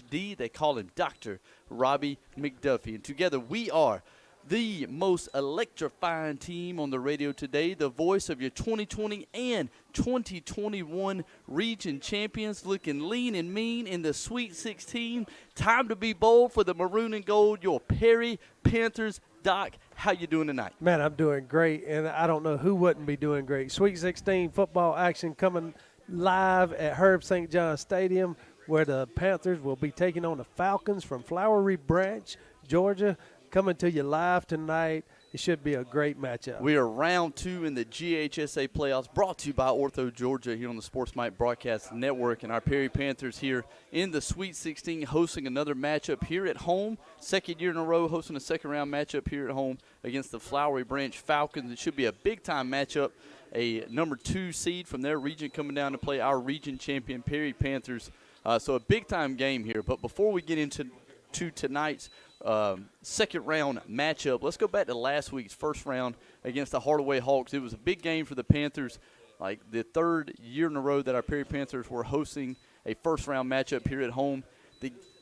PhD. They call him Dr. Robbie McDuffie. And together we are the most electrifying team on the radio today, the voice of your 2020 and 2021 region champions, looking lean and mean in the Sweet 16. Time to be bold for the maroon and gold, your Perry Panthers. Doc, how you doing tonight? Man, I'm doing great, and I don't know who wouldn't be doing great. Sweet 16 football action coming live at Herb St. John Stadium, where the Panthers will be taking on the Falcons from Flowery Branch, Georgia. Coming to you live tonight. It should be a great matchup. We are round 2 in the GHSA playoffs, brought to you by Ortho Georgia here on the Sports Mike Broadcast Network. And our Perry Panthers here in the Sweet 16 hosting another matchup here at home. Second year in a row hosting a second-round matchup here at home against the Flowery Branch Falcons. It should be a big-time matchup. A number 2 seed from their region coming down to play our region champion Perry Panthers. So a big-time game here. But before we get into tonight's second round matchup, let's go back to last week's first round against the Hardaway Hawks. It was a big game for the Panthers, like the third year in a row that our Perry Panthers were hosting a first round matchup here at home.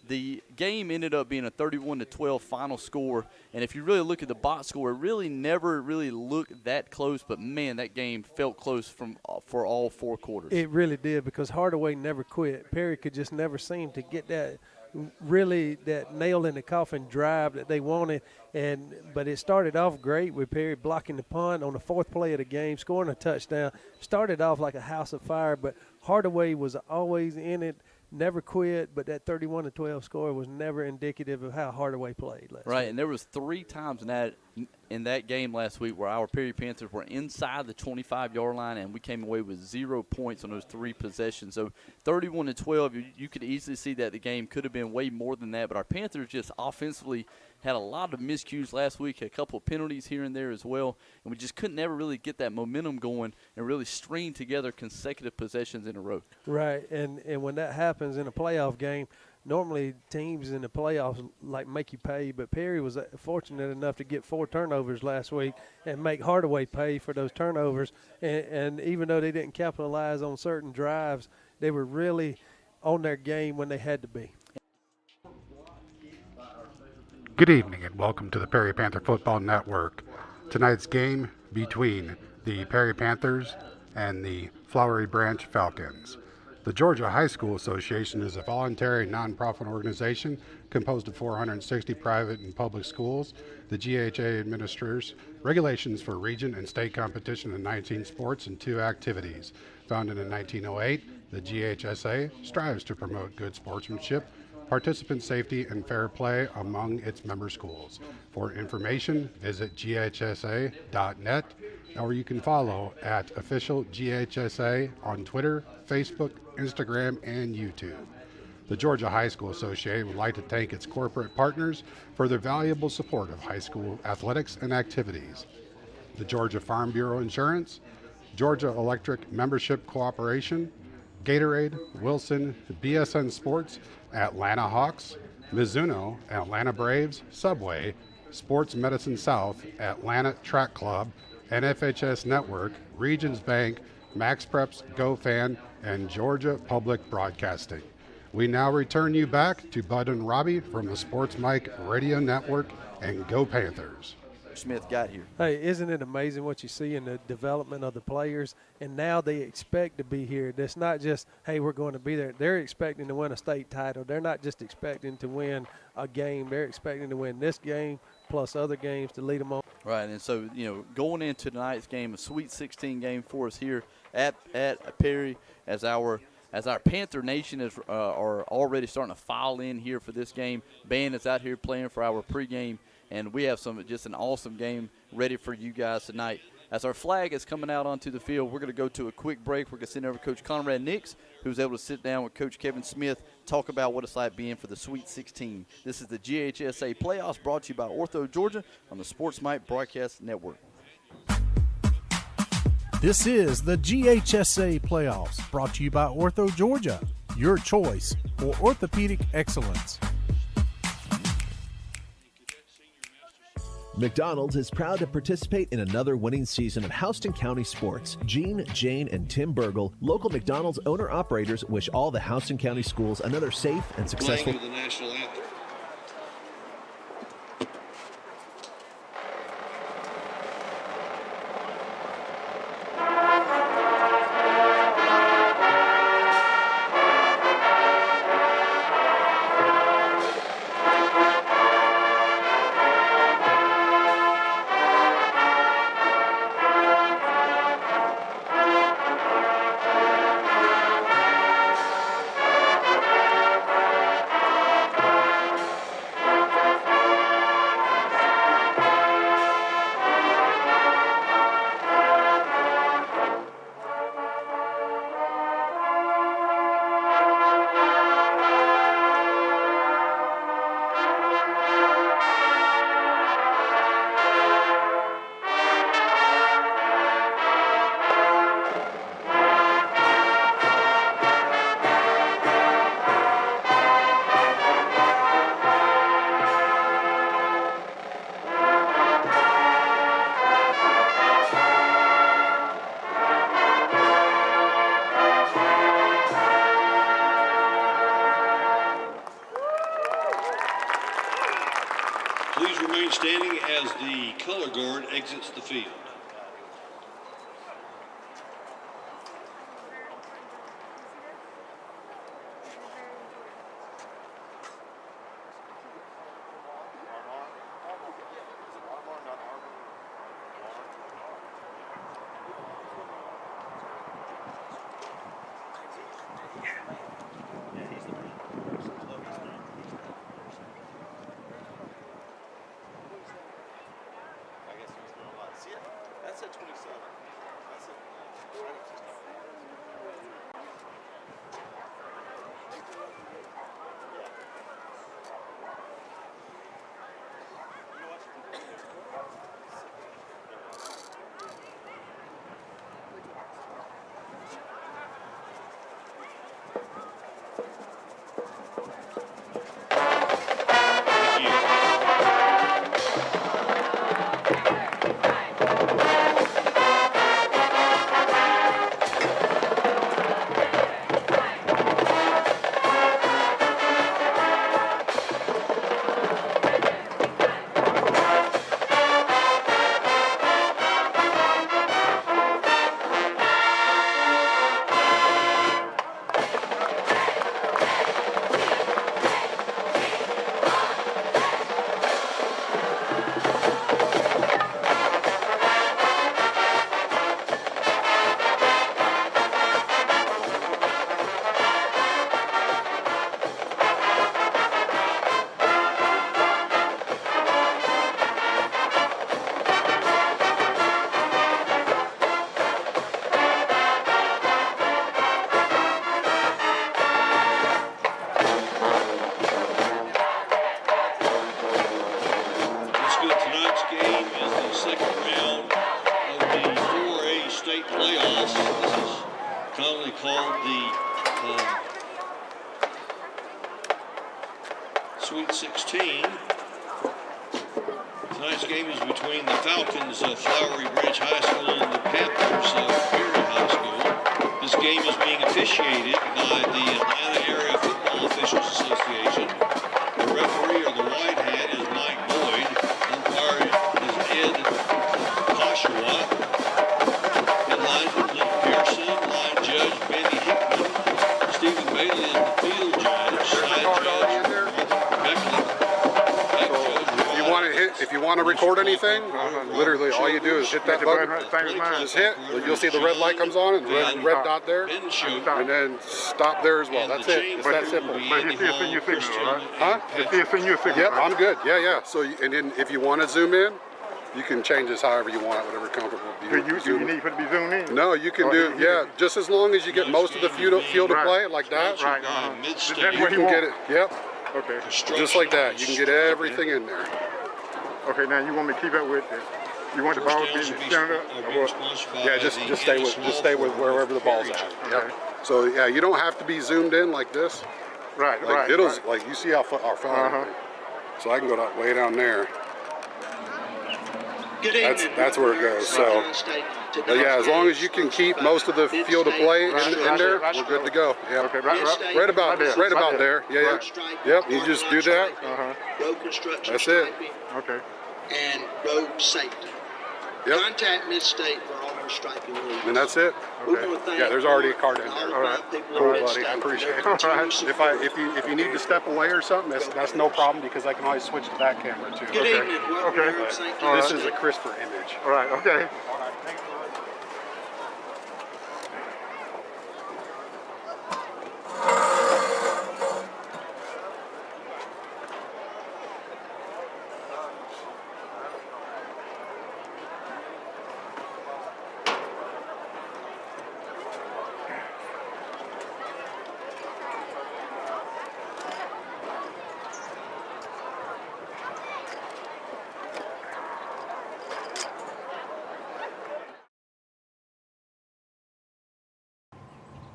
The game ended up being a 31-12 final score, and if you really look at the box score, it really never really looked that close, but man, that game felt close for all 4 quarters. It really did, because Hardaway never quit. Perry could just never seem to get that nail in the coffin drive that they wanted, but it started off great with Perry blocking the punt on the 4th play of the game, scoring a touchdown. Started off like a house of fire, but Hardaway was always in it, never quit, but that 31-12 score was never indicative of how Hardaway played last week. And there was 3 times in that game last week where our Perry Panthers were inside the 25-yard line, and we came away with 0 points on those 3 possessions. So 31-12, you could easily see that the game could have been way more than that, but our Panthers just offensively had a lot of miscues last week, a couple of penalties here and there as well, and we just couldn't ever really get that momentum going and really string together consecutive possessions in a row. Right, and when that happens in a playoff game, normally teams in the playoffs like make you pay, but Perry was fortunate enough to get 4 turnovers last week and make Hardaway pay for those turnovers, and even though they didn't capitalize on certain drives, they were really on their game when they had to be. Good evening and welcome to the Perry Panther Football Network. Tonight's game between the Perry Panthers and the Flowery Branch Falcons. The Georgia High School Association is a voluntary nonprofit organization composed of 460 private and public schools. The GHSA administers regulations for region and state competition in 19 sports and 2 activities. Founded in 1908, the GHSA strives to promote good sportsmanship, participant safety, and fair play among its member schools. For information, visit ghsa.net, or you can follow at official GHSA on Twitter, Facebook, Instagram, and YouTube. The Georgia High School Association would like to thank its corporate partners for their valuable support of high school athletics and activities. The Georgia Farm Bureau Insurance, Georgia Electric Membership Cooperation, Gatorade, Wilson, BSN Sports, Atlanta Hawks, Mizuno, Atlanta Braves, Subway, Sports Medicine South, Atlanta Track Club, NFHS Network, Regions Bank, Max Preps, GoFan, and Georgia Public Broadcasting. We now return you back to Bud and Robbie from the Sports Mike Radio Network, and Go Panthers. Smith got here. Hey, isn't it amazing what you see in the development of the players? And now they expect to be here. It's not just, hey, we're going to be there. They're expecting to win a state title. They're not just expecting to win a game. They're expecting to win this game plus other games to lead them on. Right, and so, going into tonight's game, a Sweet 16 game for us here at Perry as our Panther Nation are already starting to file in here for this game. Band is out here playing for our pregame, and we have just an awesome game ready for you guys tonight. As our flag is coming out onto the field, we're going to go to a quick break. We're going to send over Coach Conrad Nix, who's able to sit down with Coach Kevin Smith, talk about what it's like being for the Sweet 16. This is the GHSA Playoffs brought to you by Ortho Georgia on the Sports Mike Broadcast Network. This is the GHSA Playoffs brought to you by Ortho Georgia, your choice for orthopedic excellence. McDonald's is proud to participate in another winning season of Houston County sports. Gene, Jane, and Tim Burgle, local McDonald's owner-operators, wish all the Houston County schools another safe and successful... Playing the national anthem. Please remain standing as the color guard exits the field. Called the Sweet 16. Tonight's game is between the Falcons of Flowery Branch High School and the Panthers of Perry High School. This game is being officiated by the Atlanta Area Football Officials Association. The referee or the white hat is Mike Boyd. Umpire is Ed Koshawa. Headline Luke Pearson. Line judge Benny Hickman. Stephen Bailey is the field judge. Side judge Beckley. If you want to record anything, literally all you do is hit that button. Just hit. You'll see the red light comes on and the red dot there, and then stop there as well. That's it. It's that simple. But you still send your signal, right? Huh? You still send your signal. Yep, right? I'm good. Yeah. So, and then if you want to zoom in, you can change this however you want, whatever comfortable. Do you need for it to be zoomed in? No, you can do. Yeah, just as long as you get most of the field of play like that. Right. That's where you can get it. Yep. Okay. Just like that, you can get everything in there. Okay, now you want me to keep up with it? You want the ball to be standing up? Yeah, just stay with wherever the ball's at. Okay. Yep. So yeah, you don't have to be zoomed in like this. Right. Like it'll like you see how far our phone. So I can go way down there. that's where it goes. So, but yeah, as long as you can keep most of the field of play in there, we're good to go. Yeah. Okay, right about there. Yeah. Yep. You just do that. That's it. Okay. And road safety. Yep. Contact mid-state for all our striking rules. And that's it. Okay. Yeah, there's already a card in there. All right. Cool, buddy. I appreciate it. All right. If you need to step away or something, that's no problem because I can always switch to that camera too. Good evening. Okay. This is a crisper image. All right. Okay.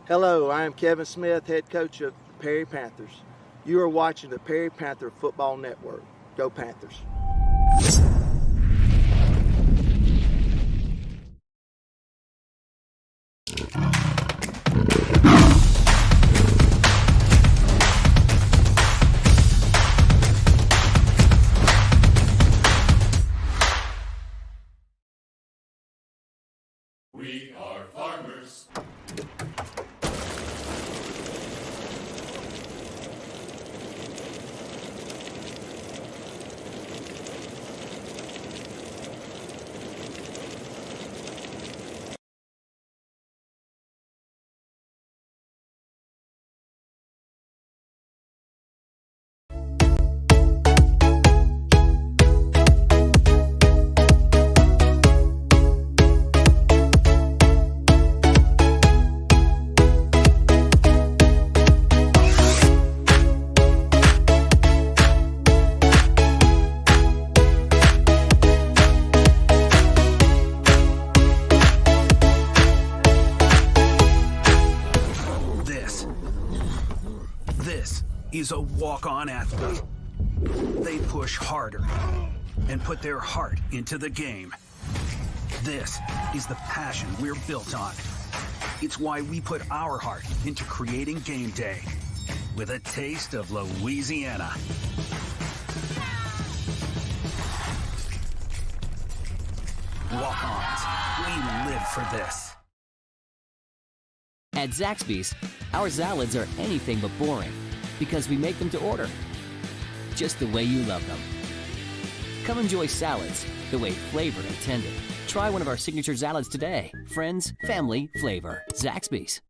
Hello, I am Kevin Smith, head coach of the Perry Panthers. You are watching the Perry Panther Football Network. Go Panthers. We are farmers. This is a walk-on athlete. They push harder and put their heart into the game. This is the passion we're built on. It's why we put our heart into creating game day with a taste of Louisiana. Walk-ons, we live for this. At Zaxby's, our salads are anything but boring because we make them to order, just the way you love them. Come enjoy salads the way flavor intended. Try one of our signature salads today. Friends, family, flavor. Zaxby's.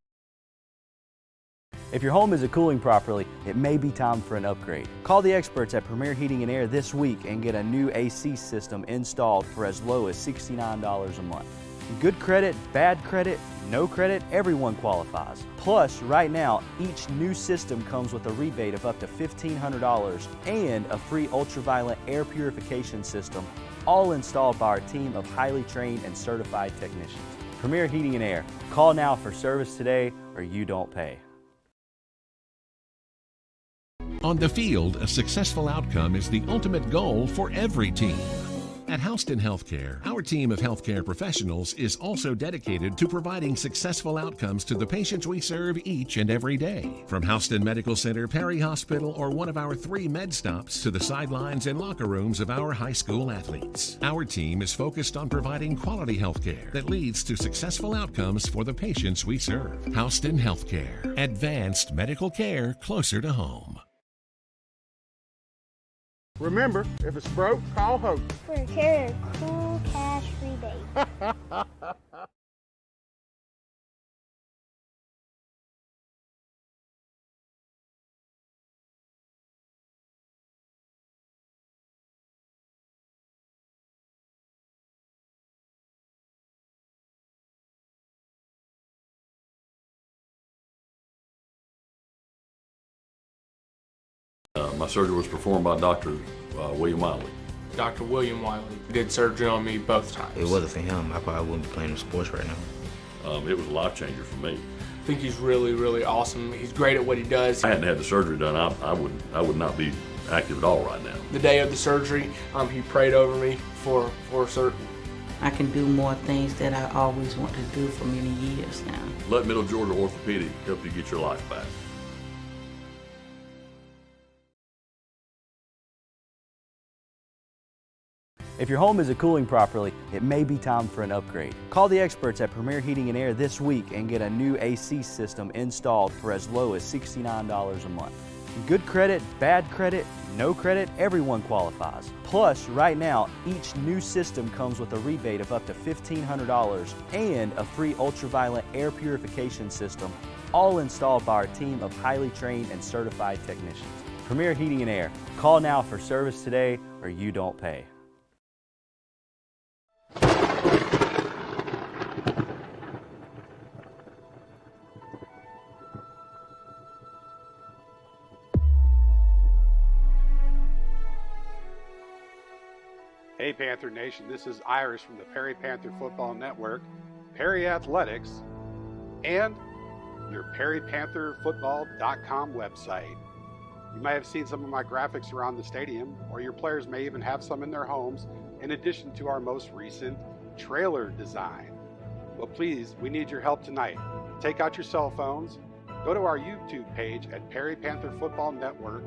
If your home isn't cooling properly, it may be time for an upgrade. Call the experts at Premier Heating and Air this week and get a new AC system installed for as low as $69 a month. Good credit, bad credit, no credit, everyone qualifies. Plus, right now, each new system comes with a rebate of up to $1,500 and a free ultraviolet air purification system, all installed by our team of highly trained and certified technicians. Premier Heating and Air. Call now for service today or you don't pay. On the field, a successful outcome is the ultimate goal for every team. At Houston Healthcare, our team of healthcare professionals is also dedicated to providing successful outcomes to the patients we serve each and every day. From Houston Medical Center, Perry Hospital, or one of our 3 med stops to the sidelines and locker rooms of our high school athletes. Our team is focused on providing quality healthcare that leads to successful outcomes for the patients we serve. Houston Healthcare, advanced medical care closer to home. Remember, if it's broke, call Hope. For a cool cash rebate. My surgery was performed by Dr. William Wiley. Dr. William Wiley did surgery on me both times. If it wasn't for him, I probably wouldn't be playing sports right now. It was a life changer for me. I think he's really, really awesome. He's great at what he does. If I hadn't had the surgery done, I would not be active at all right now. The day of the surgery, he prayed over me for certain I can do more things that I always wanted to do for many years now. Let Middle Georgia Orthopedic help you get your life back. If your home isn't cooling properly, it may be time for an upgrade. Call the experts at Premier Heating and Air this week and get a new AC system installed for as low as $69 a month. Good credit, bad credit, no credit, everyone qualifies. Plus, right now, each new system comes with a rebate of up to $1,500 and a free ultraviolet air purification system, all installed by our team of highly trained and certified technicians. Premier Heating and Air. Call now for service today or you don't pay. Hey Panther Nation, this is Irish from the Perry Panther Football Network, Perry Athletics, and your PerryPantherFootball.com website. You may have seen some of my graphics around the stadium, or your players may even have some in their homes, in addition to our most recent trailer design. Well, please, we need your help tonight. Take out your cell phones, go to our YouTube page at Perry Panther Football Network,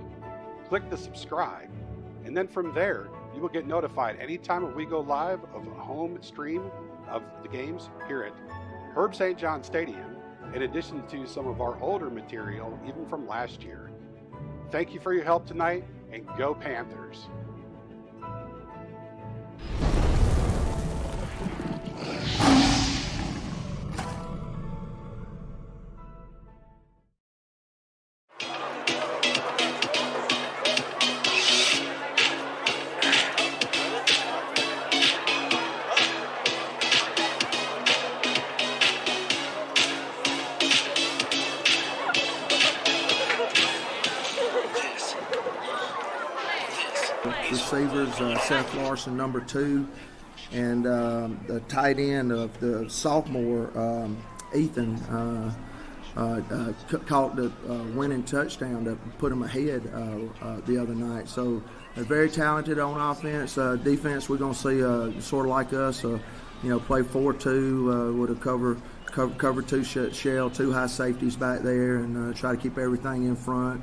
click the subscribe, and then from there, you will get notified anytime we go live of a home stream of the games here at Herb St. John Stadium, in addition to some of our older material, even from last year. Thank you for your help tonight, and go Panthers! Receivers, Seth Larson, number 2, and the tight end of the sophomore, Ethan, caught the winning touchdown to put him ahead the other night. So they're very talented on offense. Defense, we're going to see sort of like us, play 4-2 with a cover 2 shell, 2 high safeties back there, and try to keep everything in front.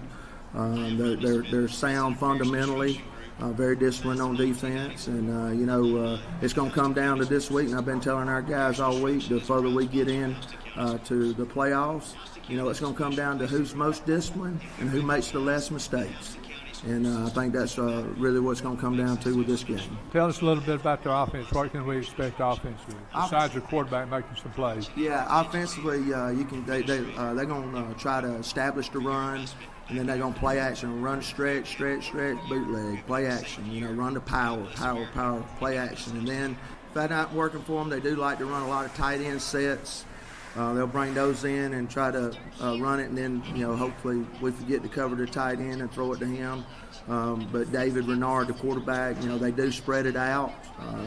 They're sound fundamentally. Very disciplined on defense, and it's going to come down to this week, and I've been telling our guys all week, the further we get in to the playoffs, it's going to come down to who's most disciplined and who makes the less mistakes, and I think that's really what's going to come down to with this game. Tell us a little bit about their offense. What can we expect offensively, besides the quarterback making some plays? Yeah, offensively, they're going to try to establish the run. And then they're going to play action, run, stretch, bootleg, play action, run to power, play action. And then if that's not working for them, they do like to run a lot of tight end sets. They'll bring those in and try to run it, and then, hopefully we forget to cover the tight end and throw it to him. But David Renard, the quarterback, they do spread it out.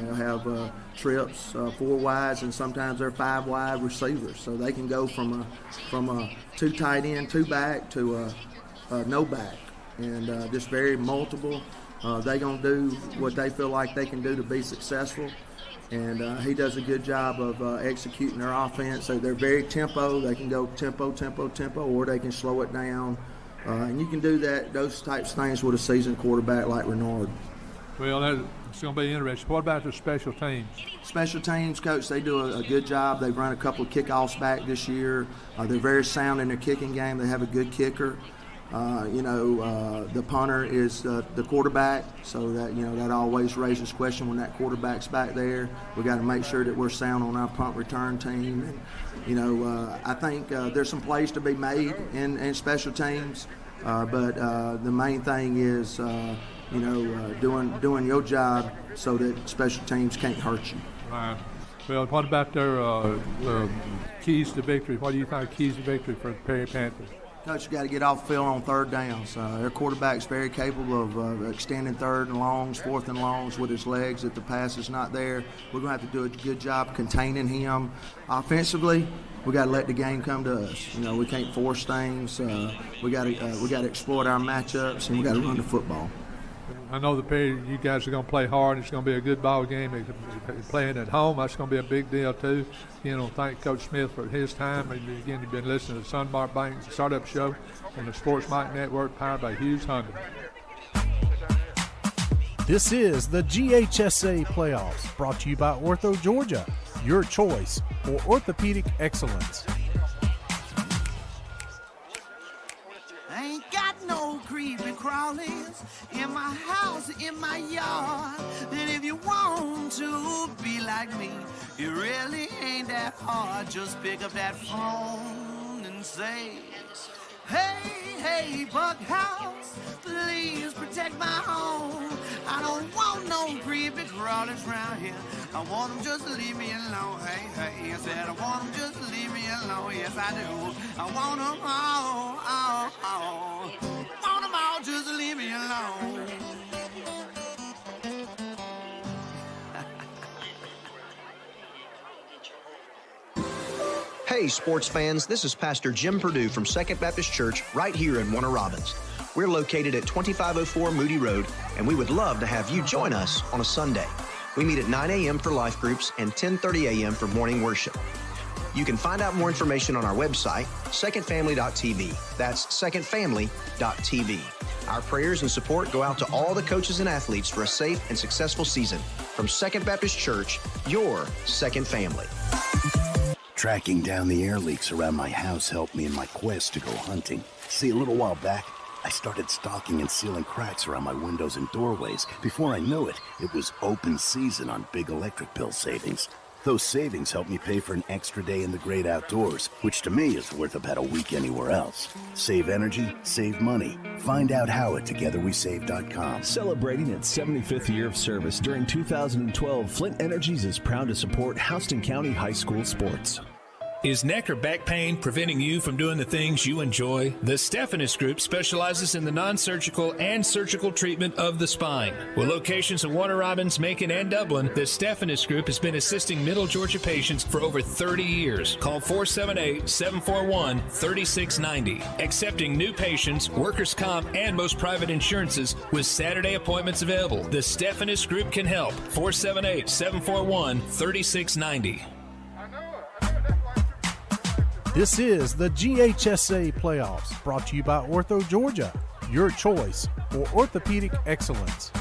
They'll have trips, 4 wides, and sometimes they're 5 wide receivers. So they can go from a 2 tight end, 2 back to no back, and just very multiple. They're going to do what they feel like they can do to be successful, and he does a good job of executing their offense. So they're very tempo. They can go tempo, or they can slow it down, and you can do those types of things with a seasoned quarterback like Renard. Well, it's going to be interesting. What about the special teams? Special teams, Coach, they do a good job. They've run a couple of kickoffs back this year. They're very sound in their kicking game. They have a good kicker. The punter is the quarterback, so that always raises question when that quarterback's back there. We got to make sure that we're sound on our punt return team. And, I think there's some plays to be made in special teams, but the main thing is, doing your job so that special teams can't hurt you. Right. Well, what about their keys to victory? What do you think keys to victory for the Perry Panthers? Coach, you got to get off the field on 3rd downs. Their quarterback's very capable of extending 3rd and longs, 4th and longs with his legs if the pass is not there. We're going to have to do a good job containing him. Offensively, we got to let the game come to us. We can't force things. We got to exploit our matchups, and we got to run the football. I know you guys are going to play hard. It's going to be a good ball game. Playing at home, that's going to be a big deal too. Thank Coach Smith for his time. And again, you've been listening to Sunmark Bank's Startup Show and the Sports Mike Network, powered by Hughes Honda. This is the GHSA Playoffs, brought to you by Ortho Georgia, your choice for orthopedic excellence. Ain't got no creepy crawlies in my house, in my yard. And if you want to be like me, it really ain't that hard. Just pick up that phone and say, hey, Bug House, please protect my home. I don't want no creepy crawlers around here. I want them just to leave me alone. Hey, I said I want them just to leave me alone. Yes, I do. I want them all. Want them all just to leave me alone. Hey, sports fans, this is Pastor Jim Perdue from Second Baptist Church right here in Warner Robins. We're located at 2504 Moody Road, and we would love to have you join us on a Sunday. We meet at 9 a.m. for life groups and 10:30 a.m. for morning worship. You can find out more information on our website, secondfamily.tv. That's secondfamily.tv. Our prayers and support go out to all the coaches and athletes for a safe and successful season. From Second Baptist Church, your second family. Tracking down the air leaks around my house helped me in my quest to go hunting. See, a little while back, I started stalking and sealing cracks around my windows and doorways. Before I knew it, it was open season on big electric bill savings. Those savings helped me pay for an extra day in the great outdoors, which to me is worth about a week anywhere else. Save energy, save money. Find out how at togetherwesave.com. Celebrating its 75th year of service during 2012, Flint Energies is proud to support Houston County High School sports. Is neck or back pain preventing you from doing the things you enjoy? The Stephanus Group specializes in the non-surgical and surgical treatment of the spine. With locations in Warner Robins, Macon, and Dublin, the Stephanus Group has been assisting Middle Georgia patients for over 30 years. Call 478-741-3690. Accepting new patients, workers' comp, and most private insurances with Saturday appointments available. The Stephanus Group can help. 478-741-3690. This is the GHSA Playoffs, brought to you by Ortho Georgia, your choice for orthopedic excellence.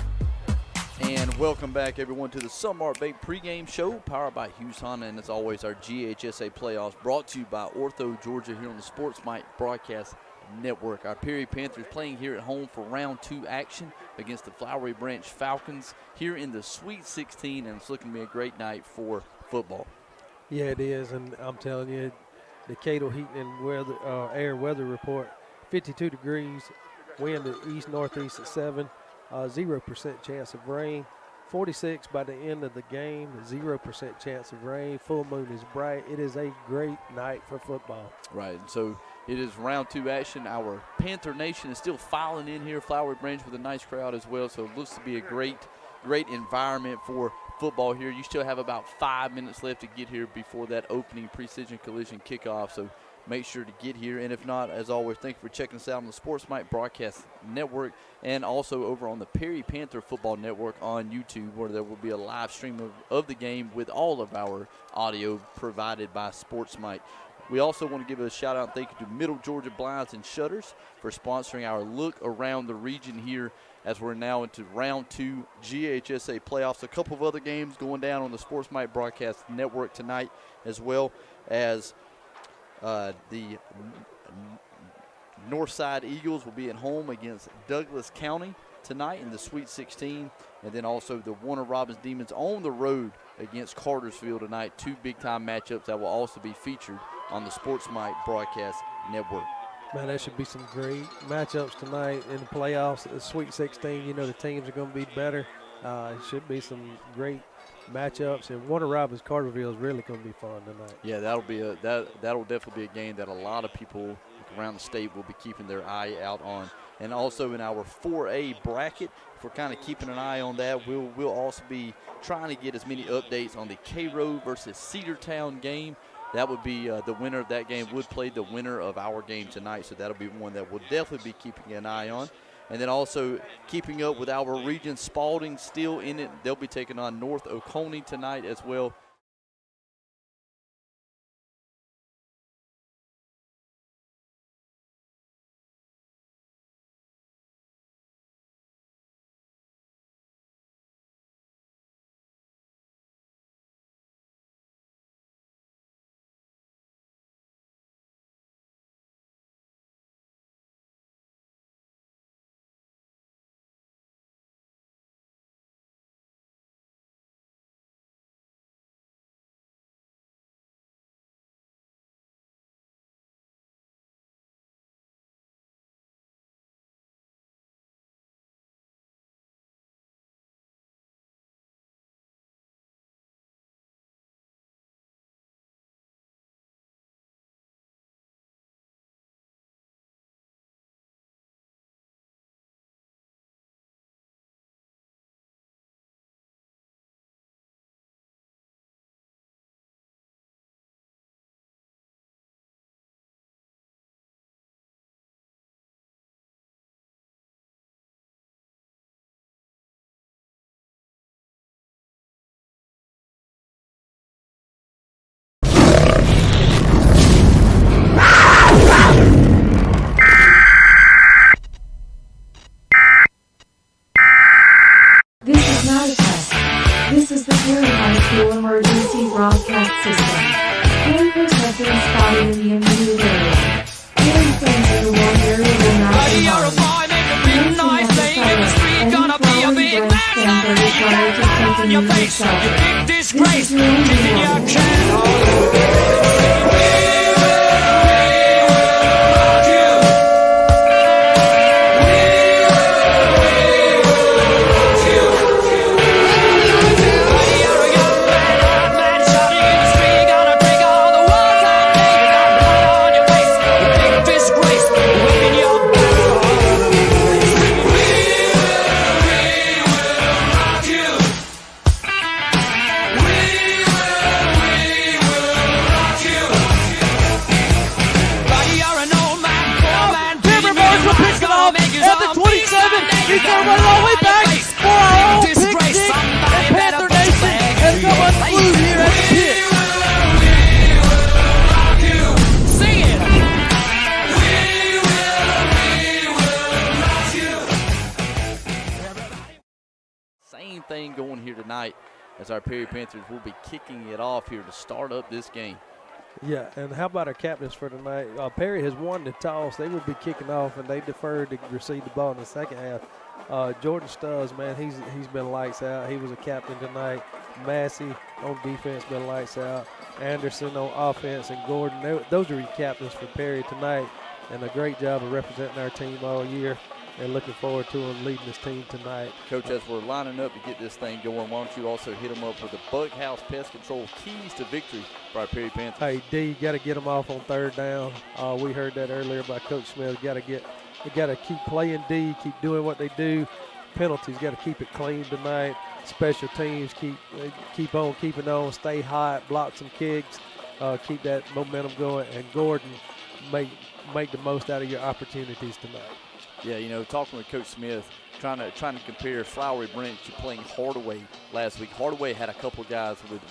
And welcome back, everyone, to the Sunmark Bank pregame show, powered by Hughes Honda, and as always, our GHSA Playoffs, brought to you by Ortho Georgia here on the Sports Mike Broadcast Network. Our Perry Panthers playing here at home for round 2 action against the Flowery Branch Falcons here in the Sweet 16, and it's looking to be a great night for football. Yeah, it is, and I'm telling you, the Cato Heating and Air Weather Report, 52 degrees, wind at east-northeast at 7, 0% chance of rain, 46 by the end of the game, 0% chance of rain, full moon is bright. It is a great night for football. Right, so it is round 2 action. Our Panther Nation is still filing in here, Flowery Branch with a nice crowd as well, so it looks to be a great environment for football here. You still have about 5 minutes left to get here before that opening precision collision kickoff, so make sure to get here. And if not, as always, thank you for checking us out on the Sports Mike Broadcast Network and also over on the Perry Panther Football Network on YouTube, where there will be a live stream of the game with all of our audio provided by Sports Mike. We also want to give a shout out and thank you to Middle Georgia Blinds and Shutters for sponsoring our look around the region here as we're now into round 2 GHSA playoffs. A couple of other games going down on the Sports Mike Broadcast Network tonight, as well as the Northside Eagles will be at home against Douglas County tonight in the Sweet 16, and then also the Warner Robins Demons on the road against Cartersville tonight. 2 big-time matchups that will also be featured on the Sports Mike Broadcast Network. Man, that should be some great matchups tonight in the playoffs. The Sweet 16, you know, the teams are going to be better. It should be some great matchups, and Warner Robins Carterville is really going to be fun tonight. Yeah, that'll definitely be a game that a lot of people around the state will be keeping their eye out on. And also in our 4A bracket, if we're kind of keeping an eye on that, we'll also be trying to get as many updates on the Cairo versus Cedartown game. That would be the winner of that game would play the winner of our game tonight, so that'll be one that we'll definitely be keeping an eye on. And then also keeping up with our region, Spalding still in it. They'll be taking on North Oconee tonight as well. This is not a test. This is the Perry High School Emergency Broadcast System. Panthers have been spotted in the immediate area. Perry fans in the one area will not be harmed. Commencing at the start, any Flowery branch Panther required to take immediate shelter. This is your He's going to run all the way back for our own Pick Six and Panther Nation has come unglued here at the pit. Sing it! Same thing going here tonight as our Perry Panthers will be kicking it off here to start up this game. Yeah, and how about our captains for tonight? Perry has won the toss. They will be kicking off, and they deferred to receive the ball in the second half. Jordan Stubbs, man, he's been lights out. He was a captain tonight. Massey on defense been lights out. Anderson on offense, and Gordon. Those are your captains for Perry tonight, and a great job of representing our team all year. And looking forward to him leading this team tonight. Coach, as we're lining up to get this thing going, why don't you also hit them up with the Bughouse Pest Control keys to victory for our Perry Panthers? Hey, D, you got to get them off on third down. We heard that earlier by Coach Smith. They got to keep playing D, keep doing what they do. Penalties, got to keep it clean tonight. Special teams, keep on keeping on, stay hot, block some kicks, keep that momentum going. And Gordon, make the most out of your opportunities tonight. Yeah, you know, talking with Coach Smith, trying to compare Flowery Branch to playing Hardaway last week. Hardaway had a couple guys with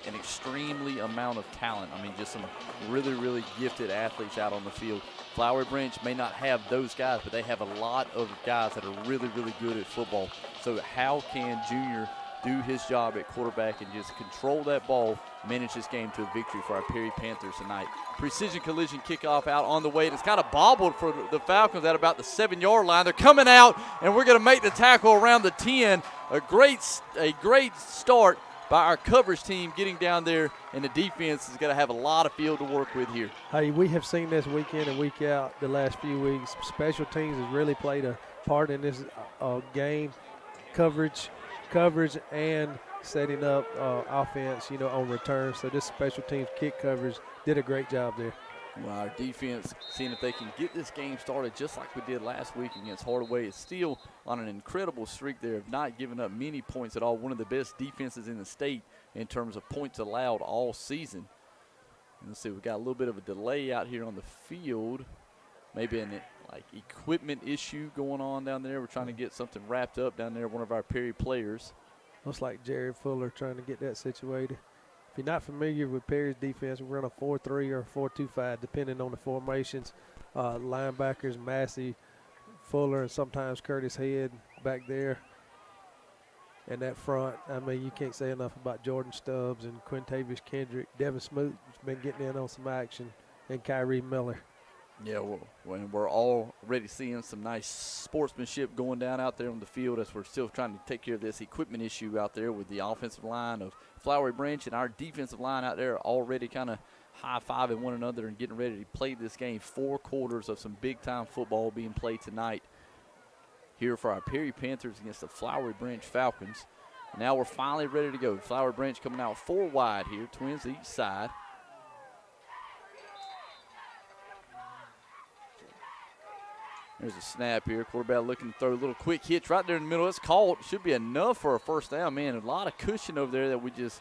an extremely amount of talent. I mean, just some really, really gifted athletes out on the field. Flowery Branch may not have those guys, but they have a lot of guys that are really, really good at football. So how can Junior do his job at quarterback and just control that ball, manage this game to a victory for our Perry Panthers tonight? Precision collision kickoff out on the way. It's kind of bobbled for the Falcons at about the 7-yard line. They're coming out, and we're going to make the tackle around the 10. A great start by our coverage team getting down there, and the defense is going to have a lot of field to work with here. Hey, we have seen this week in and week out the last few weeks. Special teams has really played a part in this game. Coverage and setting up offense, on return. So this special teams kick coverage did a great job there. Well, our defense, seeing if they can get this game started just like we did last week against Hardaway, is still on an incredible streak there of not giving up many points at all. One of the best defenses in the state in terms of points allowed all season. And let's see, we've got a little bit of a delay out here on the field. maybe an equipment issue going on down there. We're trying to get something wrapped up down there, one of our Perry players. Looks like Jared Fuller trying to get that situated. If you're not familiar with Perry's defense, we run a 4-3 or a 4-2-5, depending on the formations. Linebackers, Massey, Fuller, and sometimes Curtis Head back there. And that front, I mean, you can't say enough about Jordan Stubbs and Quintavious Kendrick. Devin Smoot's been getting in on some action, and Kyrie Miller. Yeah, we're already seeing some nice sportsmanship going down out there on the field as we're still trying to take care of this equipment issue out there with the offensive line of Flowery Branch and our defensive line out there already kind of high-fiving one another and getting ready to play this game. 4 quarters of some big-time football being played tonight here for our Perry Panthers against the Flowery Branch Falcons. Now we're finally ready to go. Flowery Branch coming out 4 wide here, twins each side. There's a snap here. Quarterback looking to throw a little quick hitch right there in the middle. It's caught. Should be enough for a first down. Man, a lot of cushion over there that we just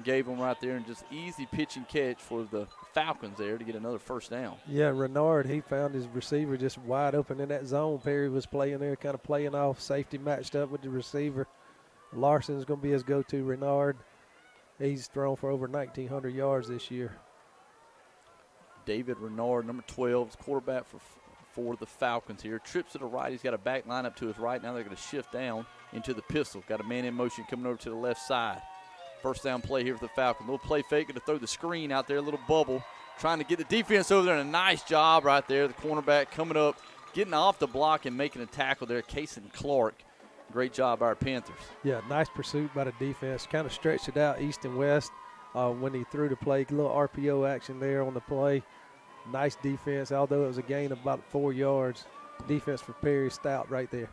gave them right there, and just easy pitch and catch for the Falcons there to get another first down. Yeah, Renard, he found his receiver just wide open in that zone. Perry was playing there, kind of playing off. Safety matched up with the receiver. Larson's going to be his go-to. Renard, he's thrown for over 1,900 yards this year. David Renard, number 12, is quarterback for the Falcons here. Trips to the right. He's got a back line up to his right. Now they're going to shift down into the pistol. Got a man in motion coming over to the left side. First down play here for the Falcons. Little play fake, going to throw the screen out there, a little bubble. Trying to get the defense over there, and a nice job right there. The cornerback coming up, getting off the block and making a tackle there. Kason Clark. Great job by our Panthers. Yeah, nice pursuit by the defense. Kind of stretched it out east and west when he threw the play. A little RPO action there on the play. Nice defense, although it was a gain of about 4 yards. Defense for Perry stout right there.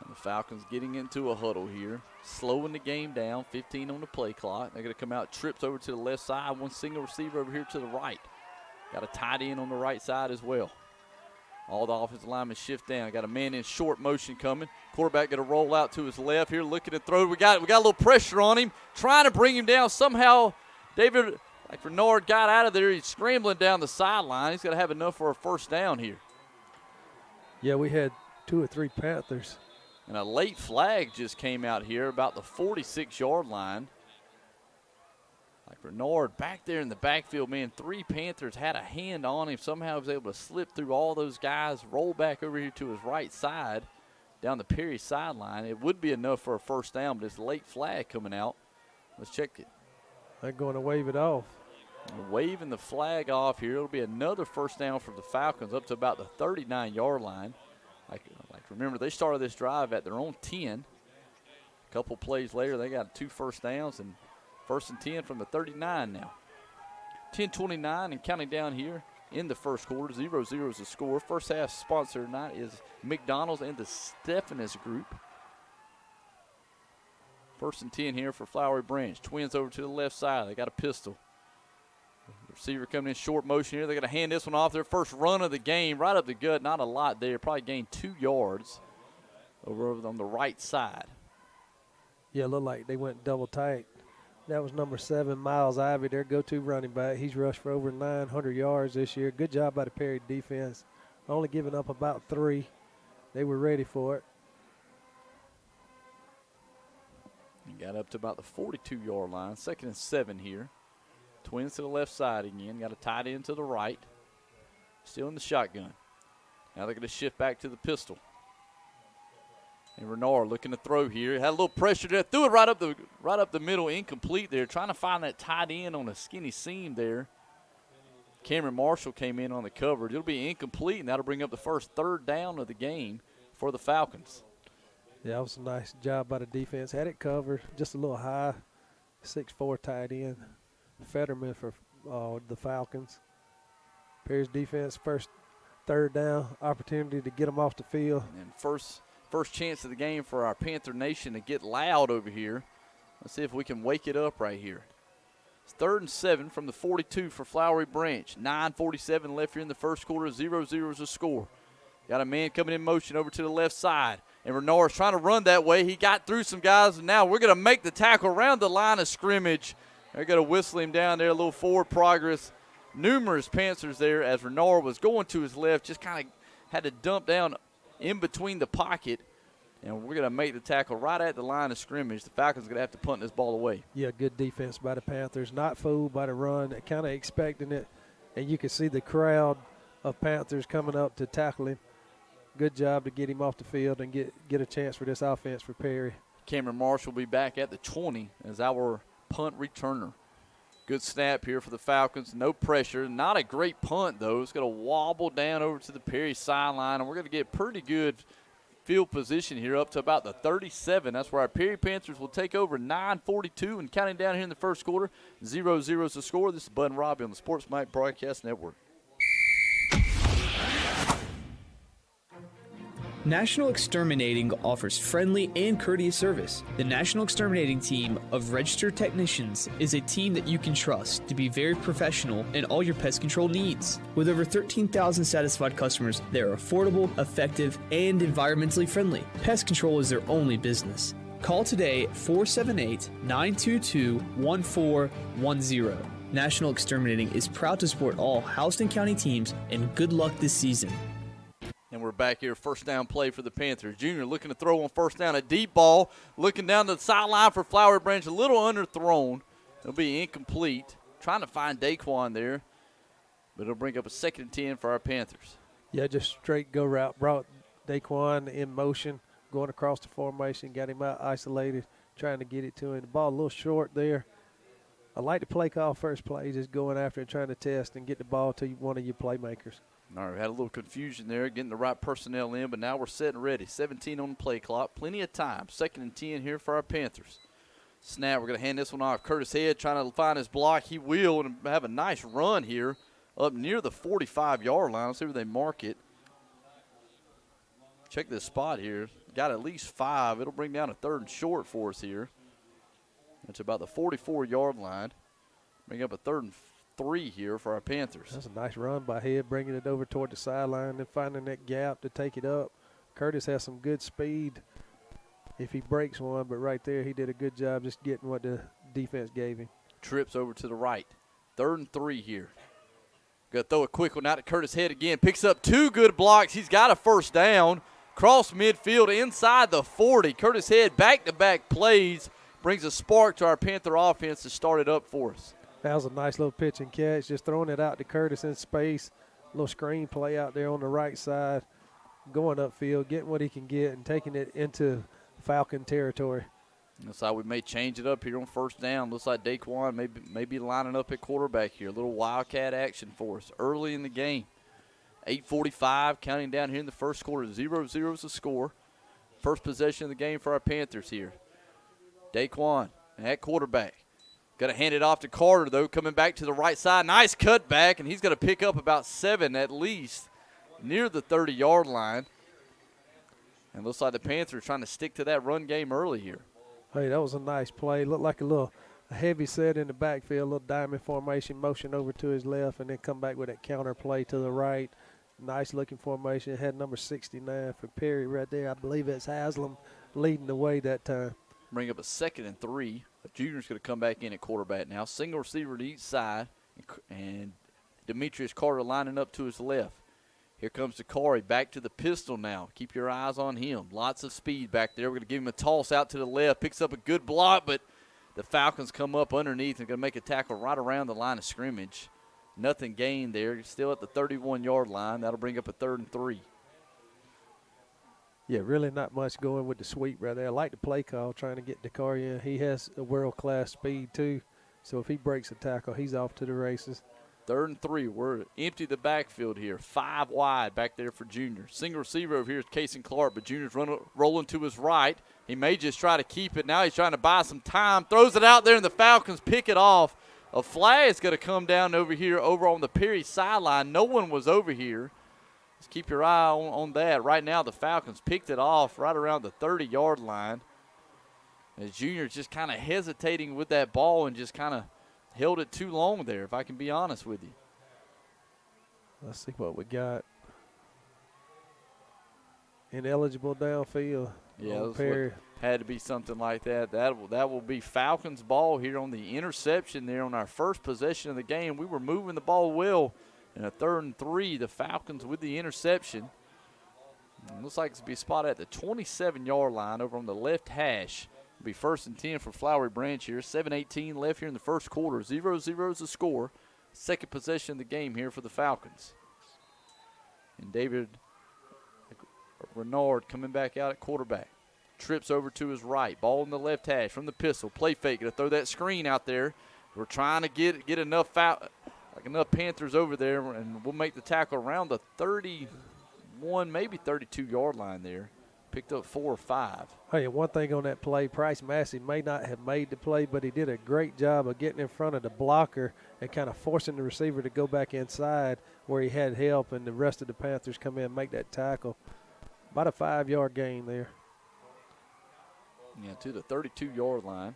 And the Falcons getting into a huddle here, slowing the game down, 15 on the play clock. They're going to come out, trips over to the left side, one single receiver over here to the right. Got a tight end on the right side as well. All the offensive linemen shift down. Got a man in short motion coming. Quarterback going to roll out to his left here, looking to throw. We got a little pressure on him, trying to bring him down. Somehow David Renard got out of there. He's scrambling down the sideline. He's got to have enough for a first down here. Yeah, we had 2 or 3 Panthers. And a late flag just came out here about the 46-yard line. Renard back there in the backfield, man. 3 Panthers had a hand on him. Somehow he was able to slip through all those guys, roll back over here to his right side, down the Perry sideline. It would be enough for a first down, but it's a late flag coming out. Let's check it. They're going to wave it off. Waving the flag off here. It'll be another first down for the Falcons up to about the 39-yard line. Remember, they started this drive at their own 10. A couple plays later, they got 2 first downs, and 1st and 10 from the 39 now. 10:29 and counting down here in the first quarter. 0-0 is the score. First half sponsor tonight is McDonald's and the Stephanus Group. 1st and 10 here for Flowery Branch. Twins over to the left side. They got a pistol. The receiver coming in short motion here. They're going to hand this one off. Their first run of the game, right up the gut. Not a lot there. Probably gained 2 yards over on the right side. Yeah, looked like they went double tight. That was number 7, Miles Ivy, their go-to running back. He's rushed for over 900 yards this year. Good job by the Perry defense. Only giving up about 3. They were ready for it. And got up to about the 42-yard line. 2nd and 7 here. Twins to the left side again. Got a tight end to the right. Still in the shotgun. Now they're going to shift back to the pistol. And Renard looking to throw here. Had a little pressure there. Threw it right up the middle. Incomplete there. Trying to find that tight end on a skinny seam there. Cameron Marshall came in on the coverage. It'll be incomplete, and that'll bring up the first 3rd down of the game for the Falcons. Yeah, that was a nice job by the defense. Had it covered. Just a little high. 6'4" tight end. Fetterman for the Falcons. Perry's defense, first 3rd down opportunity to get them off the field. And first chance of the game for our Panther Nation to get loud over here. Let's see if we can wake it up right here. It's 3rd and 7 from the 42 for Flowery Branch. 9:47 left here in the first quarter. 0-0 is the score. Got a man coming in motion over to the left side. And Renard's trying to run that way. He got through some guys, and now we're going to make the tackle around the line of scrimmage. They're going to whistle him down there, a little forward progress. numerous Panthers there as Renard was going to his left, just kind of had to dump down in between the pocket. And we're going to make the tackle right at the line of scrimmage. The Falcons are going to have to punt this ball away. Yeah, good defense by the Panthers. Not fooled by the run, kind of expecting it. And you can see the crowd of Panthers coming up to tackle him. Good job to get him off the field and get a chance for this offense for Perry. Cameron Marshall will be back at the 20 as our punt returner. Good snap here for the Falcons. No pressure. Not a great punt, though. It's going to wobble down over to the Perry sideline, and we're going to get pretty good field position here up to about the 37. That's where our Perry Panthers will take over. 9:42 and counting down here in the first quarter. 0-0 is the score. This is Bud and Robbie on the Sports Mike Broadcast Network. National Exterminating offers friendly and courteous service. The National Exterminating team of registered technicians is a team that you can trust to be very professional in all your pest control needs. With over 13,000 satisfied customers, they are affordable, effective, and environmentally friendly. Pest control is their only business. Call today at 478-922-1410. National Exterminating is proud to support all Houston County teams, and good luck this season. And we're back here, first down play for the Panthers. Junior looking to throw on first down, a deep ball. Looking down the sideline for Flowery Branch, a little underthrown. It'll be incomplete. Trying to find Daquan there, but it'll bring up a 2nd and 10 for our Panthers. Yeah, just straight go route. Brought Daquan in motion, going across the formation, got him out isolated, trying to get it to him. The ball a little short there. I like the play call first play, just going after and trying to test and get the ball to one of your playmakers. All right, had a little confusion there, getting the right personnel in, but now we're set and ready. 17 on the play clock, plenty of time. 2nd and 10 here for our Panthers. Snap, we're going to hand this one off. Curtis Head trying to find his block. He will, and have a nice run here up near the 45-yard line. Let's see where they mark it. Check this spot here. Got at least 5. It'll bring down a 3rd and short for us here. That's about the 44-yard line. Bring up a 3rd and 3 here for our Panthers. That's a nice run by Head, bringing it over toward the sideline and finding that gap to take it up. Curtis has some good speed if he breaks one, but right there he did a good job just getting what the defense gave him. Trips over to the right. 3rd and 3 here. Got to throw a quick one out to Curtis Head again. Picks up 2 good blocks. He's got a first down. Cross midfield inside the 40. Curtis Head back-to-back plays. Brings a spark to our Panther offense to start it up for us. That was a nice little pitch and catch, just throwing it out to Curtis in space. Little screen play out there on the right side, going upfield, getting what he can get and taking it into Falcon territory. Looks like we may change it up here on first down. Looks like Daquan may be lining up at quarterback here. A little wildcat action for us early in the game. 8:45 counting down here in the first quarter. 0-0 is the score. First possession of the game for our Panthers here. Daquan at quarterback. Got to hand it off to Carter, though, coming back to the right side. Nice cutback, and he's going to pick up about 7 at least near the 30-yard line. And looks like the Panthers trying to stick to that run game early here. Hey, that was a nice play. Looked like a heavy set in the backfield, a little diamond formation, motion over to his left, and then come back with that counter play to the right. Nice-looking formation. Had number 69 for Perry right there. I believe it's Haslam leading the way that time. Bring up a 2nd and 3. Junior's going to come back in at quarterback now. Single receiver to each side, and Demetrius Carter lining up to his left. Here comes Dakari back to the pistol now. Keep your eyes on him. Lots of speed back there. We're going to give him a toss out to the left. Picks up a good block, but the Falcons come up underneath and going to make a tackle right around the line of scrimmage. Nothing gained there. Still at the 31-yard line. That'll bring up a 3rd and 3. Yeah, really not much going with the sweep right there. I like the play call, trying to get Dakari in. He has a world-class speed, too. So if he breaks a tackle, he's off to the races. 3rd and 3. We're empty the backfield here. 5 wide back there for Junior. Single receiver over here is Casey Clark, but Junior's rolling to his right. He may just try to keep it. Now he's trying to buy some time. Throws it out there, and the Falcons pick it off. A flag is going to come down over here over on the Perry sideline. No one was over here. Just keep your eye on that. Right now the Falcons picked it off right around the 30-yard line. As Junior's just kind of hesitating with that ball and just kind of held it too long there, if I can be honest with you. Let's see what we got. Ineligible downfield. Yeah, had to be something like that. That will be Falcons ball here on the interception there on our first possession of the game. We were moving the ball well in a 3rd and 3. The Falcons with the interception. Looks like it's going to be spotted at the 27-yard line over on the left hash. It'll be 1st and 10 for Flowery Branch here. 7:18 left here in the first quarter. 0-0 is the score. Second possession of the game here for the Falcons. And David Renard coming back out at quarterback. Trips over to his right. Ball in the left hash from the pistol. Play fake. Going to throw that screen out there. We're trying to get enough enough Panthers over there, and we'll make the tackle around the 31, maybe 32-yard line there. Picked up 4 or 5. Hey, one thing on that play, Price Massey may not have made the play, but he did a great job of getting in front of the blocker and kind of forcing the receiver to go back inside where he had help, and the rest of the Panthers come in and make that tackle. About a 5-yard gain there. Yeah, to the 32-yard line.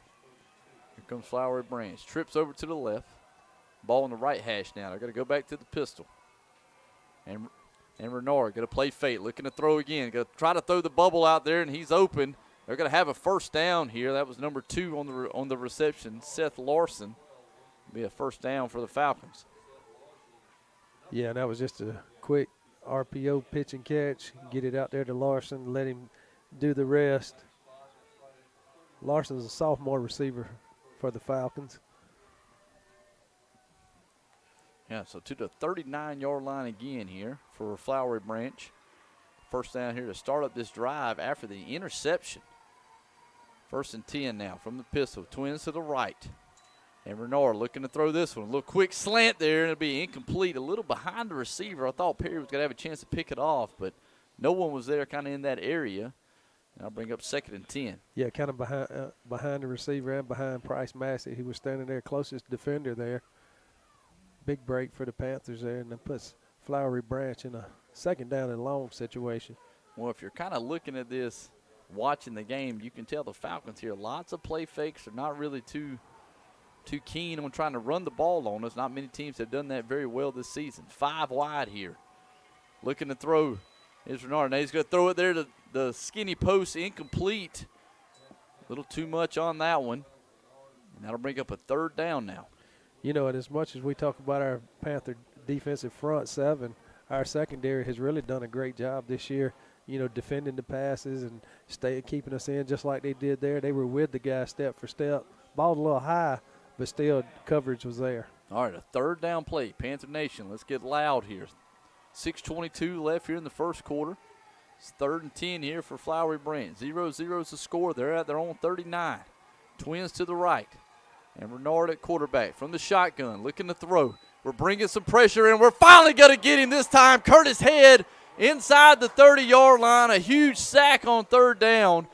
Here comes Flowery Branch. Trips over to the left. Ball in the right hash now. They're going to go back to the pistol. And Renard going to play fake, looking to throw again. Going to try to throw the bubble out there, and he's open. They're going to have a first down here. That was number 2 on the reception, Seth Larson. Be a first down for the Falcons. Yeah, and that was just a quick RPO pitch and catch. Get it out there to Larson, let him do the rest. Larson's a sophomore receiver for the Falcons. Yeah, so to the 39-yard line again here for Flowery Branch. First down here to start up this drive after the interception. 1st and 10 now from the pistol. Twins to the right. And Renard looking to throw this one. A little quick slant there, and it'll be incomplete. A little behind the receiver. I thought Perry was going to have a chance to pick it off, but no one was there kind of in that area. And I'll bring up 2nd and 10. Yeah, kind of behind the receiver and behind Price Massey. He was standing there closest defender there. Big break for the Panthers there, and that puts Flowery Branch in a 2nd down and long situation. Well, if you're kind of looking at this, watching the game, you can tell the Falcons here, lots of play fakes. They're not really too keen on trying to run the ball on us. Not many teams have done that very well this season. 5 wide here. Looking to throw is Renard. Now he's going to throw it there to the skinny post, incomplete. A little too much on that one. And that'll bring up a 3rd down now. You know, and as much as we talk about our Panther defensive front 7, our secondary has really done a great job this year, you know, defending the passes and keeping us in just like they did there. They were with the guy step for step. Balled a little high, but still coverage was there. All right, a 3rd down play. Panther Nation, let's get loud here. 6:22 left here in the first quarter. It's 3rd and 10 here for Flowery Branch. 0-0 is the score. They're at their own 39. Twins to the right. And Renard at quarterback from the shotgun, looking to throw. We're bringing some pressure in. We're finally going to get him this time. Curtis Head inside the 30-yard line. A huge sack on 3rd down.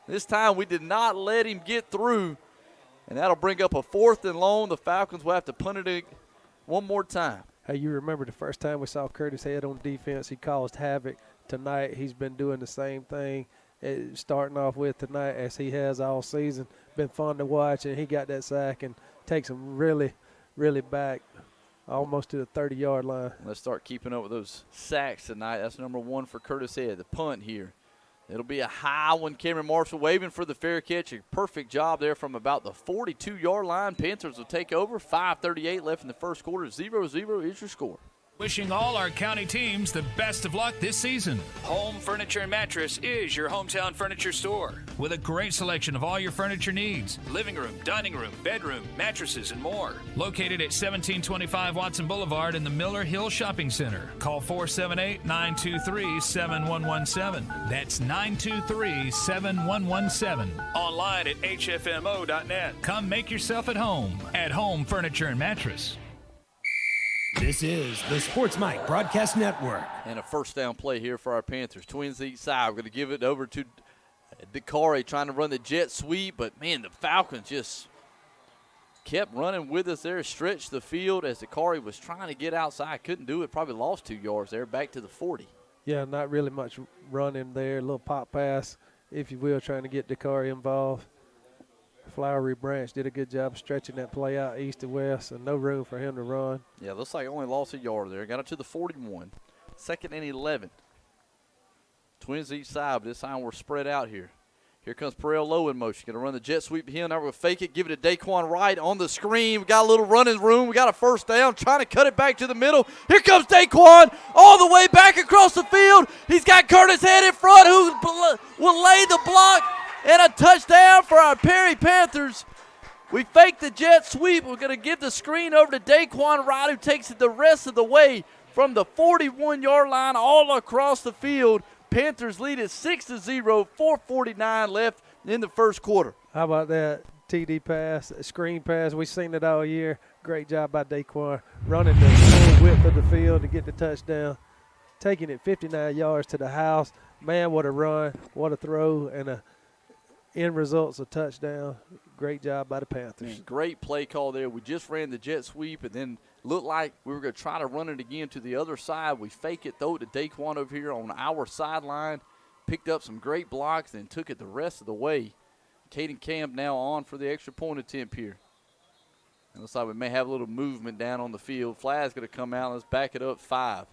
This time we did not let him get through. And that'll bring up a 4th and long. The Falcons will have to punt it one more time. Hey, you remember the first time we saw Curtis Head on defense, he caused havoc. Tonight he's been doing the same thing, starting off with tonight as he has all season. Been fun to watch, and he got that sack and takes him really, really back almost to the 30-yard line. Let's start keeping up with those sacks tonight. That's number 1 for Curtis Head. The punt here. It'll be a high one. Cameron Marshall waving for the fair catch. A perfect job there from about the 42-yard line. Panthers will take over. 5:38 left in the first quarter. 0-0 is your score. Wishing all our county teams the best of luck this season. Home Furniture and Mattress is your hometown furniture store with a great selection of all your furniture needs. Living room, dining room, bedroom, mattresses, and more. Located at 1725 Watson Boulevard in the Miller Hill Shopping Center. Call 478-923-7117. That's 923-7117. Online at hfmo.net. Come make yourself at home Furniture and Mattress. This is the Sports Mike Broadcast Network. And a first down play here for our Panthers. Twins each side. We're going to give it over to DeCarre trying to run the jet sweep. But, man, the Falcons just kept running with us there. Stretched the field as DeCarre was trying to get outside. Couldn't do it. Probably lost 2 yards there. Back to the 40. Yeah, not really much running there. A little pop pass, if you will, trying to get DeCarre involved. Flowery Branch did a good job stretching that play out east to west, and no room for him to run. Yeah, looks like only lost a yard there. Got it to the 41. 2nd and 11. Twins each side, but this time we're spread out here. Here comes Perel low in motion. Going to run the jet sweep here. Now we're going to fake it. Give it to Daquan Wright on the screen. We got a little running room. We got a first down. Trying to cut it back to the middle. Here comes Daquan all the way back across the field. He's got Curtis Head in front who will lay the block. And a touchdown for our Perry Panthers. We fake the jet sweep. We're going to give the screen over to Daquan Wright, who takes it the rest of the way from the 41-yard line all across the field. Panthers lead it 6-0, 4:49 left in the first quarter. How about that TD pass, screen pass? We've seen it all year. Great job by Daquan, running the full width of the field to get the touchdown, taking it 59 yards to the house. Man, what a run, what a throw, and a end result's a touchdown. Great job by the Panthers. Man, great play call there. We just ran the jet sweep and then looked like we were going to try to run it again to the other side. We fake it, throw it to Daquan over here on our sideline. Picked up some great blocks and took it the rest of the way. Caden Camp now on for the extra point attempt here. It looks like we may have a little movement down on the field. Flag's going to come out. Let's back it up 5.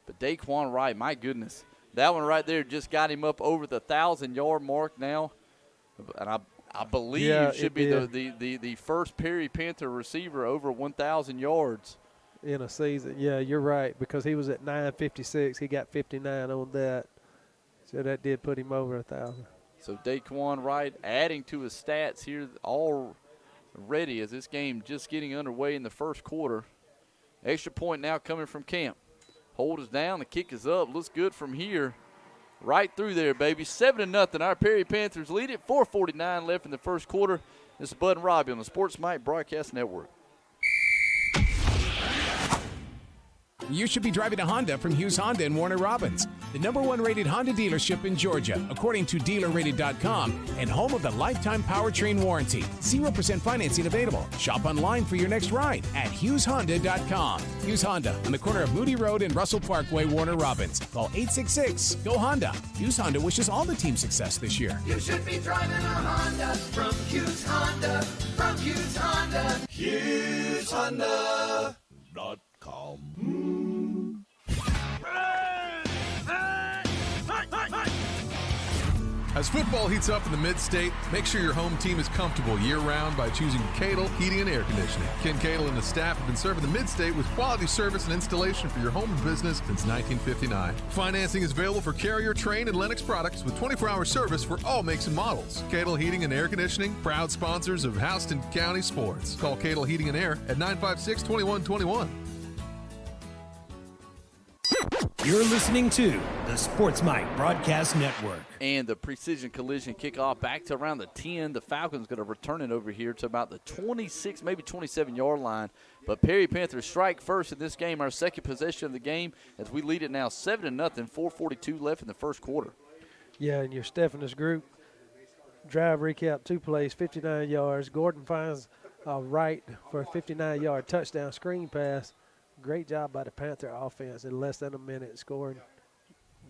But Daquan Wright, my goodness. That one right there just got him up over the 1,000-yard mark now. And I believe it should be the first Perry Panther receiver over 1,000 yards. In a season. Yeah, you're right, because he was at 956. He got 59 on that. So that did put him over 1,000. So Daquan Wright adding to his stats here already as this game just getting underway in the first quarter. Extra point now coming from Camp. Hold is down. The kick is up. Looks good from here. Right through there, baby. 7-0. Our Perry Panthers lead it. 4:49 left in the first quarter. This is Bud and Robbie on the Sports Mike Broadcast Network. You should be driving a Honda from Hughes Honda in Warner Robins, the #1 rated Honda dealership in Georgia, according to DealerRated.com, and home of the lifetime powertrain warranty. 0% financing available. Shop online for your next ride at HughesHonda.com. Hughes Honda on the corner of Moody Road and Russell Parkway, Warner Robins. Call 866-GO-HONDA. Hughes Honda wishes all the team success this year. You should be driving a Honda from Hughes Honda. From Hughes Honda. HughesHonda.com. As football heats up in the mid-state, make sure your home team is comfortable year-round by choosing Cadle Heating and Air Conditioning. Ken Cadle and the staff have been serving the mid-state with quality service and installation for your home and business since 1959. Financing is available for Carrier, Train, and Lennox products with 24-hour service for all makes and models. Cadle Heating and Air Conditioning, proud sponsors of Houston County Sports. Call Cadle Heating and Air at 956-2121. You're listening to the Sports Mike Broadcast Network. And the precision collision kickoff back to around the 10. The Falcons going to return it over here to about the 26, maybe 27-yard line. But Perry Panthers strike first in this game, our second possession of the game, as we lead it now 7-0, 4:42 left in the first quarter. Yeah, and your Stephanus group drive recap, 2 plays, 59 yards. Gordon finds Wright for a 59-yard touchdown screen pass. Great job by the Panther offense in less than a minute, scoring,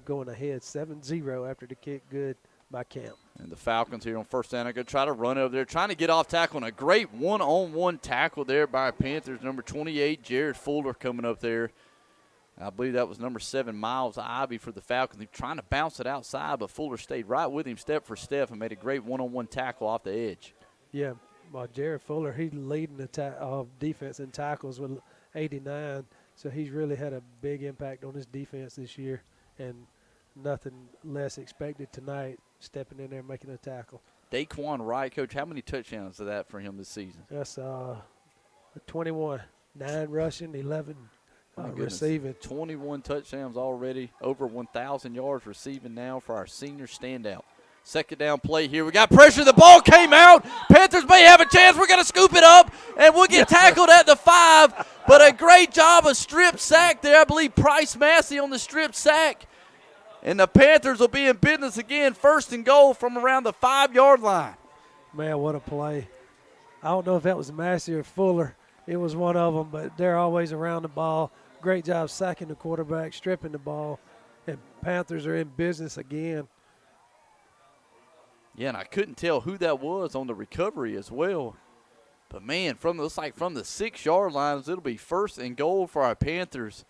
going ahead 7-0 after the kick. Good by Camp. And the Falcons here on first down are going to try to run over there, trying to get off tackle, and a great one-on-one tackle there by Panthers. Number 28, Jared Fuller coming up there. I believe that was number 7, Miles Ivy for the Falcons. They're trying to bounce it outside, but Fuller stayed right with him step for step and made a great one-on-one tackle off the edge. Yeah, well, Jared Fuller, he's leading the defense in tackles with 89, so he's really had a big impact on his defense this year, and nothing less expected tonight, stepping in there making a tackle. Daquan Wright, Coach, how many touchdowns is that for him this season? That's 21, 9 rushing, 11 receiving. 21 touchdowns already, over 1,000 yards receiving now for our senior standout. Second down play here. We got pressure. The ball came out. Panthers may have a chance. We're going to scoop it up, and we'll get tackled at the 5. But a great job of strip sack there. I believe Price Massey on the strip sack. And the Panthers will be in business again, 1st and goal from around the 5-yard line. Man, what a play. I don't know if that was Massey or Fuller. It was one of them, but they're always around the ball. Great job sacking the quarterback, stripping the ball, and Panthers are in business again. Yeah, and I couldn't tell who that was on the recovery as well. But, man, looks like from the 6-yard line, it'll be 1st and goal for our Panthers.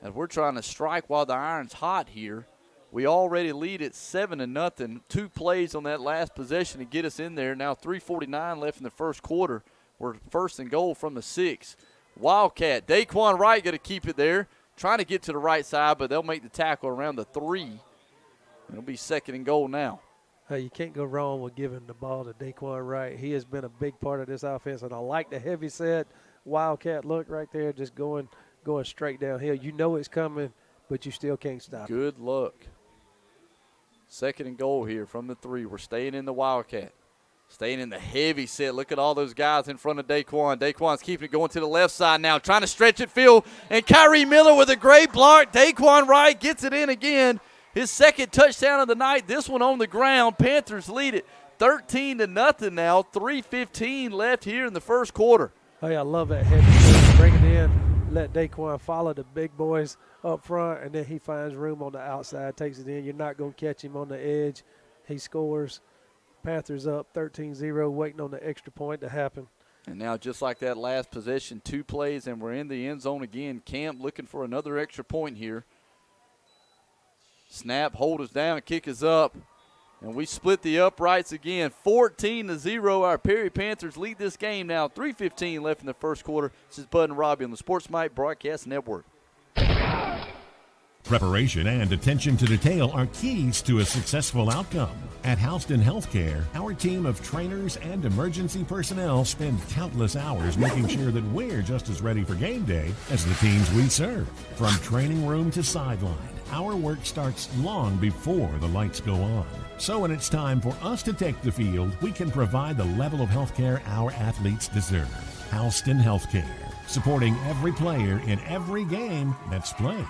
As we're trying to strike while the iron's hot here. We already lead at 7-0. 2 plays on that last possession to get us in there. Now 3:49 left in the first quarter. We're first and goal from the 6. Wildcat, Daquan Wright going to keep it there. Trying to get to the right side, but they'll make the tackle around the 3. It'll be second and goal now. You can't go wrong with giving the ball to Daquan Wright. He has been a big part of this offense, and I like the heavy set Wildcat look right there, just going straight downhill. You know it's coming, but you still can't stop it. Good luck. Second and goal here from the 3. We're staying in the Wildcat. Staying in the heavy set. Look at all those guys in front of Daquan. Daquan's keeping it going to the left side now, trying to stretch it field. And Kyrie Miller with a great block. Daquan Wright gets it in again. His second touchdown of the night. This one on the ground. Panthers lead it 13-0 now. 3:15 left here in the first quarter. Hey, I love that heavy set. Bring it in. Let Daquan follow the big boys up front, and then he finds room on the outside, takes it in. You're not going to catch him on the edge. He scores. Panthers up 13-0, waiting on the extra point to happen. And now just like that last possession, 2 plays, and we're in the end zone again. Camp looking for another extra point here. Snap, hold us down, kick is up. And we split the uprights again, 14-0. Our Perry Panthers lead this game now. 3:15 left in the first quarter. This is Bud and Robbie on the Sports Mike Broadcast Network. Preparation and attention to detail are keys to a successful outcome. At Houston Healthcare, our team of trainers and emergency personnel spend countless hours making sure that we're just as ready for game day as the teams we serve. From training room to sideline, our work starts long before the lights go on. So when it's time for us to take the field, we can provide the level of healthcare our athletes deserve. Houston Healthcare, supporting every player in every game that's played.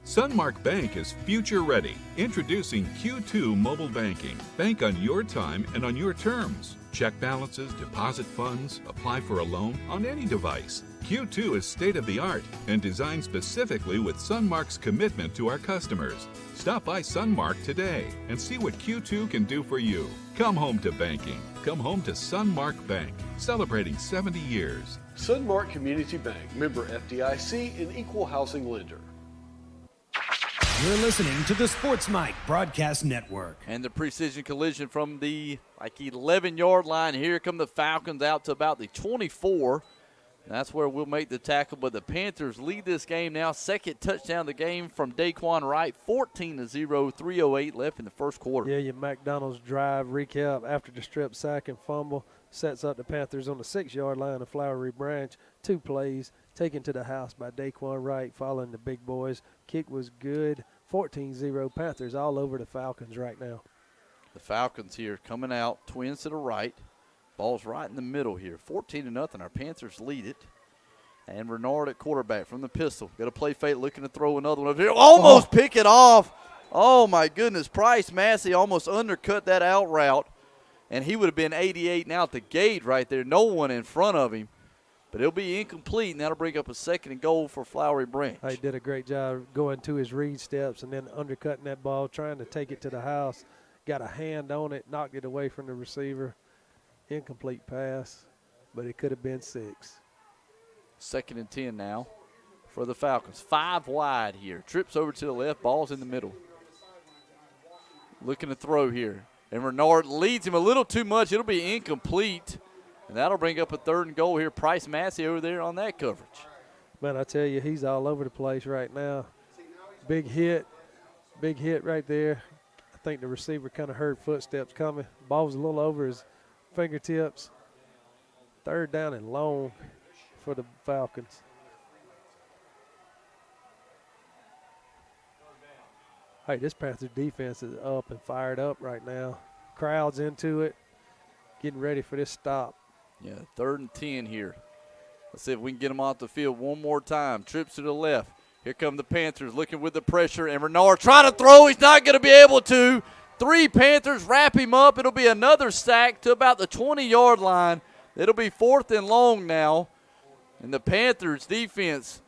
Sunmark Bank is future ready. Introducing Q2 Mobile Banking. Bank on your time and on your terms. Check balances, deposit funds, apply for a loan on any device. Q2 is state-of-the-art and designed specifically with Sunmark's commitment to our customers. Stop by Sunmark today and see what Q2 can do for you. Come home to banking. Come home to Sunmark Bank, celebrating 70 years. Sunmark Community Bank, member FDIC, and equal housing lender. You're listening to the Sports Mike Broadcast Network. And the precision collision from the 11-yard line. Here come the Falcons out to about the 24. That's where we'll make the tackle, but the Panthers lead this game now. Second touchdown of the game from Daquan Wright, 14-0, 3:08 left in the first quarter. Yeah, your McDonald's drive recap after the strip sack and fumble sets up the Panthers on the 6-yard line of Flowery Branch. 2 plays taken to the house by Daquan Wright following the big boys. Kick was good. 14-0 Panthers all over the Falcons right now. The Falcons here coming out, twins to the right. Ball's right in the middle here. 14-0. Our Panthers lead it. And Renard at quarterback from the pistol. Got a play fake, looking to throw another one up here. Almost pick it off. Oh, my goodness. Price Massey almost undercut that out route. And he would have been 88 now at the gate right there. No one in front of him. But it'll be incomplete, and that'll bring up a second and goal for Flowery Branch. He did a great job going to his read steps and then undercutting that ball, trying to take it to the house. Got a hand on it, knocked it away from the receiver. Incomplete pass, but it could have been 6. Second and 10 now for the Falcons. 5 wide here. Trips over to the left, ball's in the middle. Looking to throw here. And Renard leads him a little too much. It'll be incomplete. And that'll bring up a third and goal here. Price Massey over there on that coverage. Man, I tell you, he's all over the place right now. Big hit right there. I think the receiver kind of heard footsteps coming. Ball was a little over his fingertips. Third down and long for the Falcons. Hey, this Panther defense is up and fired up right now. Crowd's into it, getting ready for this stop. Yeah, 3rd and 10 here. Let's see if we can get them off the field one more time. Trips to the left. Here come the Panthers looking with the pressure, and Renard trying to throw. He's not going to be able to. 3 Panthers wrap him up. It'll be another sack to about the 20-yard line. It'll be 4th and long now, and the Panthers defense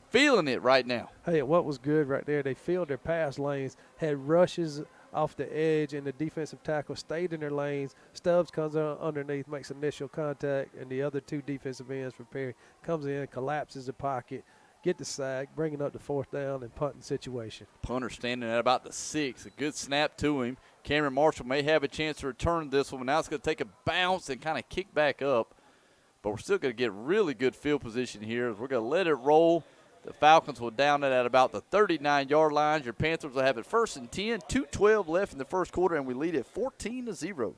feeling it right now. Hey, what was good right there, they filled their pass lanes, had rushes off the edge, and the defensive tackle stayed in their lanes. Stubbs comes underneath, makes initial contact, and the other 2 defensive ends for Perry comes in, collapses the pocket, get the sack, bringing up the 4th down and punting situation. Punter standing at about the 6. A good snap to him. Cameron Marshall may have a chance to return this one, but now it's going to take a bounce and kind of kick back up. But we're still going to get really good field position here. We're going to let it roll. The Falcons will down it at about the 39-yard line. Your Panthers will have it 1st and 10, 2:12 left in the first quarter, and we lead it 14-0.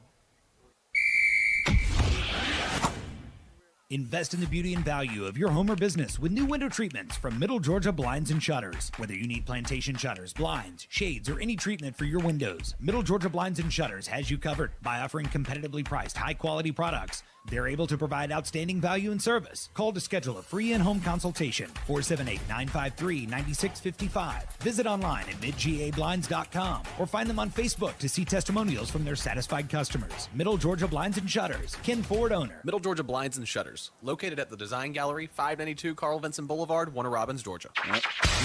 Invest in the beauty and value of your home or business with new window treatments from Middle Georgia Blinds and Shutters. Whether you need plantation shutters, blinds, shades, or any treatment for your windows, Middle Georgia Blinds and Shutters has you covered. By offering competitively priced, high-quality products, they're able to provide outstanding value and service. Call to schedule a free in-home consultation, 478-953-9655. Visit online at midgablinds.com or find them on Facebook to see testimonials from their satisfied customers. Middle Georgia Blinds and Shutters. Ken Ford, owner. Middle Georgia Blinds and Shutters, located at the Design Gallery, 592 Carl Vinson Boulevard, Warner Robins, Georgia.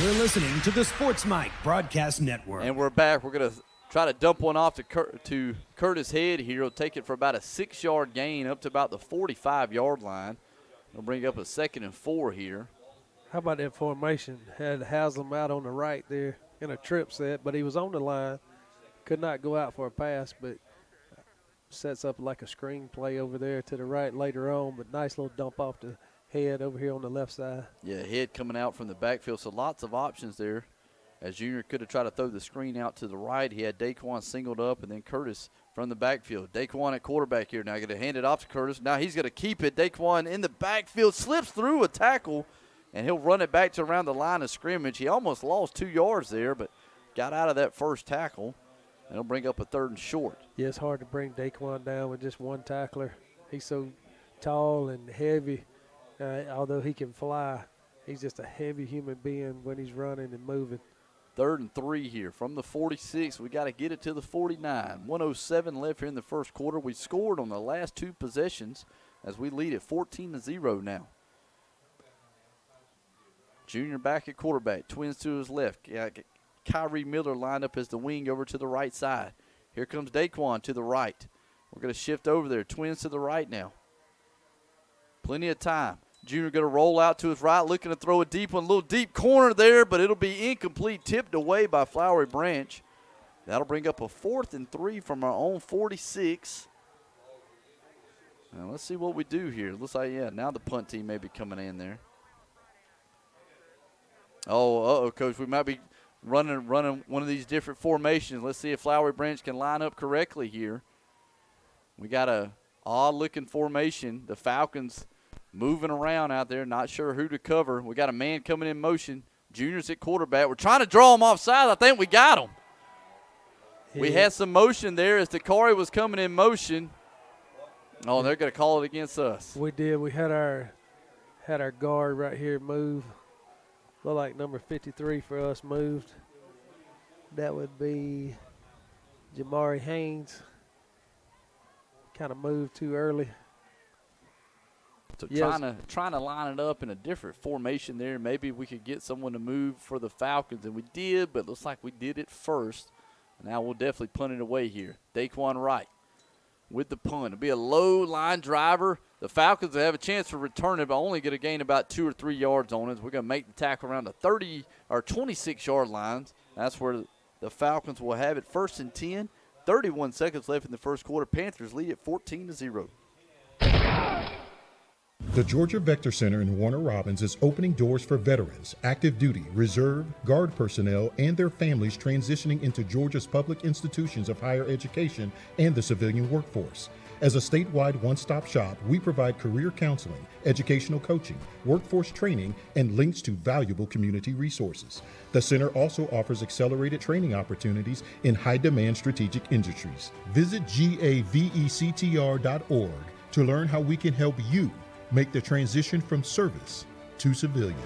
You're listening to the Sports Mike Broadcast Network. And we're back. We're going to try to dump one off to Curtis Head here. He'll take it for about a 6-yard gain up to about the 45-yard line. He'll bring up a 2nd and 4 here. How about that formation? Had Haslam out on the right there in a trip set, but he was on the line. Could not go out for a pass, but sets up like a screen play over there to the right later on, but nice little dump off the Head over here on the left side. Yeah, Head coming out from the backfield, so lots of options there. As Junior could have tried to throw the screen out to the right. He had Daquan singled up, and then Curtis from the backfield. Daquan at quarterback here. Now going to hand it off to Curtis. Now he's going to keep it. Daquan in the backfield, slips through a tackle, and he'll run it back to around the line of scrimmage. He almost lost 2 yards there, but got out of that first tackle, and he'll bring up a 3rd and short. Yeah, it's hard to bring Daquan down with just one tackler. He's so tall and heavy, although he can fly. He's just a heavy human being when he's running and moving. 3rd and 3 here from the 46. We got to get it to the 49. 1:07 left here in the first quarter. We scored on the last 2 possessions as we lead it 14-0 now. Junior back at quarterback. Twins to his left. Kyrie Miller lined up as the wing over to the right side. Here comes Daquan to the right. We're going to shift over there. Twins to the right now. Plenty of time. Junior going to roll out to his right, looking to throw a deep one. A little deep corner there, but it'll be incomplete, tipped away by Flowery Branch. That'll bring up a 4th and 3 from our own 46. Now let's see what we do here. Looks like, yeah, now the punt team may be coming in there. Oh, Coach, we might be running one of these different formations. Let's see if Flowery Branch can line up correctly here. We got a odd-looking formation. The Falcons moving around out there, not sure who to cover. We got a man coming in motion. Junior's at quarterback. We're trying to draw him offside. I think we got him. Yeah. We had some motion there as Dakari was coming in motion. Oh, they're going to call it against us. We did. We had our guard right here move. Looked like number 53 for us moved. That would be Jamari Haynes. Kind of moved too early. So trying to line it up in a different formation there. Maybe we could get someone to move for the Falcons, and we did, but it looks like we did it first. Now we'll definitely punt it away here. Daquan Wright with the punt. It'll be a low line driver. The Falcons will have a chance to return it, but only going to gain about 2 or 3 yards on it. We're going to make the tackle around the 30 or 26-yard lines. That's where the Falcons will have it 1st and 10. 31 seconds left in the first quarter. Panthers lead at 14-0. The Georgia Vector Center in Warner Robins is opening doors for veterans, active duty, reserve, guard personnel, and their families transitioning into Georgia's public institutions of higher education and the civilian workforce. As a statewide one-stop shop, we provide career counseling, educational coaching, workforce training, and links to valuable community resources. The center also offers accelerated training opportunities in high-demand strategic industries. Visit gavectr.org to learn how we can help you make the transition from service to civilian.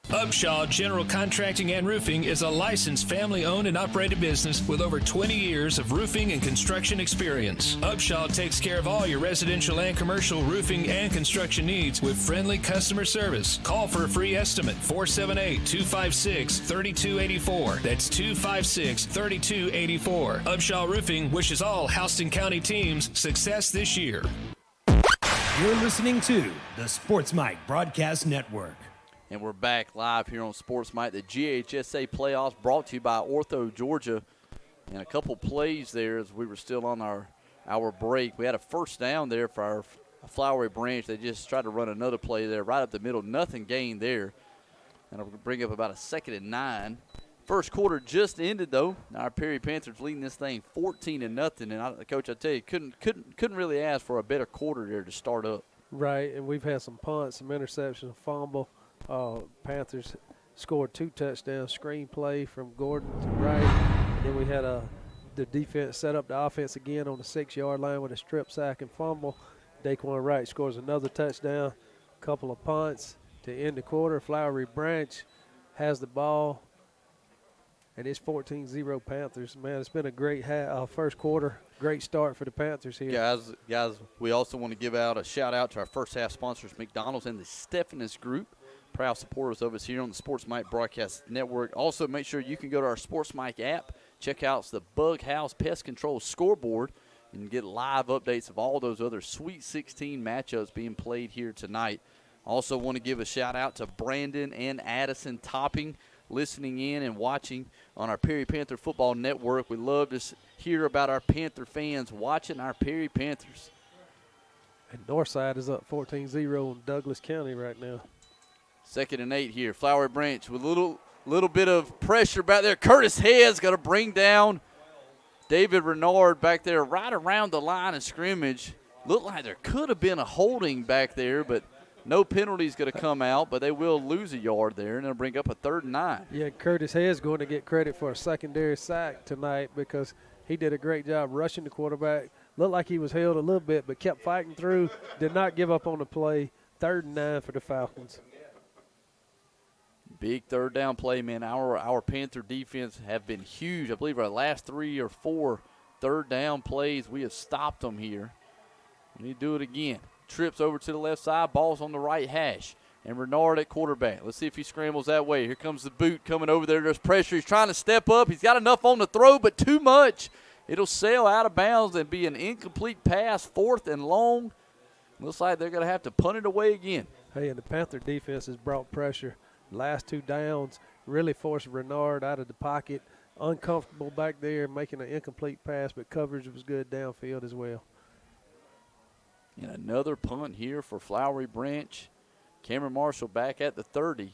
Upshaw General Contracting and Roofing is a licensed family-owned and operated business with over 20 years of roofing and construction experience. Upshaw takes care of all your residential and commercial roofing and construction needs with friendly customer service. Call for a free estimate, 478-256-3284. That's 256-3284. Upshaw Roofing wishes all Houston County teams success this year. You're listening to the Sports Mike Broadcast Network. And we're back live here on Sports Mike. The GHSA playoffs brought to you by Ortho, Georgia. And a couple plays there as we were still on our break. We had a first down there for our Flowery branch. They just tried to run another play there right up the middle. Nothing gained there. And it'll bring up about a 2nd and 9. First quarter just ended, though. Our Perry Panthers leading this thing 14-0. And, Coach, I tell you, couldn't really ask for a better quarter there to start up. Right, and we've had some punts, some interceptions, fumble. Panthers scored 2 touchdowns, screen play from Gordon to Wright. And then we had the defense set up the offense again on the 6-yard line with a strip sack and fumble. Daquan Wright scores another touchdown, couple of punts to end the quarter. Flowery Branch has the ball, and it's 14-0 Panthers. Man, it's been a great first quarter. Great start for the Panthers here. Guys, we also want to give out a shout-out to our first half sponsors, McDonald's and the Stephanus Group. Proud supporters of us here on the Sports Mike Broadcast Network. Also, make sure you can go to our Sports Mike app, check out the Bug House Pest Control scoreboard, and get live updates of all those other Sweet 16 matchups being played here tonight. Also want to give a shout-out to Brandon and Addison Topping, listening in and watching on our Perry Panther Football Network. We love to hear about our Panther fans watching our Perry Panthers. And Northside is up 14-0 in Douglas County right now. 2nd and 8 here. Flowery Branch with a little bit of pressure back there. Curtis Head's got to bring down David Renard back there right around the line of scrimmage. Looked like there could have been a holding back there, but no penalty's going to come out, but they will lose a yard there, and they'll bring up a 3rd and 9. Yeah, Curtis Head's going to get credit for a secondary sack tonight because he did a great job rushing the quarterback. Looked like he was held a little bit, but kept fighting through, did not give up on the play. 3rd and 9 for the Falcons. Big 3rd down play, man. Our Panther defense have been huge. I believe our last 3 or 4 3rd down plays, we have stopped them here. We need to do it again. Trips over to the left side, ball's on the right hash. And Renard at quarterback. Let's see if he scrambles that way. Here comes the boot coming over there. There's pressure. He's trying to step up. He's got enough on the throw, but too much. It'll sail out of bounds and be an incomplete pass, 4th and long. Looks like they're going to have to punt it away again. Hey, and the Panther defense has brought pressure. Last 2 downs really forced Renard out of the pocket. Uncomfortable back there, making an incomplete pass, but coverage was good downfield as well. And another punt here for Flowery Branch. Cameron Marshall back at the 30.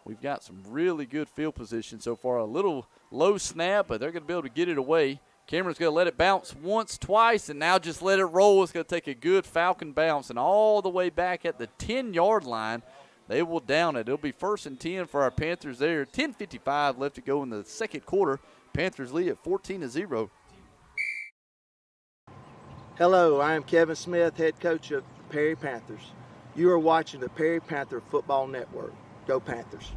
We've got some really good field position so far. A little low snap, but they're going to be able to get it away. Cameron's going to let it bounce once, twice, and now just let it roll. It's going to take a good Falcon bounce, and all the way back at the 10-yard line, they will down it. It'll be 1st and 10 for our Panthers there. 10:55 left to go in the 2nd quarter. Panthers lead at 14-0. Hello, I am Kevin Smith, head coach of the Perry Panthers. You are watching the Perry Panther Football Network. Go Panthers.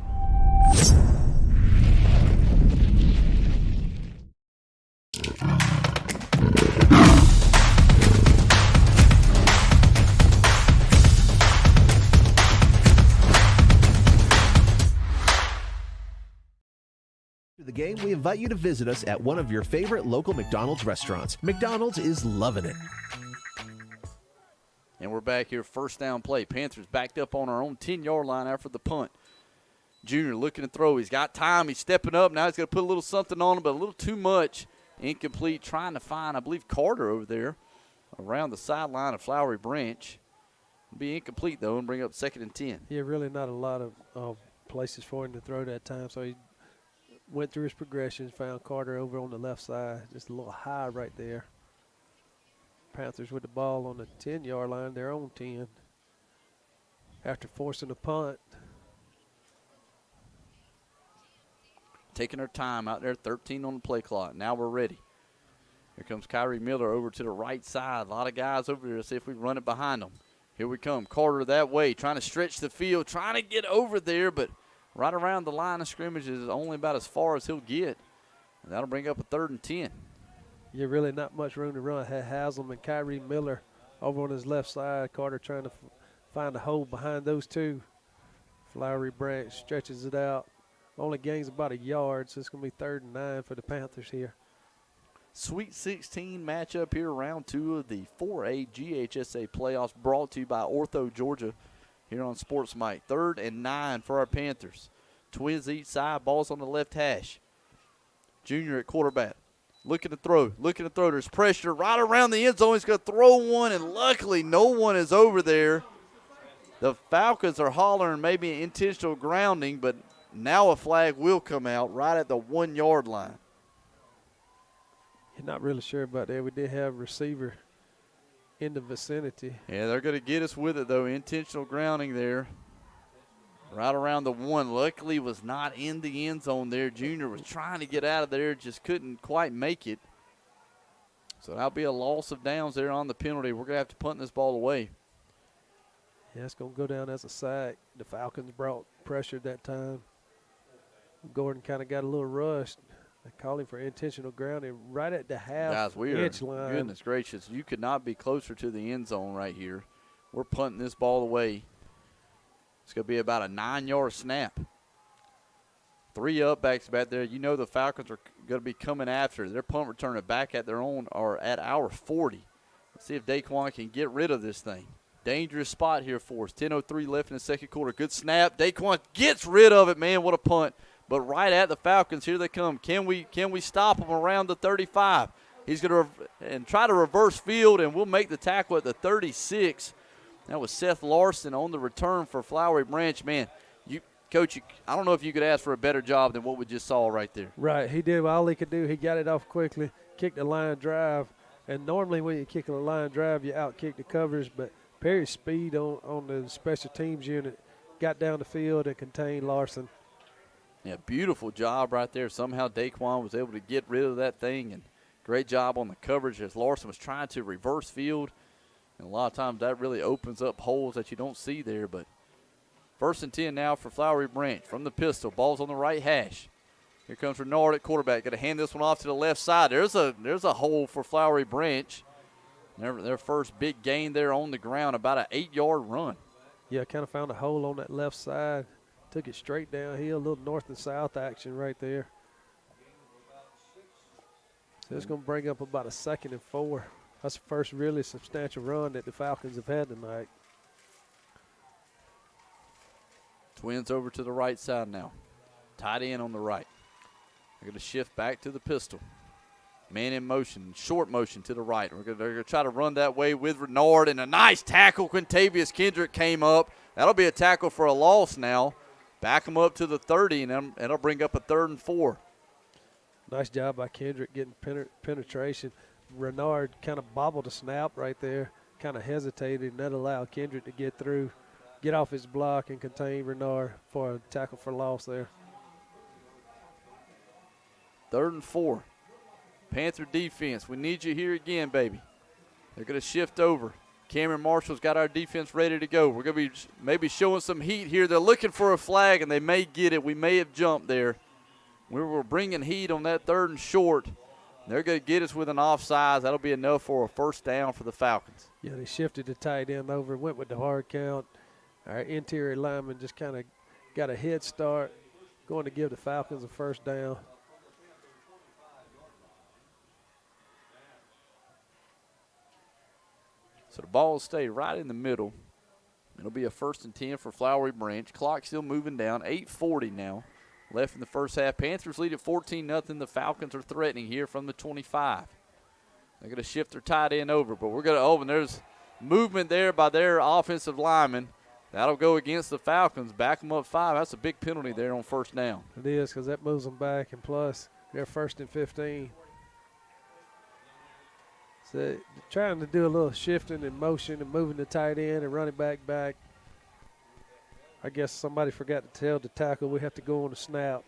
The game, we invite you to visit us at one of your favorite local McDonald's restaurants. McDonald's is loving it. And we're back here, 1st down play. Panthers backed up on our own 10-yard line after the punt. Junior looking to throw. He's got time. He's stepping up. Now he's going to put a little something on him, but a little too much. Incomplete, trying to find, I believe, Carter over there around the sideline of Flowery Branch. It'll be incomplete, though, and bring up 2nd and 10. Yeah, really not a lot of places for him to throw that time, so he went through his progressions, found Carter over on the left side, just a little high right there. Panthers with the ball on the 10-yard line, their own 10, after forcing a punt. Taking our time out there, 13 on the play clock. Now we're ready. Here comes Kyrie Miller over to the right side. A lot of guys over there. Let's see if we can run it behind them. Here we come. Carter that way, trying to stretch the field, trying to get over there, but right around the line of scrimmage is only about as far as he'll get. And that'll bring up a 3rd and 10. Yeah, really not much room to run. Had Haslam and Kyrie Miller over on his left side. Carter trying to find a hole behind those two. Flowery Branch stretches it out. Only gains about a yard, so it's going to be 3rd and 9 for the Panthers here. Sweet 16 matchup here, round 2 of the 4A GHSA playoffs, brought to you by Ortho, Georgia. here on Sports Mike. 3rd and 9 for our Panthers. Twins each side, ball's on the left hash. Junior at quarterback. Looking to throw. There's pressure right around the end zone. He's going to throw one, and luckily no one is over there. The Falcons are hollering maybe an intentional grounding, but now a flag will come out right at the 1-yard line. You're not really sure about that. We did have a receiver in the vicinity. Yeah, they're going to get us with it, though. Intentional grounding there. Right around the 1. Luckily was not in the end zone there. Junior was trying to get out of there, just couldn't quite make it. So that'll be a loss of downs there on the penalty. We're going to have to punt this ball away. Yeah, it's going to go down as a sack. The Falcons brought pressure that time. Gordon kind of got a little rushed. They called him for intentional grounding right at the half-inch line. Goodness gracious, you could not be closer to the end zone right here. We're punting this ball away. It's going to be about a 9-yard snap. 3 upbacks back there. You know the Falcons are going to be coming after. Their punt returner back at their own or at our 40. Let's see if Daquan can get rid of this thing. Dangerous spot here for us. 10:03 left in the second quarter. Good snap. Daquan gets rid of it, man. What a punt. But right at the Falcons, here they come. Can we stop them around the 35? He's going to try to reverse field, and we'll make the tackle at the 36. That was Seth Larson on the return for Flowery Branch. Man, Coach, I don't know if you could ask for a better job than what we just saw right there. Right. He did all he could do. He got it off quickly, kicked the line drive. And normally when you kick a line drive, you out-kick the covers. But Perry's speed on the special teams unit got down the field and contained Larson. Yeah, beautiful job right there. Somehow Daquan was able to get rid of that thing. And great job on the coverage as Larson was trying to reverse field. And a lot of times that really opens up holes that you don't see there. But 1st and 10 now for Flowery Branch from the pistol. Ball's on the right hash. Here comes Renard at quarterback. Got to hand this one off to the left side. There's a hole for Flowery Branch. Their first big gain there on the ground, about an 8-yard run. Yeah, kind of found a hole on that left side. Took it straight downhill, a little north and south action right there. So it's going to bring up about a 2nd and 4. That's the first really substantial run that the Falcons have had tonight. Twins over to the right side now. Tight end on the right. They're going to shift back to the pistol. Man in motion, short motion to the right. They're going to try to run that way with Renard, and a nice tackle. Quintavious Kendrick came up. That'll be a tackle for a loss now. Back them up to the 30, and it'll bring up a 3rd and 4. Nice job by Kendrick getting penetration. Renard kind of bobbled the snap right there, kind of hesitated, and that allowed Kendrick to get through, get off his block, and contain Renard for a tackle for loss there. 3rd and 4. Panther defense, we need you here again, baby. They're going to shift over. Cameron Marshall's got our defense ready to go. We're going to be maybe showing some heat here. They're looking for a flag, and they may get it. We may have jumped there. We were bringing heat on that 3rd and short. They're going to get us with an offsides. That'll be enough for a 1st down for the Falcons. Yeah, they shifted the tight end over, went with the hard count. Our interior lineman just kind of got a head start, going to give the Falcons a 1st down. So the ball will stay right in the middle. It'll be a 1st and 10 for Flowery Branch. Clock still moving down. 8:40 now left in the first half. Panthers lead at 14-0. The Falcons are threatening here from the 25. They're going to shift their tight end over, but we're going to and there's movement there by their offensive lineman. That'll go against the Falcons. Back them up 5. That's a big penalty there on 1st down. It is, because that moves them back, and plus they're 1st and 15. So they're trying to do a little shifting and motion and moving the tight end and running back. I guess somebody forgot to tell the tackle we have to go on the snap.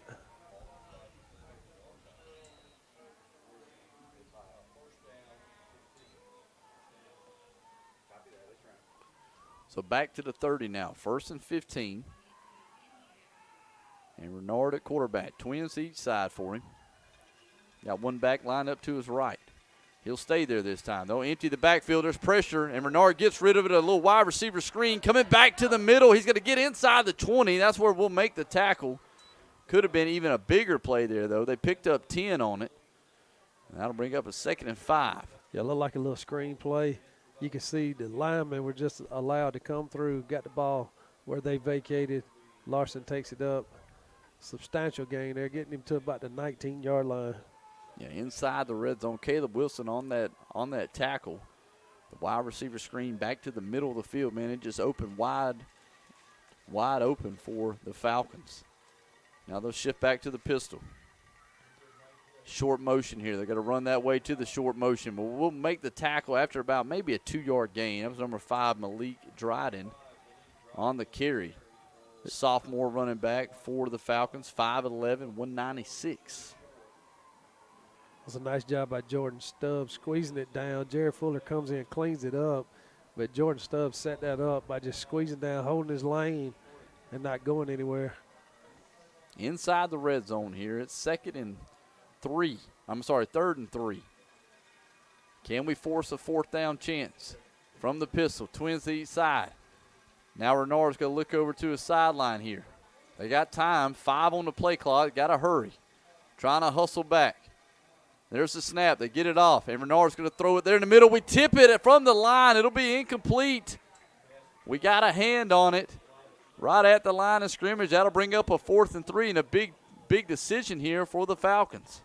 So back to the 30 now. 1st and 15. And Renard at quarterback. Twins each side for him. Got one back lined up to his right. He'll stay there this time. They'll empty the backfield. There's pressure, and Renard gets rid of it. A little wide receiver screen coming back to the middle. He's going to get inside the 20. That's where we'll make the tackle. Could have been even a bigger play there, though. They picked up 10 on it. And that'll bring up a 2nd and 5. Yeah, it looked like a little screen play. You can see the linemen were just allowed to come through, got the ball where they vacated. Larson takes it up. Substantial gain there, getting him to about the 19-yard line. Yeah, inside the red zone. Caleb Wilson on that tackle. The wide receiver screen back to the middle of the field, man. It just opened wide open for the Falcons. Now they'll shift back to the pistol. Short motion here. They're going to run that way to the short motion. But we'll make the tackle after about maybe a 2-yard gain. That was number 5, Malik Dryden, on the carry. Sophomore running back for the Falcons, 5'11", 196. It was a nice job by Jordan Stubbs squeezing it down. Jared Fuller comes in, cleans it up. But Jordan Stubbs set that up by just squeezing down, holding his lane, and not going anywhere. Inside the red zone here. It's 3rd and 3. Can we force a 4th down chance? From the pistol, twins to each side. Now Renard's going to look over to his sideline here. They got time, 5 on the play clock, got to hurry. Trying to hustle back. There's the snap. They get it off, and Renard's going to throw it there in the middle. We tip it from the line. It'll be incomplete. We got a hand on it right at the line of scrimmage. That'll bring up a 4th and 3 and a big decision here for the Falcons.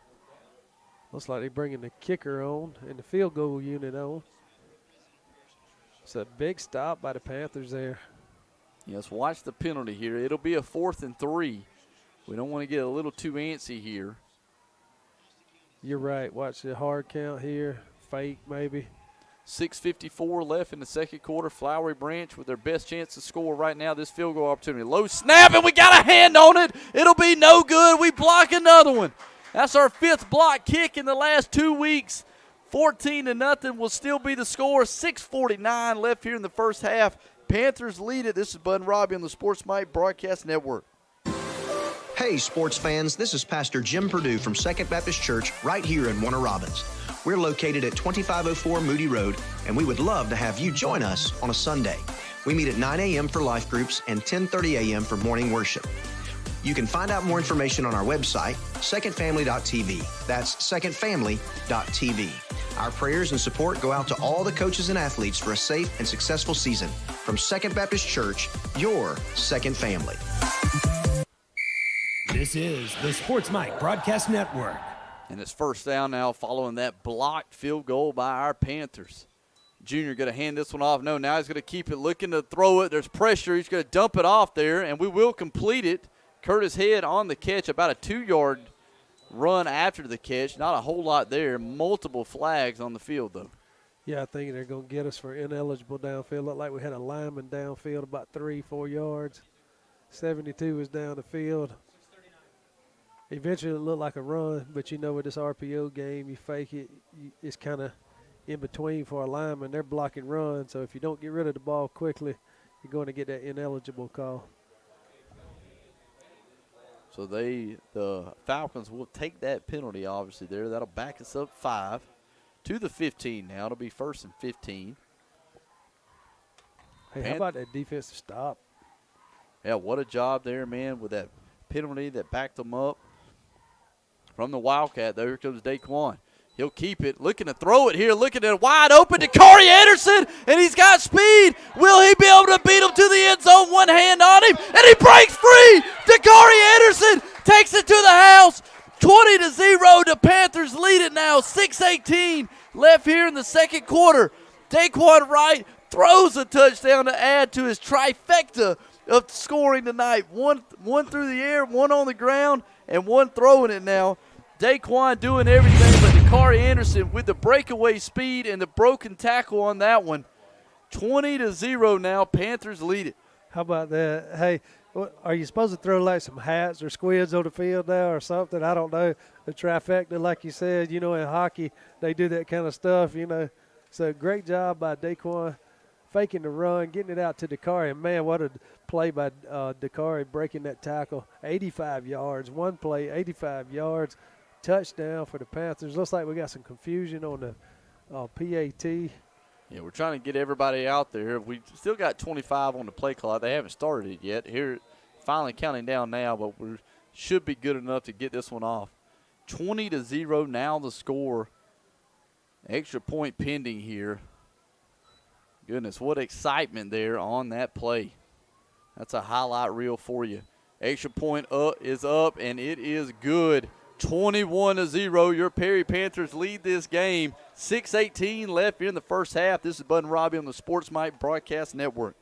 Looks like they're bringing the kicker on and the field goal unit on. It's a big stop by the Panthers there. Yes, watch the penalty here. It'll be a 4th and 3. We don't want to get a little too antsy here. You're right. Watch the hard count here. Fake maybe. 6:54 left in the second quarter. Flowery Branch with their best chance to score right now. This field goal opportunity. Low snap, and we got a hand on it. It'll be no good. We block another one. That's our 5th block kick in the last 2 weeks. 14-0 will still be the score. 6:49 left here in the first half. Panthers lead it. This is Bud and Robbie on the Sports Mike Broadcast Network. Hey, sports fans, this is Pastor Jim Perdue from Second Baptist Church right here in Warner Robins. We're located at 2504 Moody Road, and we would love to have you join us on a Sunday. We meet at 9 a.m. for life groups and 10:30 a.m. for morning worship. You can find out more information on our website, secondfamily.tv. That's secondfamily.tv. Our prayers and support go out to all the coaches and athletes for a safe and successful season. From Second Baptist Church, your second family. This is the Sports Mike Broadcast Network. And it's 1st down now following that blocked field goal by our Panthers. Junior going to hand this one off. No, now he's going to keep it, looking to throw it. There's pressure. He's going to dump it off there, and we will complete it. Curtis Head on the catch, about a 2-yard run after the catch. Not a whole lot there. Multiple flags on the field, though. Yeah, I think they're going to get us for ineligible downfield. Looked like we had a lineman downfield about 3-4 yards. 72 is down the field. Eventually it looked like a run, but you know with this RPO game, you fake it, it's kind of in between for a lineman. They're blocking runs, so if you don't get rid of the ball quickly, you're going to get that ineligible call. So the Falcons will take that penalty, obviously, there. That'll back us up 5 to the 15 now. It'll be 1st and 15. Hey, how about that defensive stop? Yeah, what a job there, man, with that penalty that backed them up. From the Wildcat, though, here comes Daquan. He'll keep it, looking to throw it here, looking at it wide open to Corey Anderson, and he's got speed. Will he be able to beat him to the end zone? One hand on him, and he breaks free. Dakari Anderson takes it to the house. 20-0. The Panthers lead it now. 6:18 left here in the second quarter. Daquan Wright throws a touchdown to add to his trifecta of scoring tonight. One through the air, one on the ground, and one throwing it now. Daquan doing everything, but Dakari Anderson with the breakaway speed and the broken tackle on that one. 20-0 now. Panthers lead it. How about that? Hey, are you supposed to throw like some hats or squids on the field now or something? I don't know. The trifecta, like you said, you know, in hockey, they do that kind of stuff, you know. So great job by Daquan faking the run, getting it out to Dakari. And, man, what a play by Dakari breaking that tackle. 85 yards, one play, 85 yards. Touchdown for the Panthers. Looks like we got some confusion on the PAT. Yeah, we're trying to get everybody out there. We still got 25 on the play clock. They haven't started it yet. Here, finally counting down now, but we should be good enough to get this one off. 20-0 now the score. Extra point pending here. Goodness, what excitement there on that play. That's a highlight reel for you. Extra point is up, and it is good. 21-0. Your Perry Panthers lead this game. 6:18 left here in the first half. This is Bud and Robbie on the Sports Mike Broadcast Network.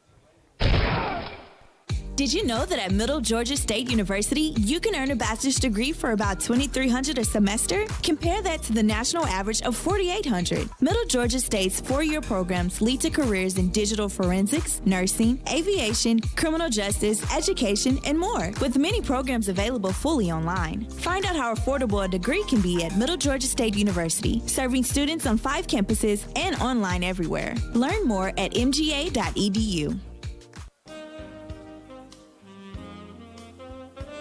Did you know that at Middle Georgia State University, you can earn a bachelor's degree for about $2,300 a semester? Compare that to the national average of $4,800. Middle Georgia State's 4-year programs lead to careers in digital forensics, nursing, aviation, criminal justice, education, and more, with many programs available fully online. Find out how affordable a degree can be at Middle Georgia State University, serving students on 5 campuses and online everywhere. Learn more at mga.edu.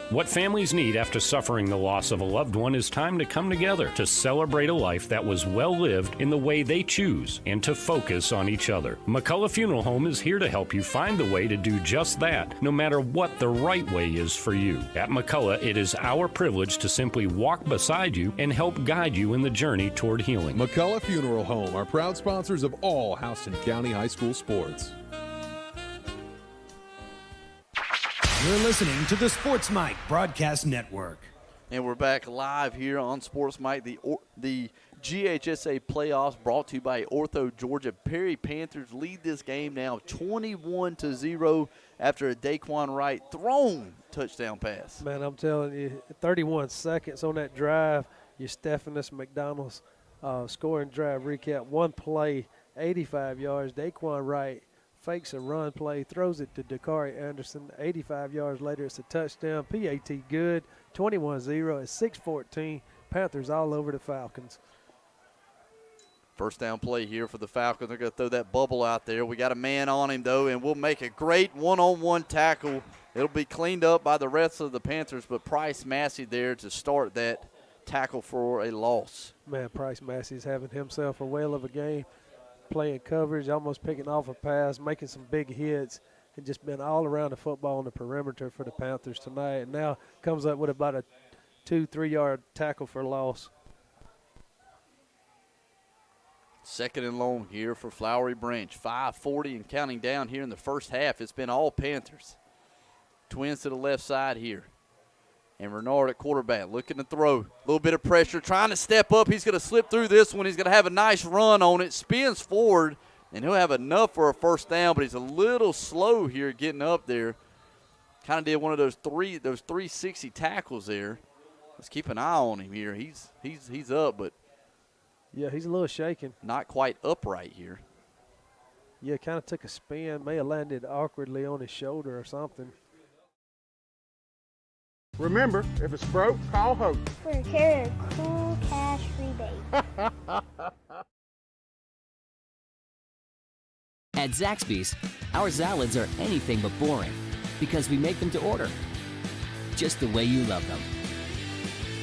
What families need after suffering the loss of a loved one is time to come together to celebrate a life that was well lived in the way they choose and to focus on each other. McCullough Funeral Home is here to help you find the way to do just that, no matter what the right way is for you. At McCullough, it is our privilege to simply walk beside you and help guide you in the journey toward healing. McCullough Funeral Home are proud sponsors of all Houston County High School sports. You're listening to the Sports Mike Broadcast Network. And we're back live here on Sports Mike. The GHSA playoffs brought to you by Ortho Georgia. Perry Panthers lead this game now 21-0 after a Daquan Wright thrown touchdown pass. Man, I'm telling you, 31 seconds on that drive. Your Stephanus McDonald's scoring drive recap. One play, 85 yards. Daquan Wright fakes a run play, throws it to Dakari Anderson. 85 yards later, it's a touchdown. PAT good, 21-0 at 6:14. Panthers all over the Falcons. First down play here for the Falcons. They're going to throw that bubble out there. We got a man on him, though, and we'll make a great one-on-one tackle. It'll be cleaned up by the rest of the Panthers, but Price Massey there to start that tackle for a loss. Man, Price Massey's having himself a whale of a game. Playing coverage, almost picking off a pass, making some big hits, and just been all around the football on the perimeter for the Panthers tonight. And now comes up with about a 2-3 yard tackle for loss. Second and long here for Flowery Branch. 5:40 and counting down here in the first half. It's been all Panthers. Twins to the left side here. And Renard at quarterback looking to throw. A little bit of pressure, trying to step up. He's going to slip through this one. He's going to have a nice run on it. Spins forward, and he'll have enough for a first down, but he's a little slow here getting up there. Kind of did one of those 360 tackles there. Let's keep an eye on him here. He's up, but yeah, he's a little shaken. Not quite upright here. Yeah, kind of took a spin. May have landed awkwardly on his shoulder or something. Remember, if it's broke, call Hope. For a carry a cool cash rebate. At Zaxby's, our salads are anything but boring because we make them to order, just the way you love them.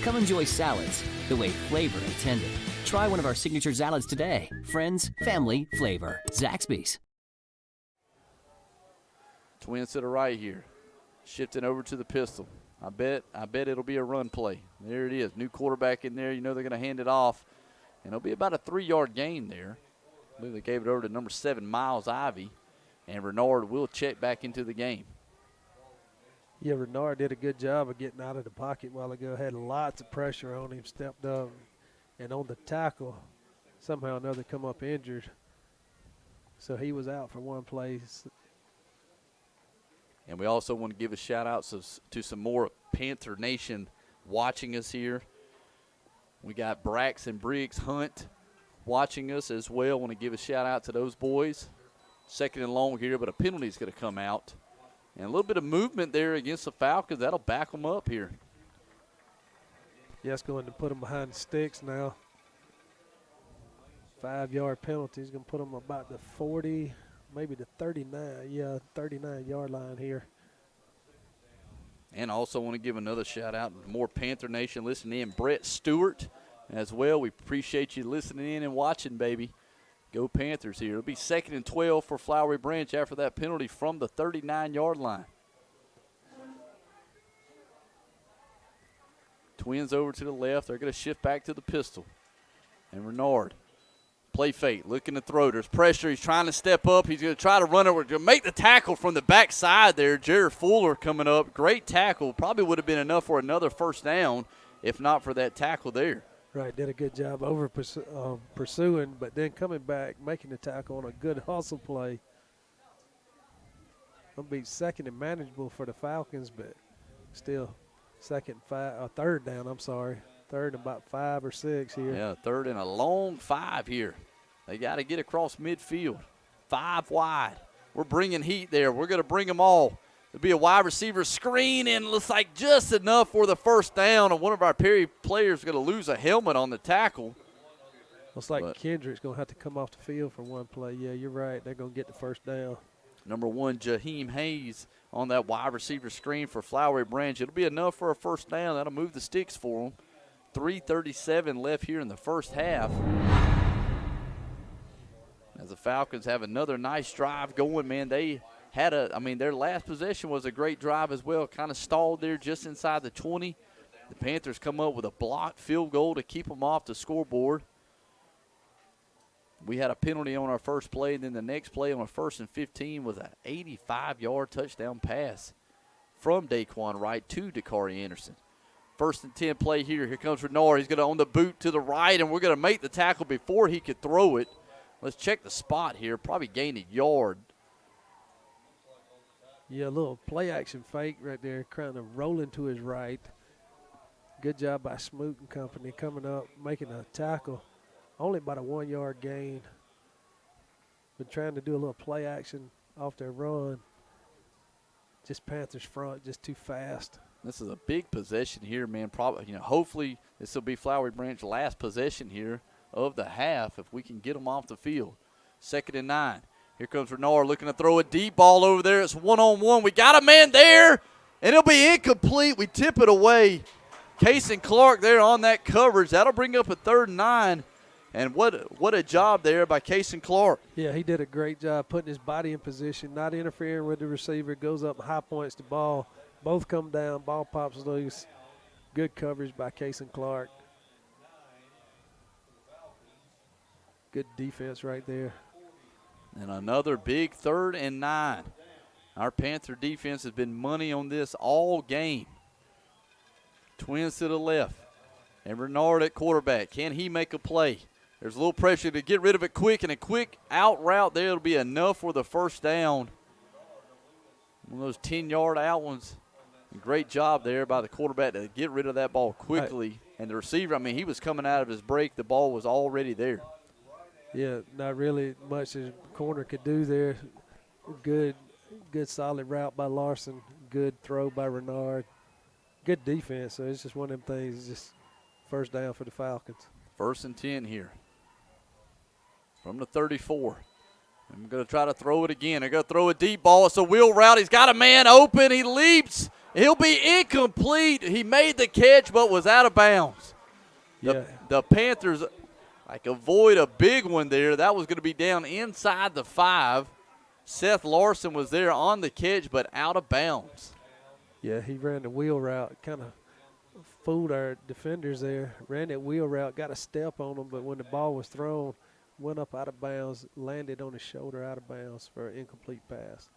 Come enjoy salads the way flavor intended. Try one of our signature salads today. Friends, family, flavor. Zaxby's. Twins to the right here. Shifting over to the pistol. I bet it'll be a run play. There it is. New quarterback in there. You know they're going to hand it off. And it'll be about a 3-yard gain there. I believe they gave it over to number 7, Miles Ivy. And Renard will check back into the game. Yeah, Renard did a good job of getting out of the pocket a while ago. Had lots of pressure on him, stepped up. And on the tackle, somehow or another come up injured. So he was out for one play. And we also want to give a shout-out to some more Panther Nation watching us here. We got Braxton Briggs Hunt watching us as well. Want to give a shout-out to those boys. Second and long here, but a penalty is going to come out. And a little bit of movement there against the Falcons. That'll back them up here. Yeah, it's going to put them behind the sticks now. 5-yard penalty is going to put them about the 40, maybe the 39-yard line here. And also want to give another shout-out to more Panther Nation listening in. Brett Stewart as well. We appreciate you listening in and watching, baby. Go Panthers here. It'll be 2nd and 12 for Flowery Branch after that penalty from the 39-yard line. Twins over to the left. They're going to shift back to the pistol. And Renard Play fake, looking to throw. There's pressure. He's trying to step up. He's going to try to run over. To make the tackle from the backside there. Jared Fuller coming up. Great tackle. Probably would have been enough for another first down if not for that tackle there. Right, did a good job over pursuing, but then coming back, making the tackle on a good hustle play. It'll be second and manageable for the Falcons, but still third down, I'm sorry. Third and about 5 or 6 here. Yeah, third and a long 5 here. They got to get across midfield. 5 wide. We're bringing heat there. We're going to bring them all. It'll be a wide receiver screen, and looks like just enough for the first down. And one of our Perry players is going to lose a helmet on the tackle. Looks like Kendrick's going to have to come off the field for one play. Yeah, you're right. They're going to get the first down. Number 1, Jaheim Hayes on that wide receiver screen for Flowery Branch. It'll be enough for a first down. That'll move the sticks for them. 3:37 left here in the first half. As the Falcons have another nice drive going, man. They had their last possession was a great drive as well. Kind of stalled there just inside the 20. The Panthers come up with a blocked field goal to keep them off the scoreboard. We had a penalty on our first play, and then the next play on our 1st and 15 was an 85-yard touchdown pass from Daquan Wright to Dakari Anderson. 1st and 10 play here. Here comes Renard. He's going to own the boot to the right, and we're going to make the tackle before he could throw it. Let's check the spot here. Probably gained a yard. Yeah, a little play action fake right there, trying to roll into his right. Good job by Smoot and company coming up, making a tackle. Only about a 1-yard gain. Been trying to do a little play action off their run. Just Panthers front, just too fast. This is a big possession here, man. Probably, hopefully this will be Flowery Branch's last possession here of the half if we can get them off the field. 2nd and 9. Here comes Renard looking to throw a deep ball over there. It's 1-on-1. We got a man there, and it'll be incomplete. We tip it away. Kason Clark there on that coverage. That'll bring up a 3rd and 9. And what a job there by Kason Clark. Yeah, he did a great job putting his body in position, not interfering with the receiver. Goes up, high points the ball. Both come down, ball pops loose. Good coverage by Kason Clark. Good defense right there. And another big 3rd and 9. Our Panther defense has been money on this all game. Twins to the left. And Renard at quarterback. Can he make a play? There's a little pressure to get rid of it quick, and a quick out route there will be enough for the first down. One of those 10-yard out ones. Great job there by the quarterback to get rid of that ball quickly. Right. And the receiver, he was coming out of his break. The ball was already there. Yeah, not really much the corner could do there. Good solid route by Larson. Good throw by Renard. Good defense. So it's just one of them things. It's just first down for the Falcons. 1st and 10 here from the 34. I'm going to try to throw it again. They're going to throw a deep ball. It's a wheel route. He's got a man open. He leaps. He'll be incomplete. He made the catch but was out of bounds. The Panthers avoid a big one there. That was going to be down inside the 5. Seth Larson was there on the catch but out of bounds. Yeah, he ran the wheel route. Kind of fooled our defenders there. Ran that wheel route, got a step on him, but when the ball was thrown, went up out of bounds, landed on his shoulder out of bounds for an incomplete pass.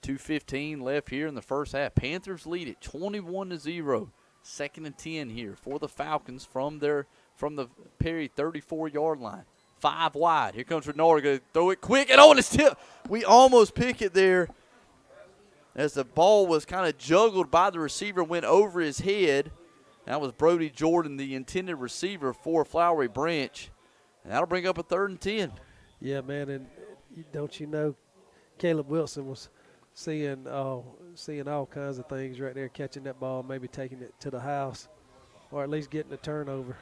2:15 left here in the first half. Panthers lead it 21-0. 2nd and 10 here for the Falcons from the Perry 34-yard line. 5 wide. Here comes Renard. Going to throw it quick and on his tip. We almost pick it there as the ball was kind of juggled by the receiver, went over his head. That was Brody Jordan, the intended receiver for Flowery Branch. And that'll bring up a 3rd and 10. Yeah, man, and don't you know, Caleb Wilson was seeing all kinds of things right there, catching that ball, maybe taking it to the house, or at least getting a turnover.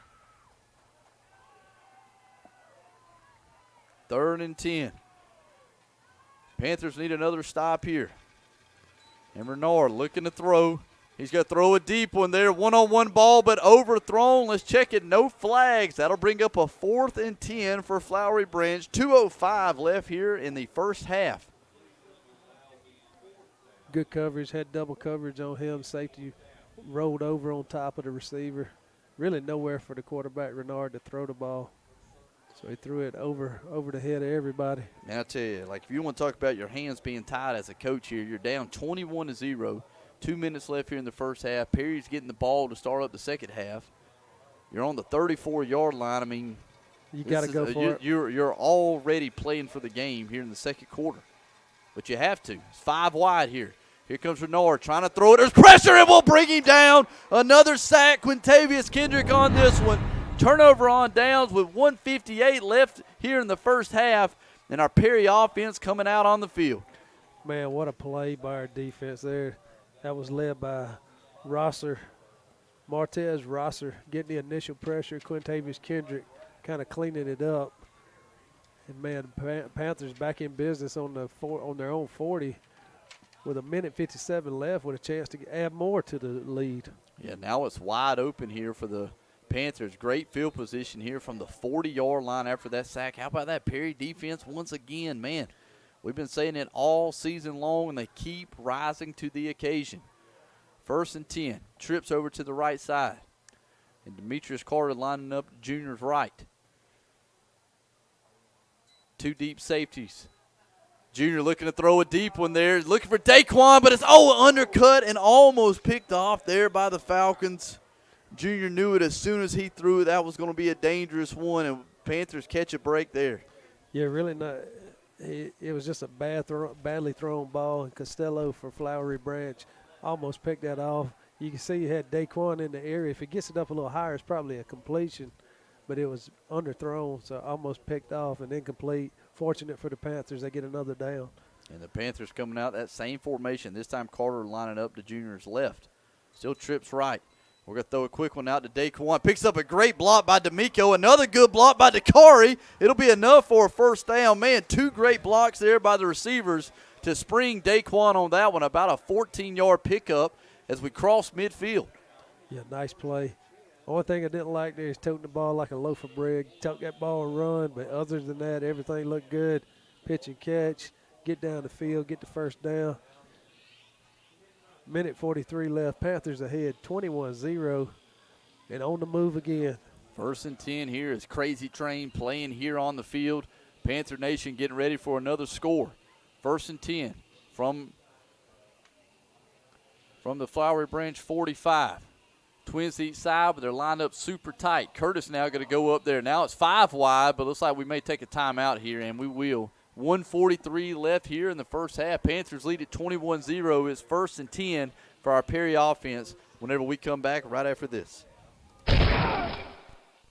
3rd and 10. Panthers need another stop here. And Renard looking to throw. He's going to throw a deep one there. 1-on-1 ball, but overthrown. Let's check it. No flags. That'll bring up a 4th and 10 for Flowery Branch. 2:05 left here in the first half. Good coverage. Had double coverage on him. Safety rolled over on top of the receiver. Really nowhere for the quarterback, Renard, to throw the ball. So he threw it over the head of everybody. Now I tell you, like if you want to talk about your hands being tied as a coach here, you're down 21-0. 2 minutes left here in the first half. Perry's getting the ball to start up the second half. You're on the 34-yard line. I mean, you got to go for it. You're already playing for the game here in the second quarter, but you have to. It's 5 wide here. Here comes Renard trying to throw it. There's pressure, and we'll bring him down. Another sack. Quintavious Kendrick on this one. Turnover on downs with 1:58 left here in the first half, and our Perry offense coming out on the field. Man, what a play by our defense there. That was led by Martez Rosser, getting the initial pressure. Quintavious Kendrick kind of cleaning it up. And, man, Panthers back in business on their own 40 with 1:57 left with a chance to add more to the lead. Yeah, now it's wide open here for the Panthers. Great field position here from the 40-yard line after that sack. How about that Perry defense once again? Man, we've been saying it all season long, and they keep rising to the occasion. 1st and 10. Trips over to the right side. And Demetrius Carter lining up Junior's right. 2 deep safeties. Junior looking to throw a deep one there. Looking for Daquan, but it's undercut and almost picked off there by the Falcons. Junior knew it as soon as he threw it. That was going to be a dangerous one, and Panthers catch a break there. Yeah, really not. It was just a badly thrown ball, and Costello for Flowery Branch almost picked that off. You can see you had Daquan in the area. If it gets it up a little higher, it's probably a completion, but it was underthrown, so almost picked off and incomplete. Fortunate for the Panthers, they get another down. And the Panthers coming out that same formation. This time Carter lining up to Junior's left. Still trips right. We're going to throw a quick one out to Daquan. Picks up a great block by D'Amico. Another good block by Dakari. It'll be enough for a first down. Man, 2 great blocks there by the receivers to spring Daquan on that one. About a 14-yard pickup as we cross midfield. Yeah, nice play. Only thing I didn't like there is toting the ball like a loaf of bread. Tote that ball and run, but other than that, everything looked good. Pitch and catch, get down the field, get the first down. 1:43 left. Panthers ahead 21-0 and on the move again. 1st and 10 here is Crazy Train playing here on the field. Panther Nation getting ready for another score. 1st and 10 from the Flowery Branch 45. Twins each side, but they're lined up super tight. Curtis now going to go up there. Now it's 5 wide, but looks like we may take a timeout here, and we will. 1:43 left here in the first half. Panthers lead at 21-0. It's 1st and 10 for our Perry offense whenever we come back right after this.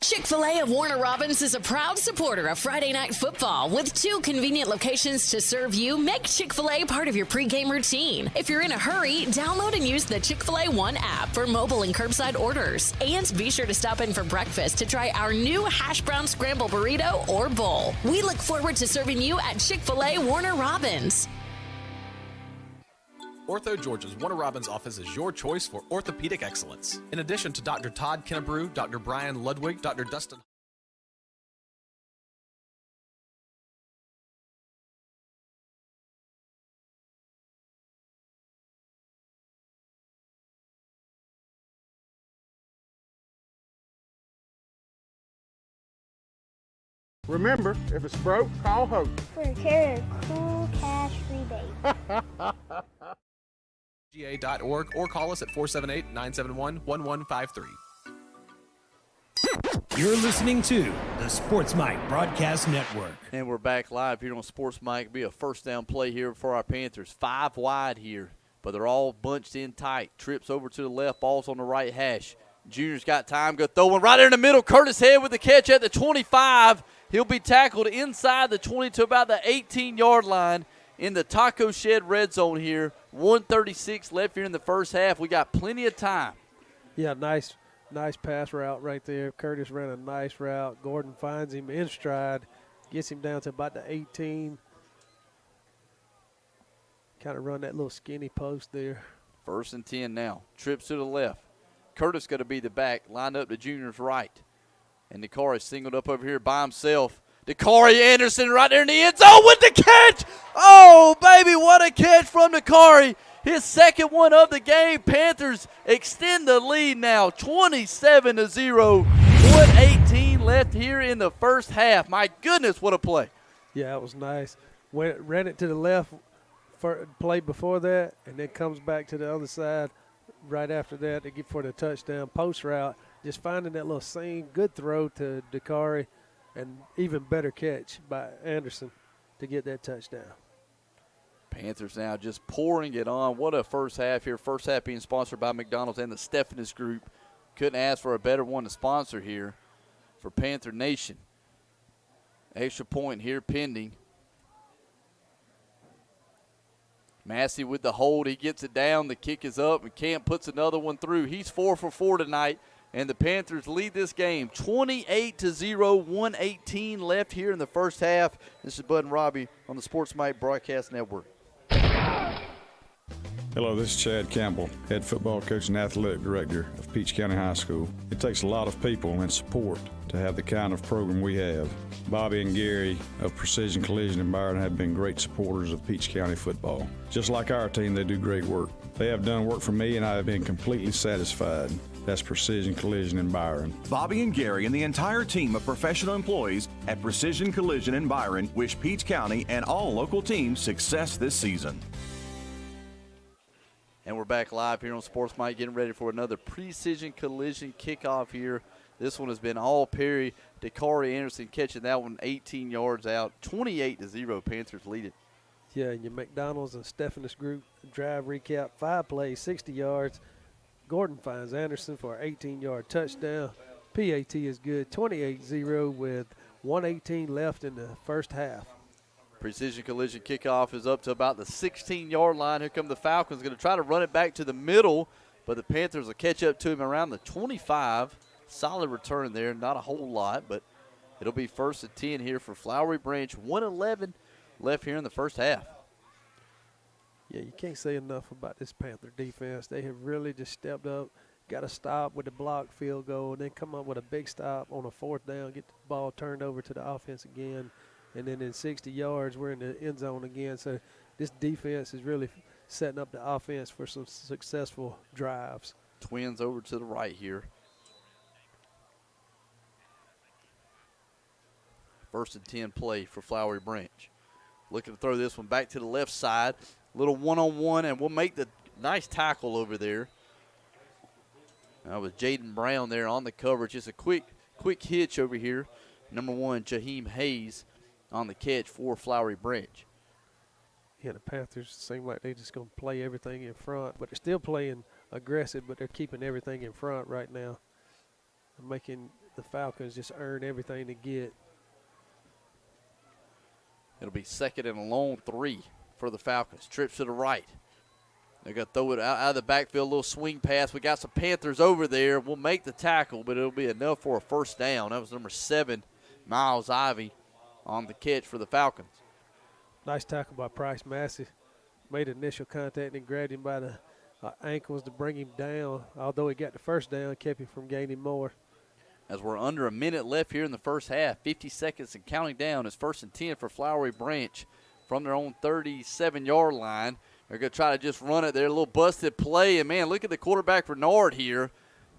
Chick-fil-A of Warner Robins is a proud supporter of Friday Night Football. With 2 convenient locations to serve you, make Chick-fil-A part of your pregame routine. If you're in a hurry, download and use the Chick-fil-A One app for mobile and curbside orders. And be sure to stop in for breakfast to try our new hash brown scramble burrito or bowl. We look forward to serving you at Chick-fil-A Warner Robins. Ortho Georgia's Warner Robins office is your choice for orthopedic excellence. In addition to Dr. Todd Kennebrew, Dr. Brian Ludwig, Dr. Dustin. Remember, if it's broke, call Hope. For a carrot, cool cash rebate. GA.org or call us at 478-971-1153. You're listening to the Sports Mike Broadcast Network. And we're back live here on Sports Mike. It'll be a first down play here for our Panthers. 5 wide here, but they're all bunched in tight. Trips over to the left, ball's on the right hash. Junior's got time, go throw one right there in the middle. Curtis Head with the catch at the 25. He'll be tackled inside the 20 to about the 18-yard line in the Taco Shed red zone here. 1:36 left here in the first half. We got plenty of time. Yeah, nice pass route right there. Curtis ran a nice route. Gordon finds him in stride, gets him down to about the 18. Kind of run that little skinny post there. 1st and 10 now. Trips to the left. Curtis going to be the back, lined up to Junior's right. And Dakari singled up over here by himself. Dakari Anderson right there in the end zone with the catch. Oh, baby, what a catch from Dakari. His second one of the game. Panthers extend the lead now, 27-0. 1:18 left here in the first half. My goodness, what a play. Yeah, it was nice. Ran it to the left for play before that, and then comes back to the other side right after that to get for the touchdown post route. Just finding that little seam, good throw to Dakari, and even better catch by Anderson to get that touchdown. Panthers now just pouring it on. What a first half here. First half being sponsored by McDonald's and the Stephanus Group. Couldn't ask for a better one to sponsor here for Panther Nation. Extra point here pending. Massey with the hold. He gets it down. The kick is up, and Camp puts another one through. He's 4 for 4 tonight, and the Panthers lead this game 28-0, 1:18 left here in the first half. This is Bud and Robbie on the Sports Mike Broadcast Network. Hello, this is Chad Campbell, head football coach and athletic director of Peach County High School. It takes a lot of people and support to have the kind of program we have. Bobby and Gary of Precision Collision in Byron have been great supporters of Peach County football. Just like our team, they do great work. They have done work for me, and I have been completely satisfied. That's Precision Collision in Byron. Bobby and Gary and the entire team of professional employees at Precision Collision in Byron wish Peach County and all local teams success this season. And we're back live here on Sports Mike, getting ready for another Precision Collision kickoff here. This one has been all Perry. Dakari Anderson catching that one 18 yards out. 28-0, Panthers lead it. Yeah, and your McDonald's and Stephanus Group drive recap, 5 plays, 60 yards. Gordon finds Anderson for an 18-yard touchdown. PAT is good, 28-0 with 1:18 left in the first half. Precision Collision kickoff is up to about the 16-yard line. Here come the Falcons, going to try to run it back to the middle, but the Panthers will catch up to him around the 25. Solid return there, not a whole lot, but it'll be 1st and 10 here for Flowery Branch. 1:11 left here in the first half. Yeah, you can't say enough about this Panther defense. They have really just stepped up, got a stop with the block field goal, and then come up with a big stop on a 4th down, get the ball turned over to the offense again. And then in 60 yards, we're in the end zone again. So this defense is really setting up the offense for some successful drives. Twins over to the right here. 1st and 10 play for Flowery Branch. Looking to throw this one back to the left side. Little one-on-one, and we'll make the nice tackle over there. That was Jaden Brown there on the coverage. Just a quick hitch over here. Number 1, Jaheim Hayes on the catch for Flowery Branch. Yeah, the Panthers seem like they're just going to play everything in front, but they're still playing aggressive, but they're keeping everything in front right now, making the Falcons just earn everything to get. It'll be 2nd and a long 3 for the Falcons. Trips to the right. They're going to throw it out of the backfield, a little swing pass. We got some Panthers over there. We'll make the tackle, but it'll be enough for a 1st down. That was number 7, Miles Ivy, on the catch for the Falcons. Nice tackle by Price Massey. Made initial contact and grabbed him by the ankles to bring him down. Although he got the 1st down, kept him from gaining more. As we're under a minute left here in the first half, 50 seconds and counting down. It's 1st and 10 for Flowery Branch from their own 37-yard line. They're going to try to just run it there. A little busted play. And, man, look at the quarterback, Renard, here.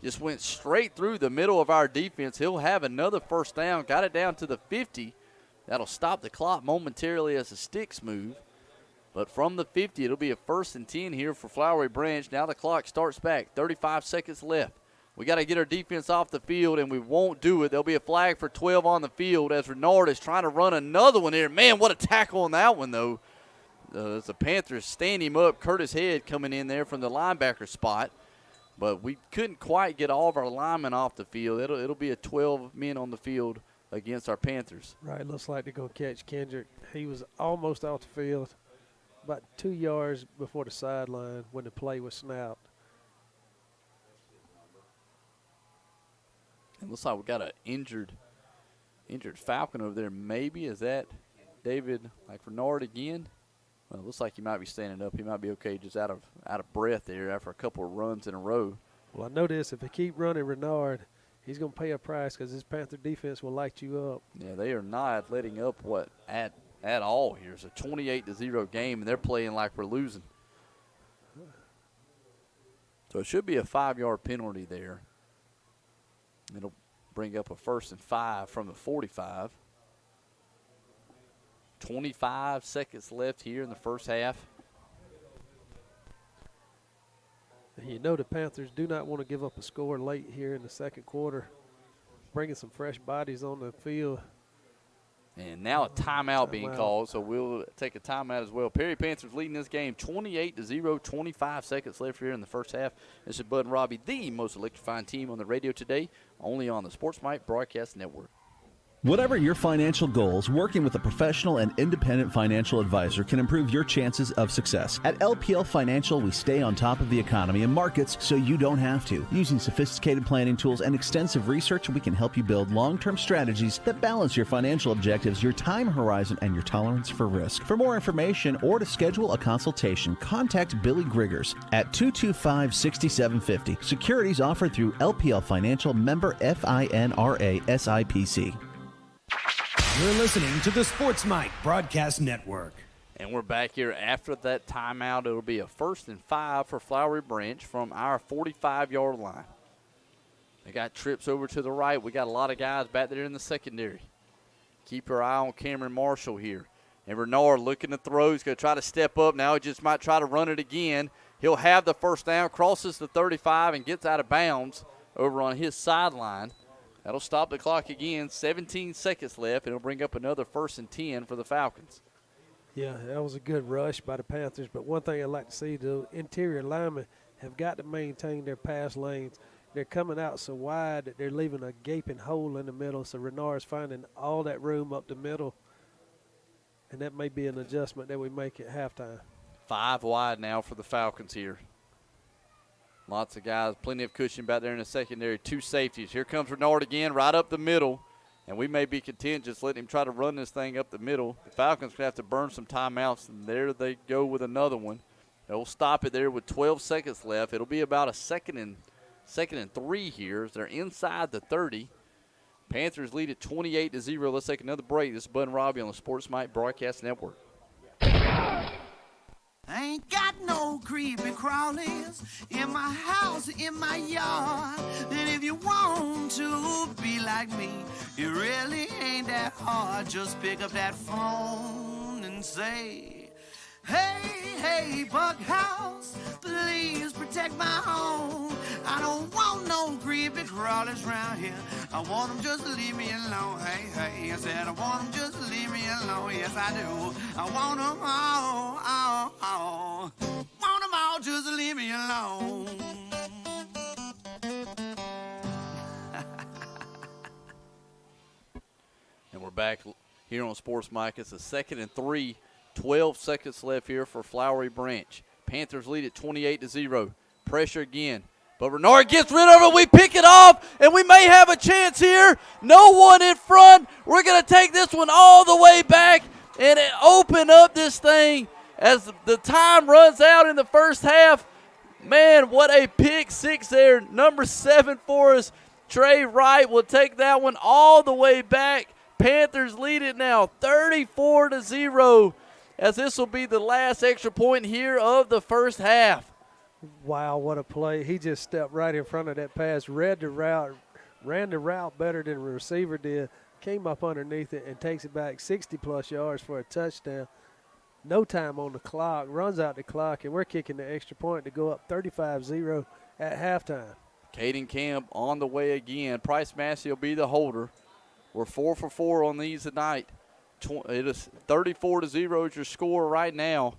Just went straight through the middle of our defense. He'll have another 1st down. Got it down to the 50. That'll stop the clock momentarily as the sticks move. But from the 50, it'll be a 1st and 10 here for Flowery Branch. Now the clock starts back. 35 seconds left. We got to get our defense off the field, and we won't do it. There'll be a flag for 12 on the field as Renard is trying to run another one here. Man, what a tackle on that one, though. The Panthers stand him up. Curtis Head coming in there from the linebacker spot. But we couldn't quite get all of our linemen off the field. It'll be a 12 men on the field against our Panthers. Right, looks like they're going to catch Kendrick. He was almost off the field, about 2 yards before the sideline when the play was snapped. It looks like we got an injured Falcon over there. Maybe is that David Renard again? Well, it looks like he might be standing up. He might be okay, just out of breath there after a couple of runs in a row. Well, I know this. If they keep running Renard, he's going to pay a price because this Panther defense will light you up. Yeah, they are not letting up at all here. It's a 28-0 game, and they're playing like we're losing. So it should be a 5-yard penalty there. It'll bring up a 1st and 5 from the 45. 25 seconds left here in the first half. You know the Panthers do not want to give up a score late here in the second quarter. Bringing some fresh bodies on the field. And now a timeout being called, so we'll take a timeout as well. Perry Panthers leading this game 28-0, 25 seconds left here in the first half. This is Bud and Robbie, the most electrifying team on the radio today, only on the Sports Mike Broadcast Network. Whatever your financial goals, working with a professional and independent financial advisor can improve your chances of success. At LPL Financial, we stay on top of the economy and markets so you don't have to. Using sophisticated planning tools and extensive research, we can help you build long-term strategies that balance your financial objectives, your time horizon, and your tolerance for risk. For more information or to schedule a consultation, contact Billy Griggers at 225-6750. Securities offered through LPL Financial, member FINRA SIPC. You're listening to the Sports Mike Broadcast Network. And we're back here after that timeout. It'll be a 1st and 5 for Flowery Branch from our 45-yard line. They got trips over to the right. We got a lot of guys back there in the secondary. Keep your eye on Cameron Marshall here. And Renard looking to throw. He's going to try to step up. Now he just might try to run it again. He'll have the first down, crosses the 35, and gets out of bounds over on his sideline. That'll stop the clock again. 17 seconds left. It'll bring up another 1st and 10 for the Falcons. Yeah, that was a good rush by the Panthers. But one thing I'd like to see, the interior linemen have got to maintain their pass lanes. They're coming out so wide that they're leaving a gaping hole in the middle. So Renard's finding all that room up the middle. And that may be an adjustment that we make at halftime. 5 wide now for the Falcons here. Lots of guys, plenty of cushion back there in the secondary. 2 safeties. Here comes Renard again, right up the middle. And we may be content just letting him try to run this thing up the middle. The Falcons going to have to burn some timeouts, and there they go with another one. They'll stop it there with 12 seconds left. It'll be about a second and 3 here as they're inside the 30. Panthers lead at 28-0. Let's take another break. This is Bud and Robbie on the Sports Mike Broadcast Network. I ain't got no creepy crawlies in my house, in my yard. And if you want to be like me, it really ain't that hard. Just pick up that phone and say, hey, bug house, please protect my home. I don't want no creepy crawlers around here. I want them just to leave me alone. Hey, I said I want them just to leave me alone. Yes, I do. I want them all. Want them all just to leave me alone. And we're back here on Sports Mike. It's a 2nd and 3. 12 seconds left here for Flowery Branch. Panthers lead at 28-0. Pressure again. But Renard gets rid of it. We pick it off, and we may have a chance here. No one in front. We're going to take this one all the way back and open up this thing as the time runs out in the first half. Man, what a pick 6 there. Number 7 for us, Trey Wright, will take that one all the way back. Panthers lead it now 34-0. As this will be the last extra point here of the first half. Wow, what a play. He just stepped right in front of that pass, read the route, ran the route better than the receiver did, came up underneath it and takes it back 60-plus yards for a touchdown. No time on the clock, runs out the clock, and we're kicking the extra point to go up 35-0 at halftime. Caden Camp on the way again. Price Massey will be the holder. We're 4 for 4 on these tonight. It is 34-0 is your score right now.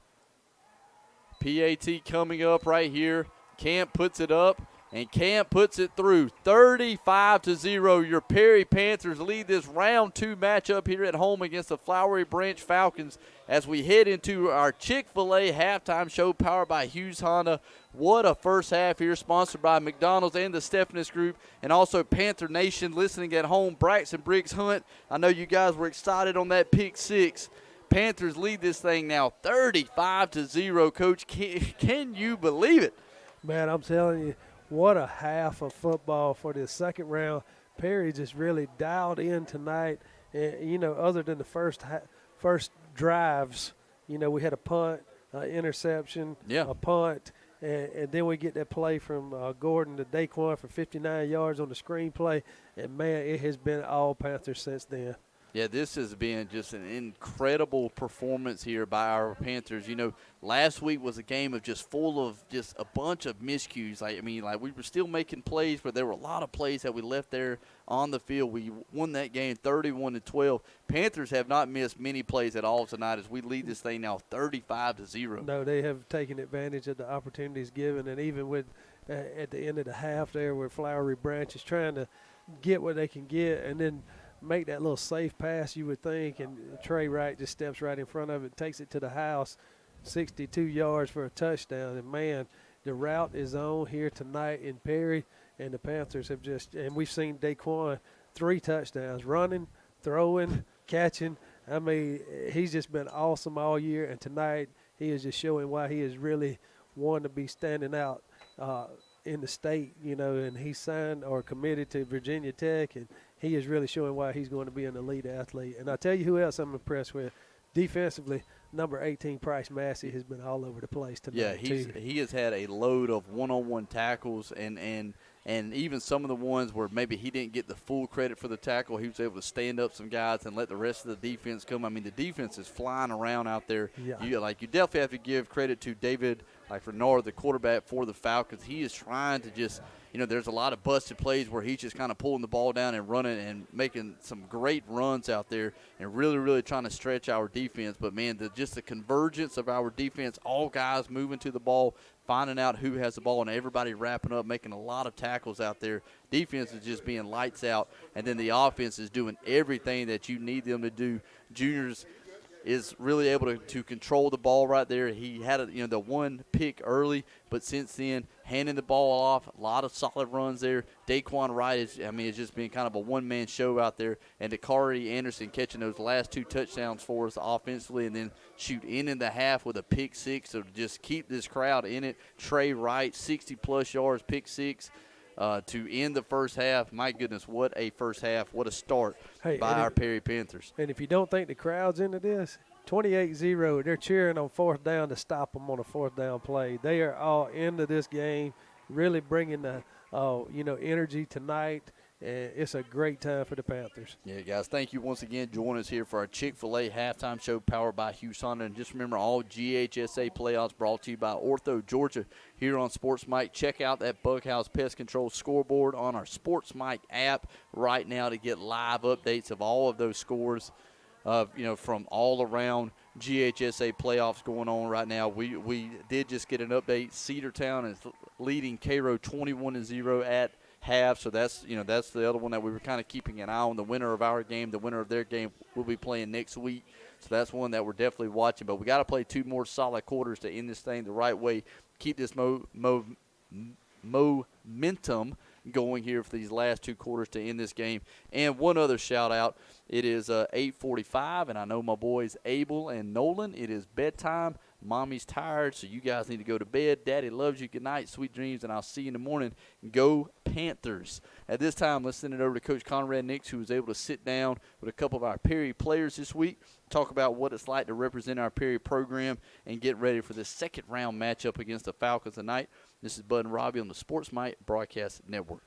PAT coming up right here. Camp puts it up, and Camp puts it through. 35-0. Your Perry Panthers lead this round 2 matchup here at home against the Flowery Branch Falcons as we head into our Chick-fil-A halftime show powered by Hughes Honda. What a first half here, sponsored by McDonald's and the Stephanus Group, and also Panther Nation listening at home. Braxton Briggs Hunt, I know you guys were excited on that pick 6. Panthers lead this thing now 35-0. Coach, can you believe it? Man, I'm telling you, what a half of football for the second round. Perry just really dialed in tonight. And, other than the first drives, we had a punt, interception, a punt, And then we get that play from Gordon to Daquan for 59 yards on the screenplay. And, man, it has been all Panthers since then. Yeah, this has been just an incredible performance here by our Panthers. You know, last week was a game of just full of just a bunch of miscues. Like we were still making plays, but there were a lot of plays that we left there on the field. We won that game 31-12. Panthers have not missed many plays at all tonight as we lead this thing now 35-0. No, they have taken advantage of the opportunities given, and even with at the end of the half there where Flowery Branch is trying to get what they can get and then make that little safe pass, you would think, and Trey Wright just steps right in front of it, takes it to the house, 62 yards for a touchdown. And, man, the route is on here tonight in Perry, and the Panthers have just – and we've seen Daquan 3 touchdowns, running, throwing, catching. I mean, he's just been awesome all year, and tonight he is just showing why he is really one to be standing out in the state, you know, and he signed or committed to Virginia Tech, and he is really showing why he's going to be an elite athlete. And I'll tell you who else I'm impressed with. Defensively, number 18, Price Massey, has been all over the place tonight. Yeah, he has had a load of one-on-one tackles, and even some of the ones where maybe he didn't get the full credit for the tackle, he was able to stand up some guys and let the rest of the defense come. I mean, the defense is flying around out there. Yeah. You definitely have to give credit to David Renard, the quarterback for the Falcons. He is trying to just – you know, there's a lot of busted plays where he's just kind of pulling the ball down and running and making some great runs out there and really, really trying to stretch our defense. But, man, just the convergence of our defense, all guys moving to the ball, finding out who has the ball, and everybody wrapping up, making a lot of tackles out there. Defense is just being lights out, and then the offense is doing everything that you need them to do. Juniors is really able to control the ball right there. He had the one pick early, but since then, handing the ball off, a lot of solid runs there. Daquan Wright it's just been kind of a one-man show out there. And Dakari Anderson catching those last 2 touchdowns for us offensively, and then shoot in the half with a pick 6 to just keep this crowd in it. Trey Wright, 60-plus yards, pick 6. To end the first half. My goodness, what a first half. What a start by our Perry Panthers. And if you don't think the crowd's into this, 28-0, they're cheering on 4th down to stop them on a 4th down play. They are all into this game, really bringing the energy tonight. And it's a great time for the Panthers. Yeah, guys, thank you once again. Join us here for our Chick-fil-A halftime show powered by Hughes Honda. And just remember, all GHSA playoffs brought to you by Ortho Georgia here on Sports Mike. Check out that Bughouse Pest Control scoreboard on our Sports Mike app right now to get live updates of all of those scores from all around GHSA playoffs going on right now. We did just get an update. Cedartown is leading Cairo 21-0 at half, so that's the other one that we were kind of keeping an eye on. The winner of our game, the winner of their game, will be playing next week, so that's one that we're definitely watching. But we got to play 2 more solid quarters to end this thing the right way, keep this momentum going here for these last 2 quarters to end this game. And one other shout out, it is 8:45, and I know my boys Abel and Nolan, it is bedtime. Mommy's tired, so you guys need to go to bed. Daddy loves you. Good night, sweet dreams, and I'll see you in the morning. Go Panthers. At this time, let's send it over to Coach Conrad Nix, who was able to sit down with a couple of our Perry players this week, talk about what it's like to represent our Perry program, and get ready for this second-round matchup against the Falcons tonight. This is Bud and Robbie on the Sports Mike Broadcast Network.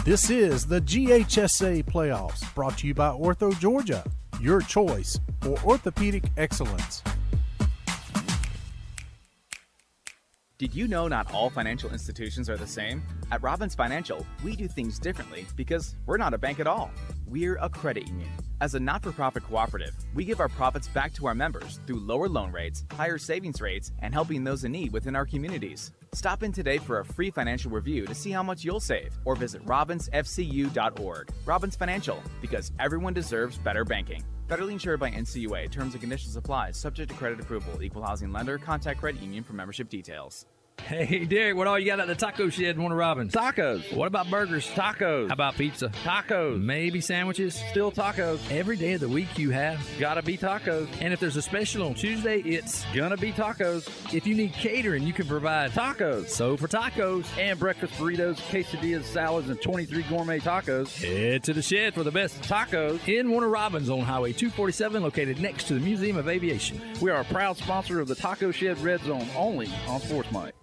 This is the GHSA Playoffs, brought to you by Ortho Georgia, your choice for orthopedic excellence. Did you know not all financial institutions are the same? At Robbins Financial, we do things differently because we're not a bank at all. We're a credit union. As a not-for-profit cooperative, we give our profits back to our members through lower loan rates, higher savings rates, and helping those in need within our communities. Stop in today for a free financial review to see how much you'll save, or visit robbinsfcu.org. Robbins Financial, because everyone deserves better banking. Federally insured by NCUA. Terms and conditions apply. Subject to credit approval. Equal housing lender. Contact credit union for membership details. Hey, Derek, what all you got at the taco shed in Warner Robins? Tacos. What about burgers? Tacos. How about pizza? Tacos. Maybe sandwiches? Still tacos. Every day of the week you have. Gotta be tacos. And if there's a special on Tuesday, it's gonna be tacos. If you need catering, you can provide tacos. So for tacos and breakfast burritos, quesadillas, salads, and 23 gourmet tacos, head to the shed for the best tacos in Warner Robins on Highway 247, located next to the Museum of Aviation. We are a proud sponsor of the Taco Shed Red Zone, only on Sports Mike.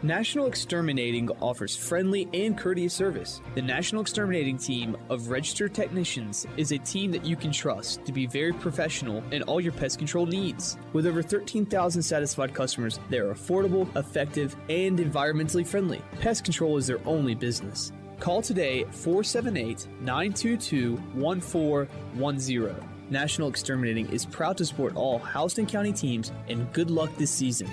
National Exterminating offers friendly and courteous service. The National Exterminating team of registered technicians is a team that you can trust to be very professional in all your pest control needs. With over 13,000 satisfied customers, they are affordable, effective, and environmentally friendly. Pest control is their only business. Call today at 478-922-1410. National Exterminating is proud to support all Houston County teams, and good luck this season.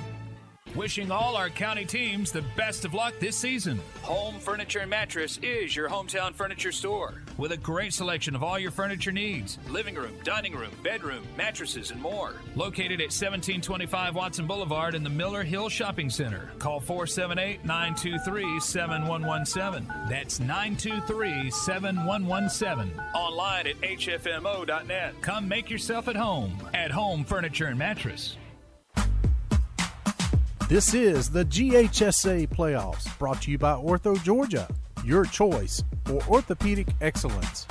Wishing all our county teams the best of luck this season. Home Furniture and Mattress is your hometown furniture store with a great selection of all your furniture needs. Living room, dining room, bedroom, mattresses, and more. Located at 1725 Watson Boulevard in the Miller Hill Shopping Center. Call 478-923-7117. That's 923-7117. Online at hfmo.net. Come make yourself at home Home Furniture and Mattress. This is the GHSA Playoffs, brought to you by Ortho Georgia, your choice for orthopedic excellence.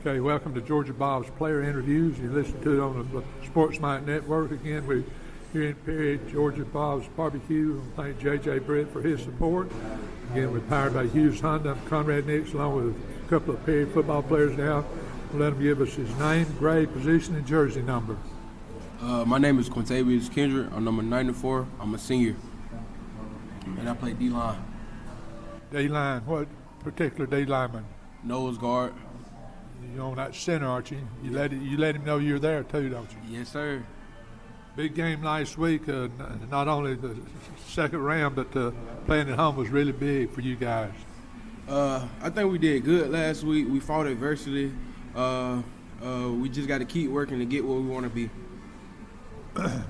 Okay, welcome to Georgia Bob's Player Interviews. You listen to it on the Sports Mike Network. Again, we're here in Perry, Georgia Bob's Barbecue. I thank J.J. Britt for his support. Again, we're powered by Hughes Honda. I'm Conrad Nix, along with a couple of Perry football players now. We'll let him give us his name, grade, position, and jersey number. My name is Quintavious Kendrick. I'm number 94. I'm a senior, and I play D-line. D-line, what particular D-lineman? Nose guard. You're on that center, aren't you? You let him know you're there too, don't you? Yes, sir. Big game last week. Not only the second round, but playing at home was really big for you guys. I think we did good last week. We fought adversity. We just got to keep working to get where we want to be.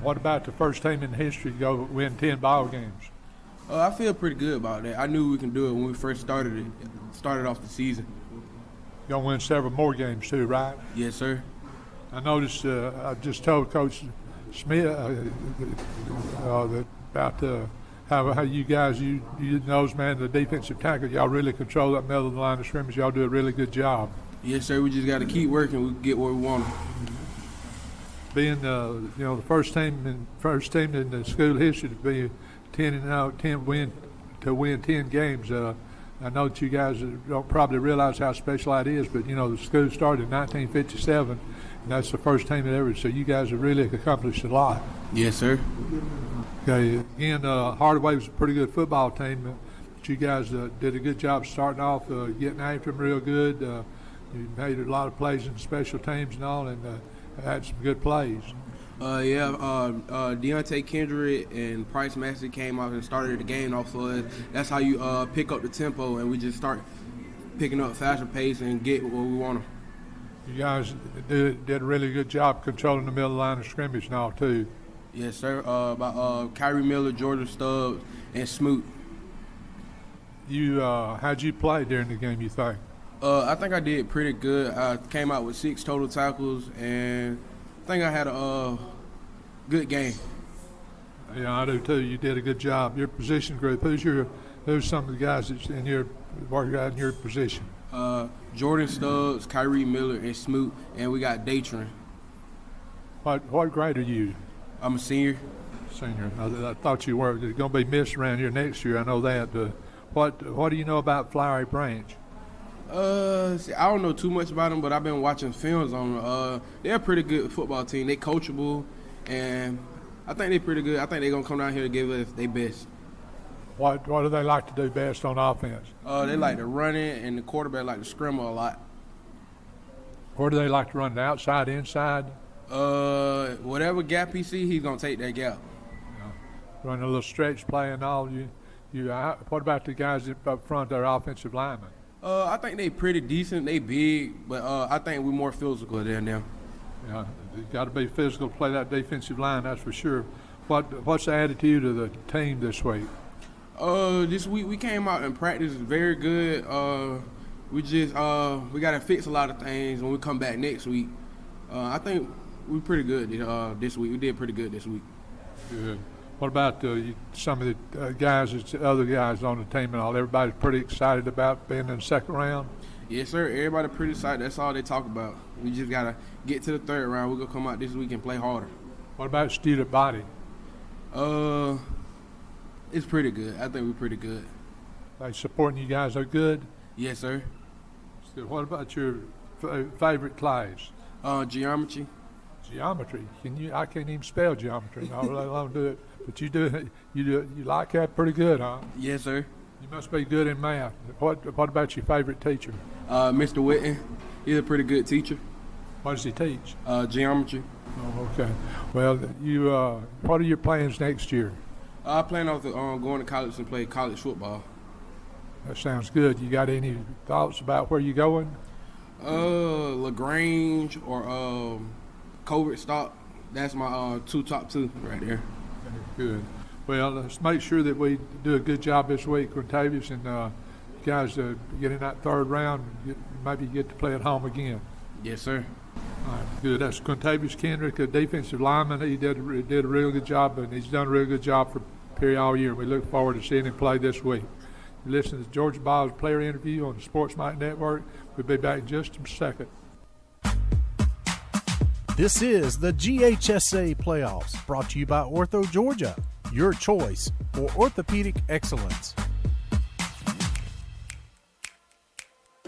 What about the first team in history to go win 10 ball games? I feel pretty good about that. I knew we can do it when we first started off the season. You're going to win several more games too, right? Yes, sir. I noticed, I just told Coach Smith about how you guys, you nose man, the defensive tackle, y'all really control that middle of the line of scrimmage. Y'all do a really good job. Yes, sir. We just got to keep working. We get where we want to. Being the first team in the school history to be 10 win 10 games. I know that you guys don't probably realize how special that is, but the school started in 1957, and that's the first team that ever. So you guys have really accomplished a lot. Yes, sir. Okay. Again, Hardaway was a pretty good football team, but you guys did a good job starting off, getting after them real good. You made a lot of plays in special teams and all, and had some good plays. Deontay Kendrick and Price Massey came out and started the game off for us. That's how you pick up the tempo, and we just start picking up faster pace and get what we want to. You guys did a really good job controlling the middle line of scrimmage and all, too. Yes, sir. By Kyrie Miller, Georgia Stubbs, and Smoot. How'd you play during the game, you think? I think I did pretty good. I came out with 6 total tackles, and I think I had a good game. Yeah, I do too. You did a good job. Your position group. Who's some of the guys that's in your position? Jordan Stubbs, Kyrie Miller, and Smoot, and we got Datron. What grade are you? I'm a senior. Senior. I thought you were going to be missed around here next year. I know that. What do you know about Flowery Branch? I don't know too much about them, but I've been watching films on them. They're a pretty good football team. They coachable, and I think they're pretty good. I think they're going to come down here and give us their best. What do they like to do best on offense? They like to run it, and the quarterback like to scramble a lot. Where do they like to run it, outside, inside? Whatever gap he see, he's going to take that gap. Run a little stretch play and all. What about the guys up front, their offensive linemen? I think they pretty decent. They big, but I think we're more physical than them. Yeah, you got to be physical to play that defensive line, that's for sure. What's the attitude of the team this week? This week we came out and practiced very good. We got to fix a lot of things when we come back next week. I think we're pretty good this week. We did pretty good this week. Good. What about some of the other guys on the team and all? Everybody's pretty excited about being in the second round? Yes, sir. Everybody pretty excited. That's all they talk about. We just got to get to the third round. We're going to come out this week and play harder. What about student body? It's pretty good. I think we're pretty good. They supporting you guys are good? Yes, sir. So what about your favorite class? Geometry. Geometry. I can't even spell geometry. I really don't do it. But you do. You like that pretty good, huh? Yes, sir. You must be good in math. What about your favorite teacher? Mr. Whitten. He's a pretty good teacher. What does he teach? Geometry. Oh, okay. Well, what are your plans next year? I plan on going to college and play college football. That sounds good. You got any thoughts about where you're going? LaGrange or Covert Stock. That's my top two right there. Good. Well, let's make sure that we do a good job this week, Quintavious, and guys get in that third round, maybe get to play at home again. Yes, sir. All right, good. That's Quintavious Kendrick, a defensive lineman. He did a real good job, and he's done a real good job for Perry all year. We look forward to seeing him play this week. You listen to Georgia Bob's player interview on the Sports Mike Network. We'll be back in just a second. This is the GHSA Playoffs, brought to you by Ortho Georgia, your choice for orthopedic excellence.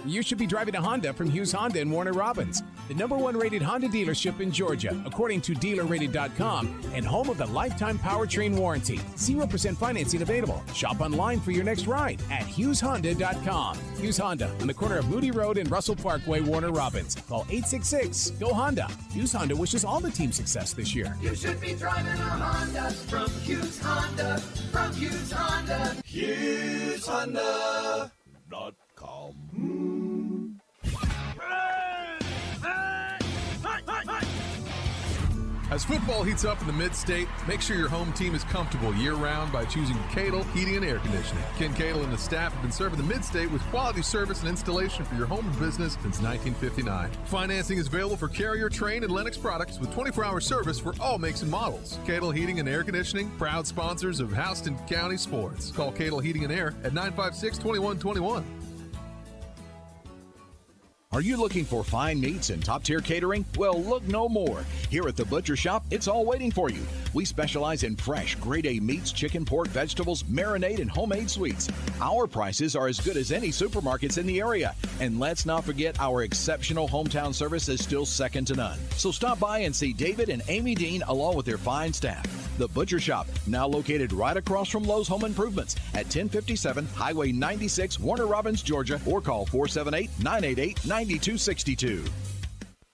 You should be driving a Honda from Hughes Honda in Warner Robins, the #1 rated Honda dealership in Georgia, according to DealerRated.com, and home of the lifetime powertrain warranty. 0% financing available. Shop online for your next ride at HughesHonda.com. Hughes Honda on the corner of Moody Road and Russell Parkway, Warner Robins. Call 866-GO-HONDA. Hughes Honda wishes all the team success this year. You should be driving a Honda from Hughes Honda. From Hughes Honda. HughesHonda.com. As football heats up in the Mid-State, make sure your home team is comfortable year-round by choosing Cadle Heating and Air Conditioning. Ken Cadle and the staff have been serving the Mid-State with quality service and installation for your home and business since 1959. Financing is available for Carrier, Train, and Lennox products with 24-hour service for all makes and models. Cadle Heating and Air Conditioning, proud sponsors of Houston County Sports. Call Cadle Heating and Air at 956-2121. Are you looking for fine meats and top-tier catering? Well, look no more. Here at the Butcher Shop, it's all waiting for you. We specialize in fresh, grade-A meats, chicken, pork, vegetables, marinade, and homemade sweets. Our prices are as good as any supermarkets in the area. And let's not forget our exceptional hometown service is still second to none. So stop by and see David and Amy Dean along with their fine staff. The Butcher Shop, now located right across from Lowe's Home Improvements at 1057 Highway 96, Warner Robins, Georgia, or call 478-988-9262.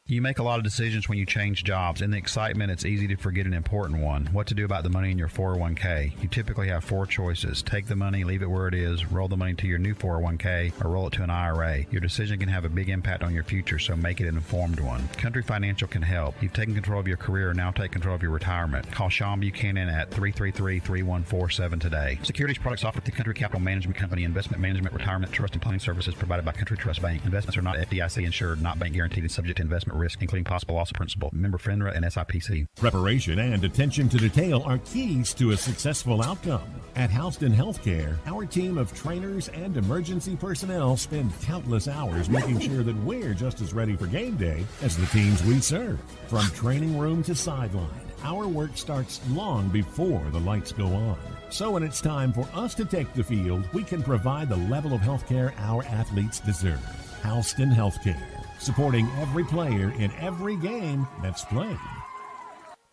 You make a lot of decisions when you change jobs. In the excitement, it's easy to forget an important one, what to do about the money in your 401k. You typically have 4 choices. Take the money, leave it where it is, roll the money to your new 401k, or roll it to an IRA. Your decision can have a big impact on your future, so make it an informed one. Country Financial can help. You've taken control of your career, now take control of your retirement. Call Sean Buchanan at 333-3147 today. Securities products offered through Country Capital Management Company. Investment management, retirement, trust, and planning services provided by Country Trust Bank. Investments are not FDIC insured, not bank guaranteed, and subject to investment risk, including possible loss of principal. Member FINRA and SIPC. Preparation and attention to detail are keys to a successful outcome. At Houston Healthcare, our team of trainers and emergency personnel spend countless hours making sure that we're just as ready for game day as the teams we serve. From training room to sideline, our work starts long before the lights go on. So when it's time for us to take the field, we can provide the level of healthcare our athletes deserve. Houston Healthcare, supporting every player in every game that's played.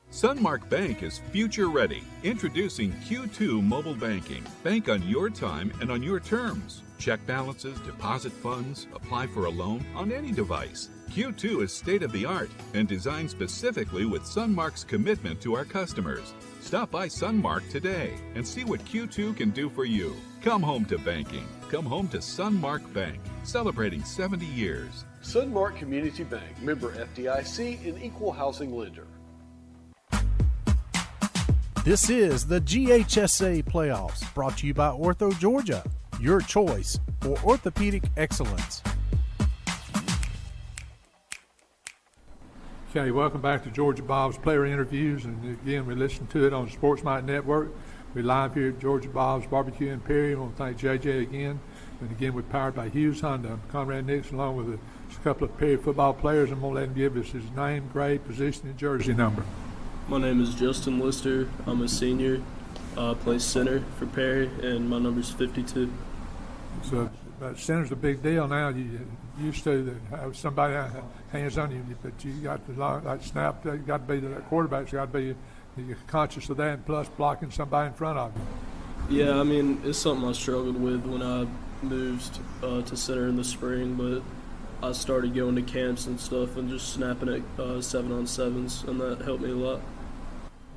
Sunmark Bank is future ready. Introducing Q2 Mobile Banking. Bank on your time and on your terms. Check balances, deposit funds, apply for a loan on any device. Q2 is state-of-the-art and designed specifically with Sunmark's commitment to our customers. Stop by Sunmark today and see what Q2 can do for you. Come home to banking. Come home to Sunmark Bank, celebrating 70 years. Sunmark Community Bank, member FDIC, and equal housing lender. This is the GHSA Playoffs, brought to you by Ortho Georgia, your choice for orthopedic excellence. Okay, welcome back to Georgia Bob's Player Interviews, and again, we listen to it on the Sports Night Network. We're live here at Georgia Bob's Barbecue in Perry. I want to thank JJ again. And again, we're powered by Hughes Honda. I'm Conrad Nixon, along with a couple of Perry football players. I'm going to let him give us his name, grade, position, and jersey number. My name is Justin Lister. I'm a senior. Play center for Perry, and my number's 52. So center's a big deal now. You used to have somebody hands on you, but you got to like snap. You got to be that quarterback's got to be you're conscious of that, and plus blocking somebody in front of you. Yeah, I mean, it's something I struggled with when I moved to center in the spring, but I started going to camps and stuff and just snapping at 7-on-7s, and that helped me a lot.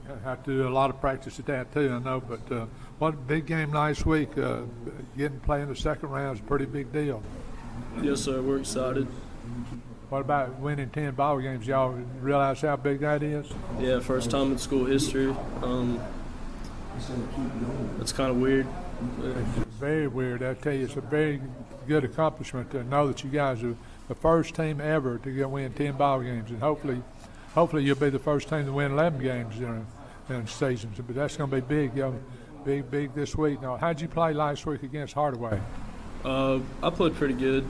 You have to do a lot of practice at that too, I know, but what a big game last week. Getting play in the second round is a pretty big deal. Yes, sir, we're excited. What about winning 10 ball games? Y'all realize how big that is? Yeah, first time in school history. It's kind of weird. It's very weird. I tell you, it's a very good accomplishment to know that you guys are the first team ever to win 10 ball games, and hopefully you'll be the first team to win 11 games in seasons. But that's going to be big, big this week. Now, how'd you play last week against Hardaway? I played pretty good.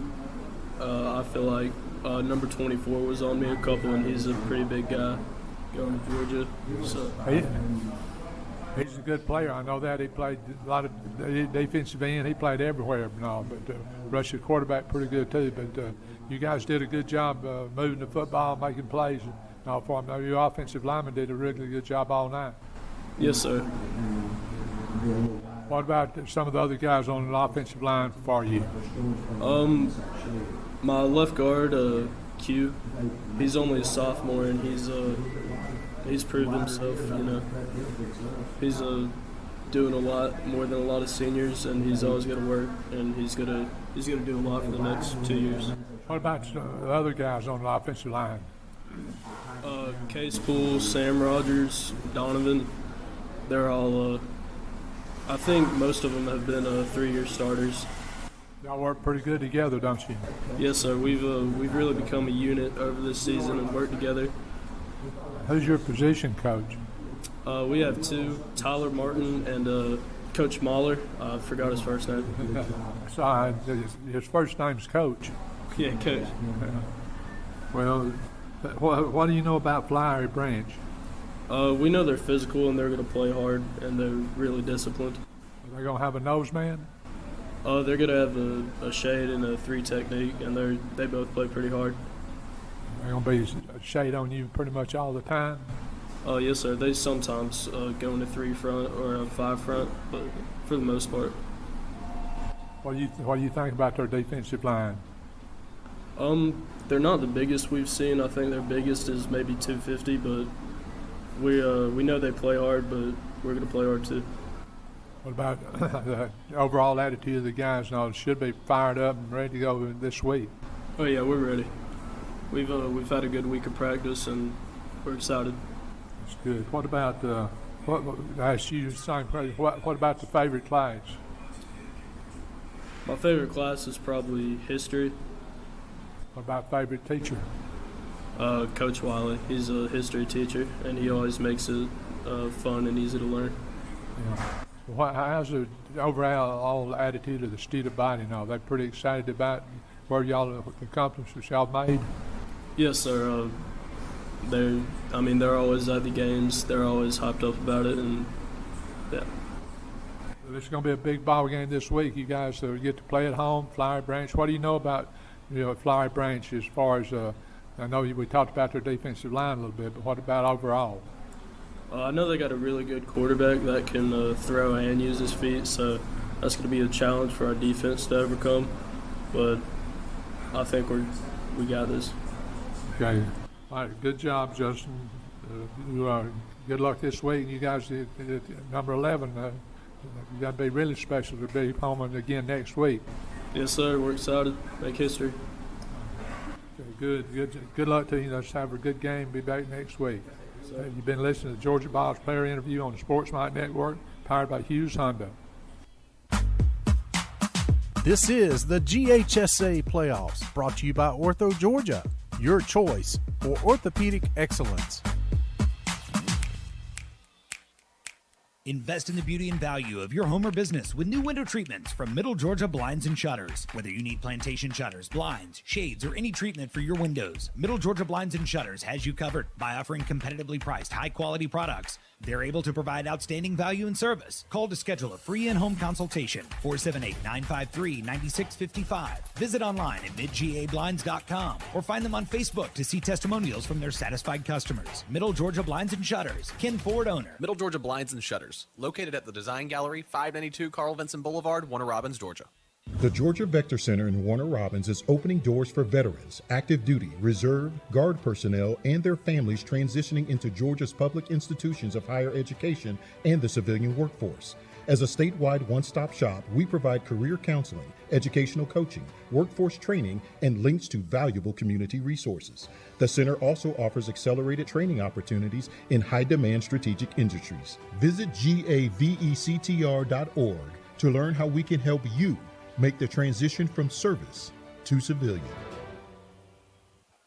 I feel like number 24 was on me a couple, and he's a pretty big guy going to Georgia. So. He's a good player. I know that. He played a lot of defensive end. He played everywhere and all, but rushed the quarterback pretty good too. But you guys did a good job moving the football, making plays. And all for him. Your offensive lineman did a really good job all night. Yes, sir. What about some of the other guys on the offensive line for you? My left guard, Q, he's only a sophomore, and he's proved himself. He's doing a lot more than a lot of seniors, and he's always going to work, and he's gonna do a lot for the next 2 years. What about the other guys on the offensive line? Case Poole, Sam Rogers, Donovan, they're all. I think most of them have been 3-year starters. Y'all work pretty good together, don't you? Yes, sir. We've really become a unit over this season and worked together. Who's your position coach? We have two, Tyler Martin and Coach Mahler. I forgot his first name. So his first name's Coach. Yeah, Coach. Well, what do you know about Flowery Branch? We know they're physical and they're going to play hard and they're really disciplined. Are they going to have a nose man? They're going to have a shade and a 3 technique, and they both play pretty hard. They're going to be a shade on you pretty much all the time? Yes, sir. They sometimes go into 3 front or a 5 front, but for the most part. What do you think about their defensive line? They're not the biggest we've seen. I think their biggest is maybe 250, but we know they play hard, but we're going to play hard too. What about the overall attitude of the guys? Now, should be fired up and ready to go this week. Oh yeah, we're ready. We've had a good week of practice and we're excited. That's good. What about I asked you the same question. What about the favorite class? My favorite class is probably history. What about favorite teacher? Coach Wiley. He's a history teacher, and he always makes it fun and easy to learn. Yeah. How's the overall attitude of the student body now? They're pretty excited about where y'all accomplishments y'all made? Yes, sir. They're always at the games. They're always hyped up about it, and yeah. This is going to be a big ball game this week. You guys get to play at home, Flowery Branch. What do you know about Flowery Branch as far as I know we talked about their defensive line a little bit, but what about overall? I know they got a really good quarterback that can throw and use his feet, so that's going to be a challenge for our defense to overcome. But I think we got this. Okay. All right. Good job, Justin. Good luck this week. You guys, number 11, you got to be really special to be home again next week. Yes, sir. We're excited. Make history. Good luck to you. Let's have a good game. Be back next week. You've been listening to the Georgia Bob's player interview on the Sports Mike Network, powered by Hughes Honda. This is the GHSA Playoffs, brought to you by Ortho Georgia, your choice for orthopedic excellence. Invest in the beauty and value of your home or business with new window treatments from Middle Georgia Blinds and Shutters. Whether you need plantation shutters, blinds, shades, or any treatment for your windows, Middle Georgia Blinds and Shutters has you covered by offering competitively priced, high-quality products. They're able to provide outstanding value and service. Call to schedule a free in-home consultation, 478-953-9655. Visit online at midgablinds.com or find them on Facebook to see testimonials from their satisfied customers. Middle Georgia Blinds and Shutters, Ken Ford owner. Middle Georgia Blinds and Shutters, located at the Design Gallery, 592 Carl Vinson Boulevard, Warner Robins, Georgia. The Georgia Vector Center in Warner Robins is opening doors for veterans, active duty, reserve, guard personnel, and their families transitioning into Georgia's public institutions of higher education and the civilian workforce. As a statewide one-stop shop, we provide career counseling, educational coaching, workforce training, and links to valuable community resources. The center also offers accelerated training opportunities in high-demand strategic industries. Visit gavectr.org to learn how we can help you make the transition from service to civilian.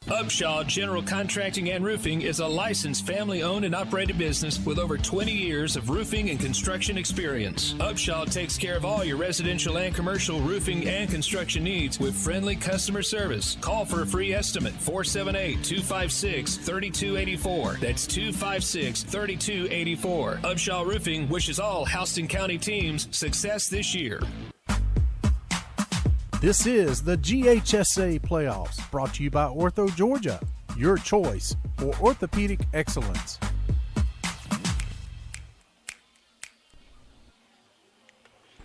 Upshaw General Contracting and Roofing is a licensed family-owned and operated business with over 20 years of roofing and construction experience. Upshaw takes care of all your residential and commercial roofing and construction needs with friendly customer service. Call for a free estimate, 478-256-3284. That's 256-3284. Upshaw Roofing wishes all Houston County teams success this year. This is the GHSA Playoffs, brought to you by Ortho Georgia, your choice for orthopedic excellence.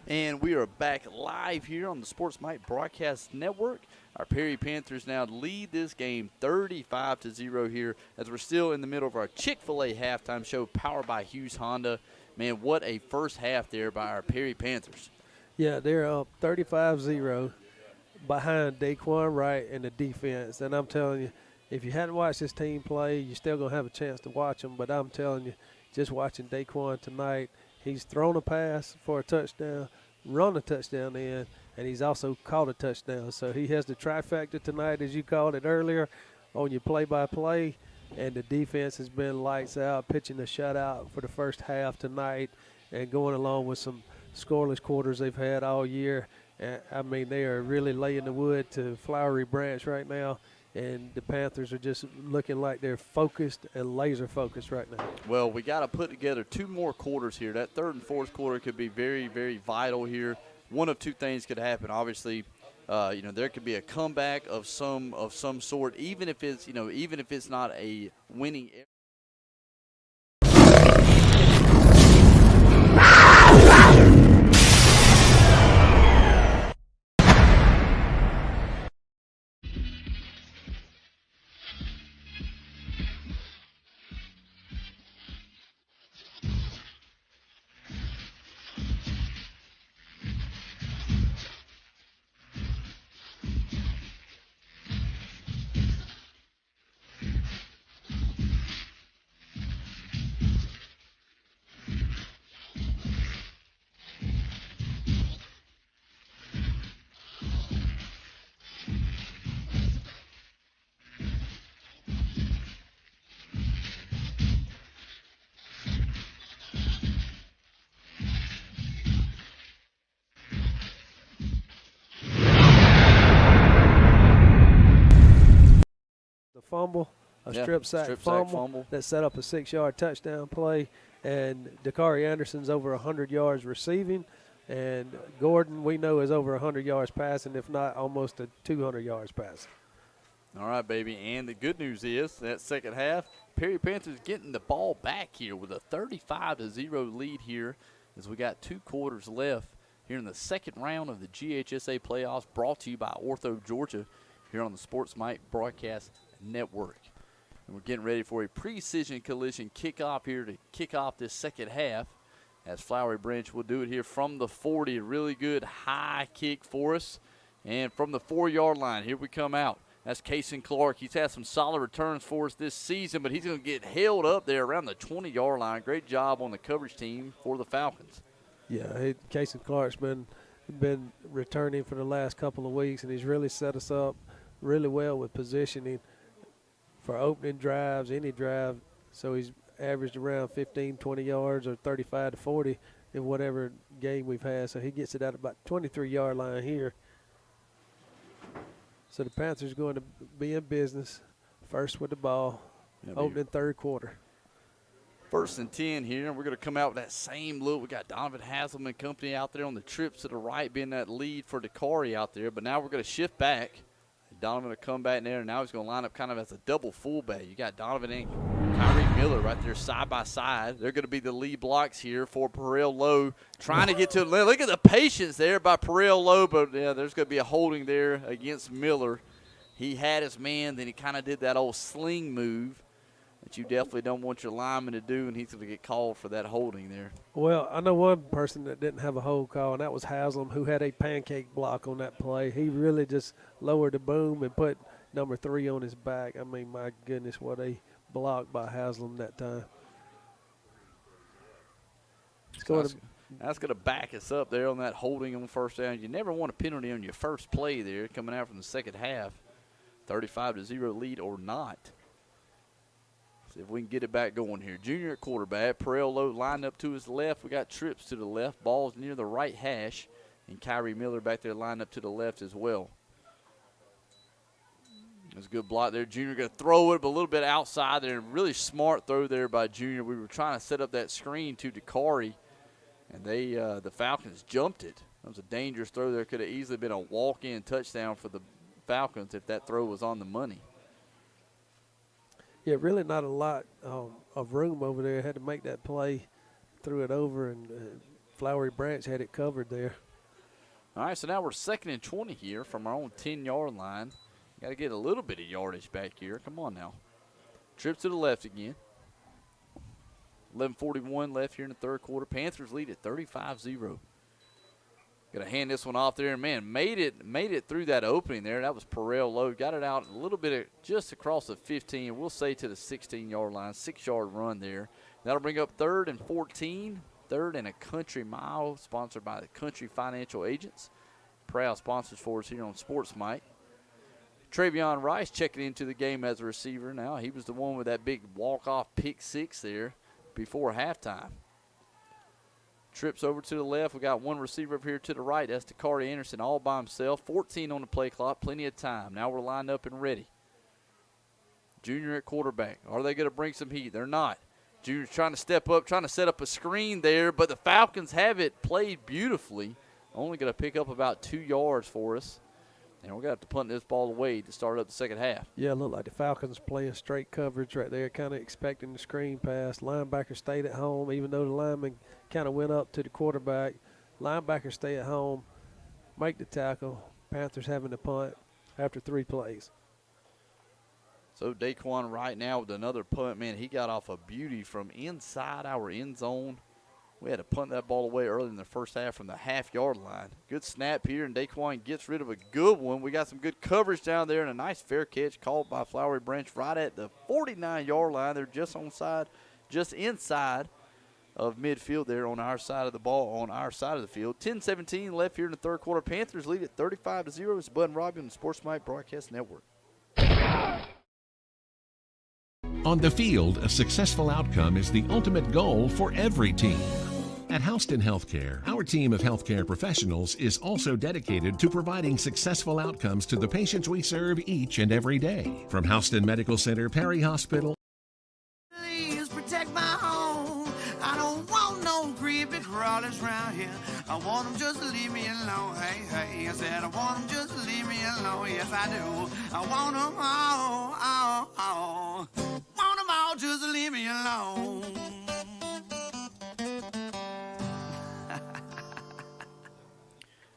And we are back live here on the Sports Mike Broadcast Network. Our Perry Panthers now lead this game 35-0 here as we're still in the middle of our Chick-fil-A halftime show powered by Hughes Honda. Man, what a first half there by our Perry Panthers. Yeah, they're up 35-0 behind Daquan Wright and the defense. And I'm telling you, if you hadn't watched this team play, you're still going to have a chance to watch them. But I'm telling you, just watching Daquan tonight, he's thrown a pass for a touchdown, run a touchdown in, and he's also caught a touchdown. So he has the trifecta tonight, as you called it earlier, on your play-by-play. And the defense has been lights out, pitching a shutout for the first half tonight and going along with some scoreless quarters they've had all year. I mean, they are really laying the wood to Flowery Branch right now, and the Panthers are just looking like they're focused and laser focused right now. Well, we got to put together two more quarters here. That third and fourth quarter could be very, very vital here. One of two things could happen. Obviously, there could be a comeback of some sort, even if it's not a winning. Fumble, strip sack fumble that set up a 6-yard touchdown play, and Dakari Anderson's over 100 yards receiving, and Gordon we know is over 100 yards passing, if not almost to 200 yards passing. All right, baby, and the good news is that second half, Perry Panthers getting the ball back here with a 35-0 lead here as we got 2 quarters left here in the second round of the GHSA playoffs, brought to you by Ortho Georgia here on the Sports Mike Broadcast Network. And we're getting ready for a precision collision kickoff here to kick off this second half as Flowery Branch will do it here from the 40. A really good high kick for us. And from the 4-yard line, here we come out. That's Kason Clark. He's had some solid returns for us this season, but he's going to get held up there around the 20-yard line. Great job on the coverage team for the Falcons. Yeah, Casey Clark's been returning for the last couple of weeks, and he's really set us up really well with positioning for opening drives, any drive. So he's averaged around 15, 20 yards or 35 to 40 in whatever game we've had. So he gets it at about 23-yard line here. So the Panthers going to be in business, first with the ball, opening third quarter. 1st and 10 here, and we're going to come out with that same look. We got Donovan Haslam and company out there on the trips to the right, being that lead for Dakari out there. But now we're going to shift back. Donovan will come back in there, and now he's going to line up kind of as a double fullback. You got Donovan and Kyrie Miller right there side by side. They're going to be the lead blocks here for Perel Lowe, trying to get to – look at the patience there by Perel Lowe, but yeah, there's going to be a holding there against Miller. He had his man, then he kind of did that old sling move that you definitely don't want your lineman to do, and he's going to get called for that holding there. Well, I know one person that didn't have a hold call, and that was Haslam, who had a pancake block on that play. He really just lowered the boom and put number 3 on his back. I mean, my goodness, what a block by Haslam that time. That's going to back us up there on that holding on first down. You never want a penalty on your first play there coming out from the second half. 35-0 lead or not. See if we can get it back going here. Junior at quarterback. Perel Lowe lined up to his left. We got trips to the left. Ball's near the right hash. And Kyrie Miller back there lined up to the left as well. That's a good block there. Junior going to throw it, but a little bit outside there. Really smart throw there by Junior. We were trying to set up that screen to Dakari, and the Falcons jumped it. That was a dangerous throw there. Could have easily been a walk-in touchdown for the Falcons if that throw was on the money. Yeah, really not a lot of room over there. Had to make that play, threw it over, and Flowery Branch had it covered there. All right, so now we're 2nd and 20 here from our own 10-yard line. Got to get a little bit of yardage back here. Come on now. Trip to the left again. 11:41 left here in the third quarter. Panthers lead at 35-0. Got to hand this one off there, and man, made it through that opening there. That was Perel Lowe. Got it out a little bit just across the 15. We'll say to the 16-yard line, 6-yard run there. That'll bring up 3rd and 14. 3rd and a country mile, sponsored by the Country Financial Agents. Proud sponsors for us here on Sports Mike. Travion Rice checking into the game as a receiver now. He was the one with that big walk-off pick 6 there before halftime. Trips over to the left. We got one receiver up here to the right. That's Dakari Anderson all by himself. 14 on the play clock. Plenty of time. Now we're lined up and ready. Junior at quarterback. Are they going to bring some heat? They're not. Junior's trying to step up, trying to set up a screen there, but the Falcons have it played beautifully. Only going to pick up about 2 yards for us. And we're going to have to punt this ball away to start up the second half. Yeah, it looked like the Falcons playing straight coverage right there, kind of expecting the screen pass. Linebacker stayed at home, even though the lineman kind of went up to the quarterback. Linebacker stay at home, make the tackle. Panthers having to punt after 3 plays. So Daquan right now with another punt. Man, he got off a beauty from inside our end zone. We had to punt that ball away early in the first half from the half-yard line. Good snap here, and Daquan gets rid of a good one. We got some good coverage down there and a nice fair catch called by Flowery Branch right at the 49-yard line. They're just inside of midfield there on our side of the ball, on our side of the field. 10-17 left here in the third quarter. Panthers lead at 35-0. It's Bud and Robbie on the Sports Mike Broadcast Network. On the field, a successful outcome is the ultimate goal for every team. At Houston Healthcare, our team of healthcare professionals is also dedicated to providing successful outcomes to the patients we serve each and every day. From Houston Medical Center, Perry Hospital. Please protect my home. I don't want no creepy crawlers around here. I want them just to leave me alone. Hey, hey, I said I want them just to leave me alone. Yes, I do. I want them all. Want them all just to leave me alone.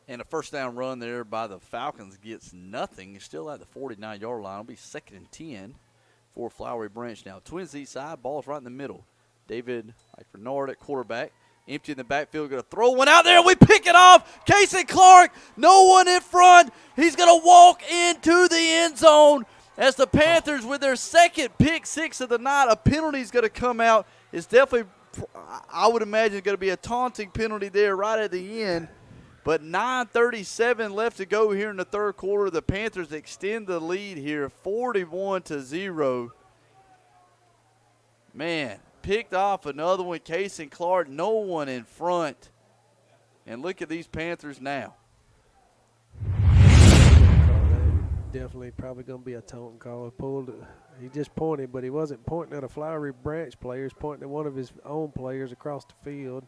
And a first down run there by the Falcons gets nothing. It's still at the 49-yard line. It'll be 2nd and 10 for Flowery Branch now. Twins east side, ball's right in the middle. David Bernard at quarterback. Empty in the backfield, going to throw one out there. We pick it off. Casey Clark, no one in front. He's going to walk into the end zone as the Panthers, with their second pick six of the night, a penalty is going to come out. It's definitely, I would imagine, going to be a taunting penalty there right at the end. But 9:37 left to go here in the third quarter. The Panthers extend the lead here, 41-0. Man, picked off another one. Casey Clark, no one in front. And look at these Panthers now. Definitely probably going to be a taunting call. He just pointed, but he wasn't pointing at a Flowery branch player. He was pointing at one of his own players across the field.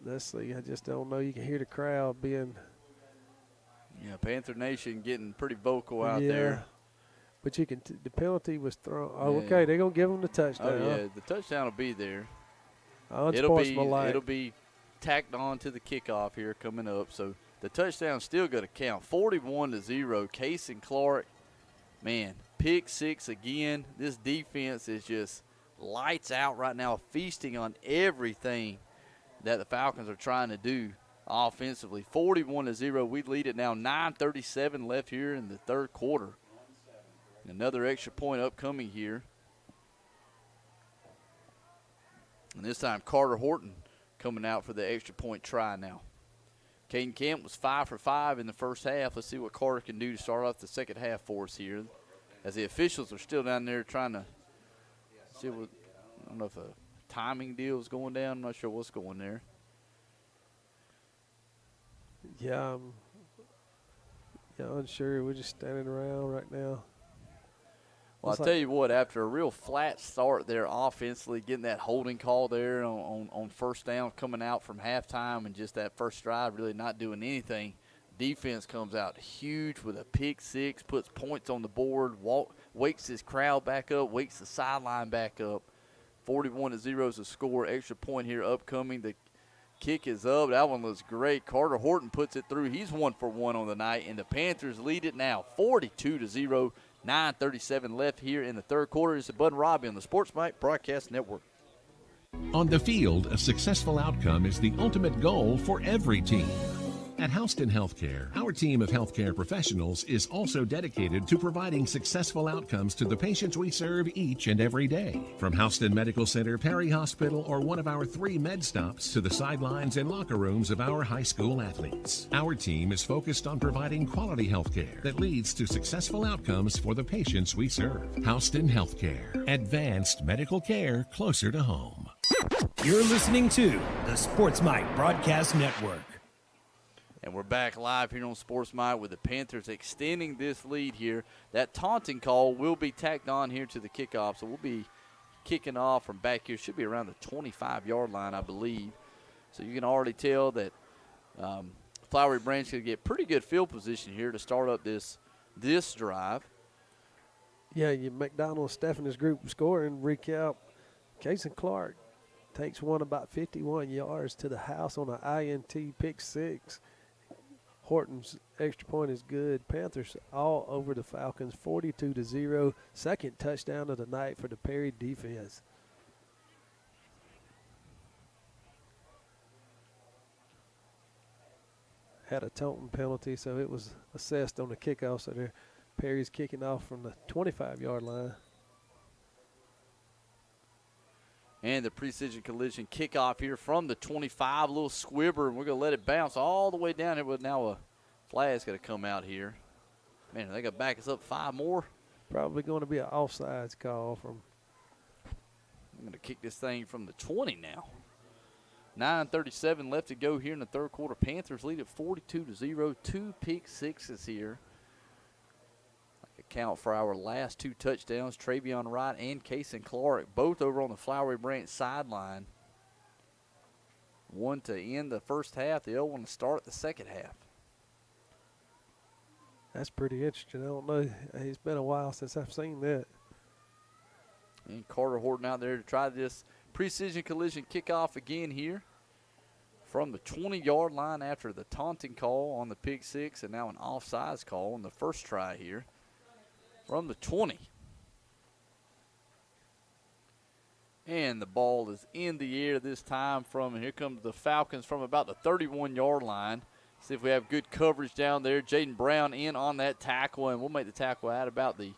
Let's see. I just don't know. You can hear the crowd being. Yeah, Panther Nation getting pretty vocal out there. But you can. The penalty was thrown. Oh, yeah. Okay. They're gonna give him the touchdown. Oh yeah, the touchdown will be there. Unsportsmanlike. It'll be tacked on to the kickoff here coming up. So the touchdown's still going to count. 41-0. Casey Clark, man, pick six again. This defense is just lights out right now, feasting on everything that the Falcons are trying to do offensively. 41-0. We lead it now. 9:37 left here in the third quarter. Another extra point upcoming here. And this time Carter Horton coming out for the extra point try now. Caden Camp was 5 for 5 in the first half. Let's see what Carter can do to start off the second half for us here. As the officials are still down there trying to see what, I don't know if a timing deal is going down. I'm not sure what's going there. Yeah, I'm unsure. We're just standing around right now. Well, I'll tell you what, after a real flat start there offensively, getting that holding call there on first down coming out from halftime and just that first drive really not doing anything, defense comes out huge with a pick six, puts points on the board, wakes his crowd back up, wakes the sideline back up. 41-0 is the score. Extra point here upcoming. The kick is up. That one looks great. Carter Horton puts it through. He's 1 for 1 on the night, and the Panthers lead it now 42-0. 9:37 left here in the third quarter. It's Bud and Robbie on the Sports Mike Broadcast Network. On the field, a successful outcome is the ultimate goal for every team. At Houston Healthcare, our team of healthcare professionals is also dedicated to providing successful outcomes to the patients we serve each and every day. From Houston Medical Center, Perry Hospital, or one of our 3 med stops to the sidelines and locker rooms of our high school athletes, our team is focused on providing quality healthcare that leads to successful outcomes for the patients we serve. Houston Healthcare, advanced medical care closer to home. You're listening to the Sports Mike Broadcast Network. And we're back live here on Sports Mike with the Panthers extending this lead here. That taunting call will be tacked on here to the kickoff, so we'll be kicking off from back here. Should be around the 25-yard line, I believe. So you can already tell that Flowery Branch going to get pretty good field position here to start up this drive. Yeah, McDonald, Stephanie's group scoring recap. Casey Clark takes one about 51 yards to the house on an INT pick six. Horton's extra point is good. Panthers all over the Falcons, 42-0. Second touchdown of the night for the Perry defense. Had a taunting penalty, so it was assessed on the kickoff. So Perry's kicking off from the 25-yard line. And the precision collision kickoff here from the 25, a little squibber, and we're going to let it bounce all the way down here. But now a flag's going to come out here. Man, are they going to back us up 5 more? Probably going to be an offsides call from. I'm going to kick this thing from the 20 now. 9:37 left to go here in the third quarter. Panthers lead at 42-0. 2 pick sixes here. Count for our last 2 touchdowns, Travion Wright and Casey Clark, both over on the Flowery Branch sideline. One to end the first half, the other one to start the second half. That's pretty interesting. I don't know. It's been a while since I've seen that. And Carter Horton out there to try this precision collision kickoff again here from the 20-yard line after the taunting call on the pick six and now an offsides call on the first try here. From the 20. And the ball is in the air this time and here comes the Falcons from about the 31-yard line. See if we have good coverage down there. Jaden Brown in on that tackle, and we'll make the tackle at about the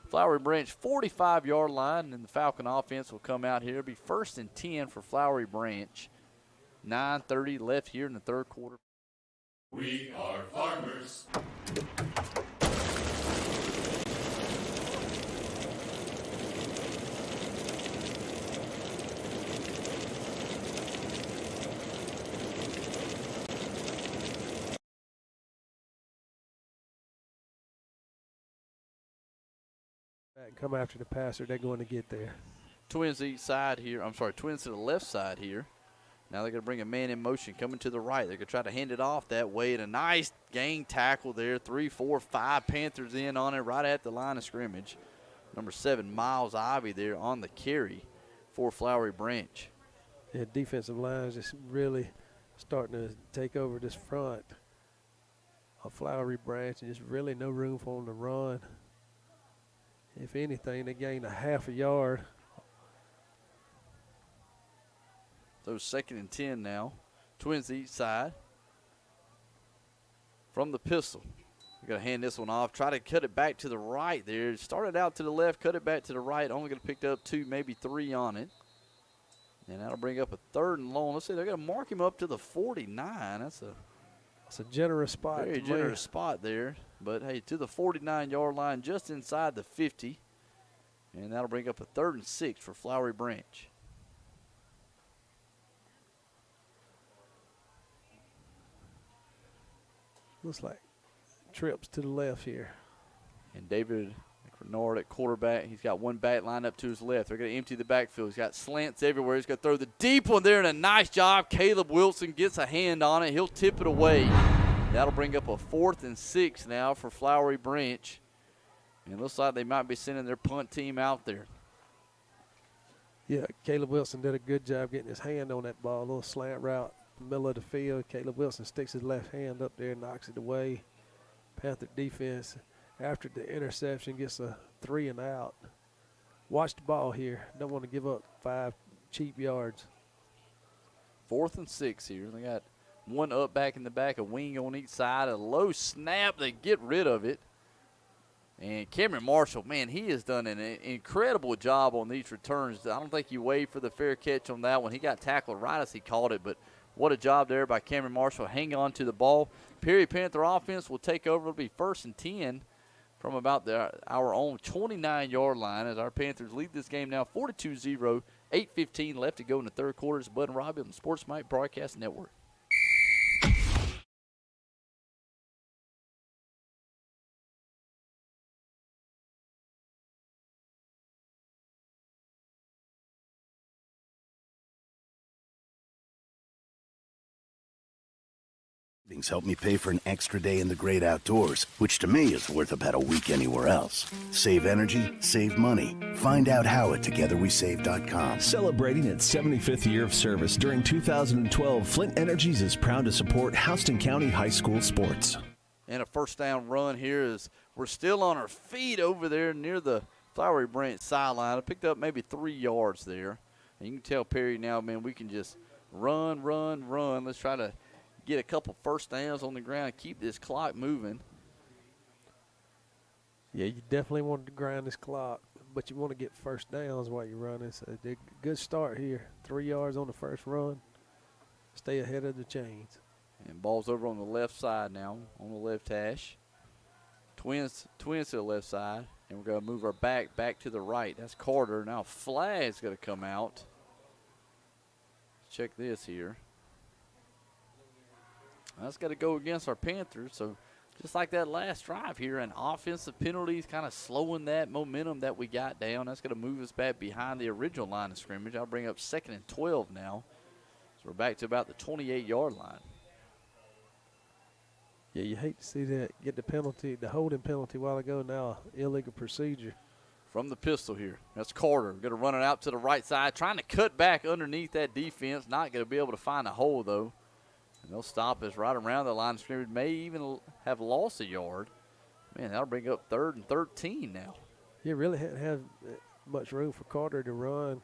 Flowery Branch 45-yard line, and the Falcon offense will come out here. It'll be 1st and 10 for Flowery Branch. 9:30 left here in the third quarter. We are farmers. Come after the passer, they're going to get there. Twins each side here. Twins to the left side here. Now they're going to bring a man in motion coming to the right. They're going to try to hand it off that way, and a nice gang tackle there. 3, 4, 5 Panthers in on it right at the line of scrimmage. Number 7, Miles Ivy there on the carry for Flowery Branch. Yeah, defensive line is just really starting to take over this front of Flowery Branch, and just really no room for them to run. If anything, they gained a half a yard. So 2nd and 10 now. Twins each side. From the pistol. We're going to hand this one off. Try to cut it back to the right there. Started out to the left, cut it back to the right. Only going to pick up 2, maybe 3 on it. And that'll bring up a 3rd and long. Let's see, they're going to mark him up to the 49. That's a generous spot. Very generous spot there. But, hey, to the 49-yard line, just inside the 50. And that'll bring up a 3rd and 6 for Flowery Branch. Looks like trips to the left here. And David Renard at quarterback. He's got one back lined up to his left. They're going to empty the backfield. He's got slants everywhere. He's going to throw the deep one there, and a nice job. Caleb Wilson gets a hand on it. He'll tip it away. That'll bring up a 4th and 6 now for Flowery Branch. And it looks like they might be sending their punt team out there. Yeah, Caleb Wilson did a good job getting his hand on that ball. A little slant route in the middle of the field. Caleb Wilson sticks his left hand up there and knocks it away. Panther defense, after the interception, gets a 3 and out. Watch the ball here. Don't want to give up 5 cheap yards. 4th and 6 here. They got one up back in the back, a wing on each side, a low snap. They get rid of it. And Cameron Marshall, man, he has done an incredible job on these returns. I don't think you wait for the fair catch on that one. He got tackled right as he caught it, but what a job there by Cameron Marshall. Hang on to the ball. Perry Panther offense will take over. It'll be 1st and 10 from about our own 29-yard line as our Panthers lead this game now 42-0, 8:15 left to go in the third quarter. It's Bud and Robbie on the Sports Mike Broadcast Network. Help me pay for an extra day in the great outdoors, which to me is worth about a week anywhere else. Save energy, save money. Find out how at togetherwesave.com. Celebrating its 75th year of service during 2012, Flint Energies is proud to support Houston County High School sports. And a first down run here is we're still on our feet over there near the Flowery Branch sideline. I picked up maybe 3 yards there. And you can tell Perry now, man, we can just run. Let's try to get a couple first downs on the ground, keep this clock moving. Yeah, you definitely want to grind this clock, but you want to get first downs while you're running. So a good start here. 3 yards on the first run. Stay ahead of the chains. And ball's over on the left side now, on the left hash. Twins to the left side, and we're going to move our back to the right. That's Carter. Now flag's going to come out. Check this here. That's got to go against our Panthers. So just like that last drive here, an offensive penalty is kind of slowing that momentum that we got down. That's going to move us back behind the original line of scrimmage. I'll bring up 2nd and 12 now. So we're back to about the 28-yard line. Yeah, you hate to see that. Get the penalty, the holding penalty a while ago, now illegal procedure. From the pistol here. That's Carter. Going to run it out to the right side, trying to cut back underneath that defense. Not going to be able to find a hole, though. And they'll stop us right around the line of scrimmage. May even have lost a yard. Man, that'll bring up 3rd and 13 now. You really hadn't have much room for Carter to run.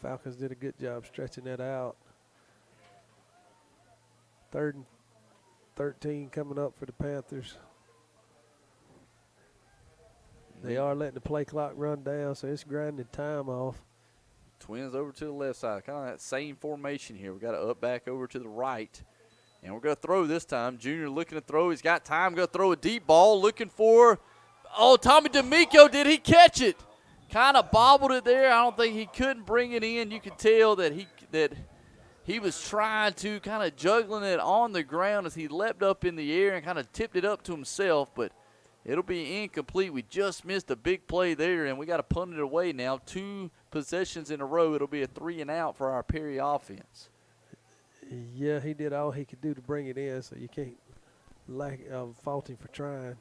Falcons did a good job stretching that out. 3rd and 13 coming up for the Panthers. They are letting the play clock run down, so it's grinding time off. Twins over to the left side. Kind of that same formation here. We got to up back over to the right. And we're going to throw this time. Junior looking to throw. He's got time. Going to throw a deep ball. Looking for, Tommy D'Amico. Did he catch it? Kind of bobbled it there. I don't think he couldn't bring it in. You could tell that he was trying to kind of juggling it on the ground as he leapt up in the air and kind of tipped it up to himself. But it'll be incomplete. We just missed a big play there, and we got to punt it away now. 2 possessions in a row. It'll be a 3 and out for our Perry offense. Yeah, he did all he could do to bring it in, so you can't fault him for trying.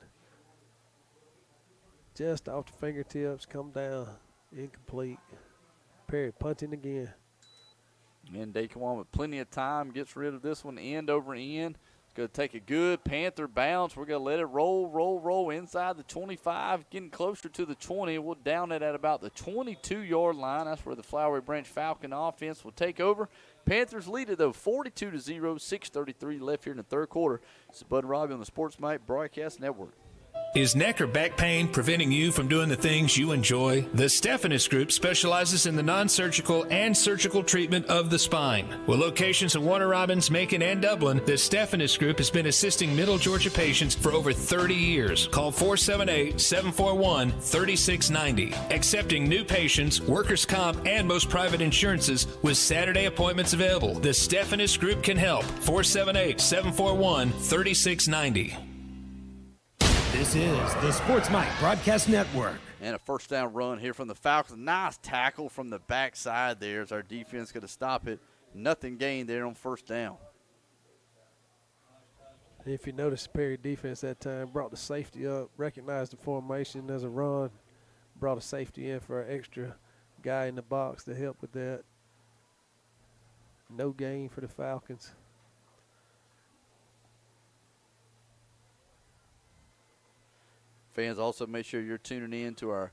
Just off the fingertips, come down, incomplete. Perry punting again. And Daquan with plenty of time gets rid of this one end over end. It's going to take a good Panther bounce. We're going to let it roll inside the 25, getting closer to the 20. We'll down it at about the 22-yard line. That's where the Flowery Branch Falcon offense will take over. Panthers lead it, though, 42-0, 6:33 left here in the third quarter. This is Bud Robbie on the Sports Mike Broadcast Network. Is neck or back pain preventing you from doing the things you enjoy? The Stephanus Group specializes in the non-surgical and surgical treatment of the spine. With locations in Warner Robins, Macon, and Dublin, the Stephanus Group has been assisting Middle Georgia patients for over 30 years. Call 478-741-3690. Accepting new patients, workers' comp, and most private insurances with Saturday appointments available. The Stephanus Group can help. 478-741-3690. This is the Sports Mike Broadcast Network. And a first down run here from the Falcons. Nice tackle from the backside there as our defense going to stop it. Nothing gained there on first down. If you notice, Perry defense that time brought the safety up, recognized the formation as a run, brought a safety in for an extra guy in the box to help with that. No gain for the Falcons. Fans, also make sure you're tuning in to our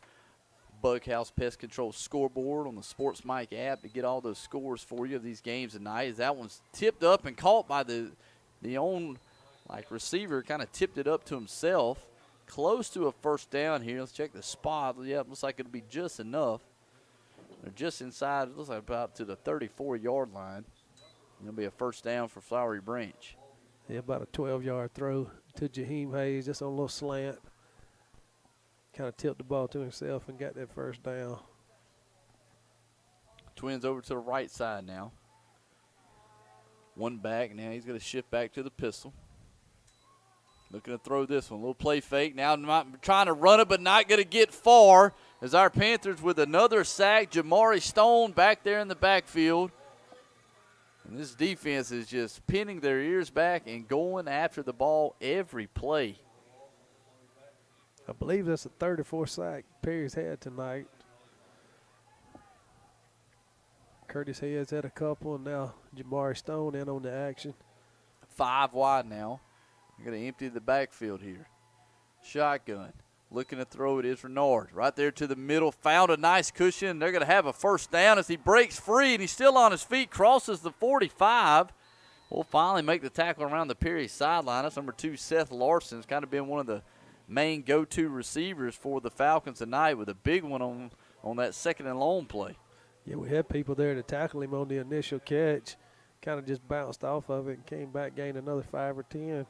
Bughouse Pest Control scoreboard on the Sports Mike app to get all those scores for you of these games tonight. As that one's tipped up and caught by the own receiver, kind of tipped it up to himself. Close to a first down here. Let's check the spot. Yeah, it looks like it'll be just enough. They're just inside. It looks like about to the 34-yard line. It'll be a first down for Flowery Branch. Yeah, about a 12-yard throw to Jaheim Hayes, just on a little slant. Kind of tipped the ball to himself and got that first down. Twins over to the right side now. One back. Now he's going to shift back to the pistol. Looking to throw this one. A little play fake. Now trying to run it, but not going to get far. As our Panthers with another sack. Jamari Stone back there in the backfield. And this defense is just pinning their ears back and going after the ball every play. I believe that's a 34 sack Perry's had tonight. Curtis Head's had a couple, and now Jamari Stone in on the action. 5 wide now. They're going to empty the backfield here. Shotgun. Looking to throw it is Renard. Right there to the middle. Found a nice cushion. They're going to have a first down as he breaks free, and he's still on his feet. Crosses the 45. We'll finally make the tackle around the Perry sideline. That's number 2, Seth Larson. It's kind of been one of the main go-to receivers for the Falcons tonight with a big one on that second and long play. Yeah, we had people there to tackle him on the initial catch. Kind of just bounced off of it and came back, gained another 5 or 10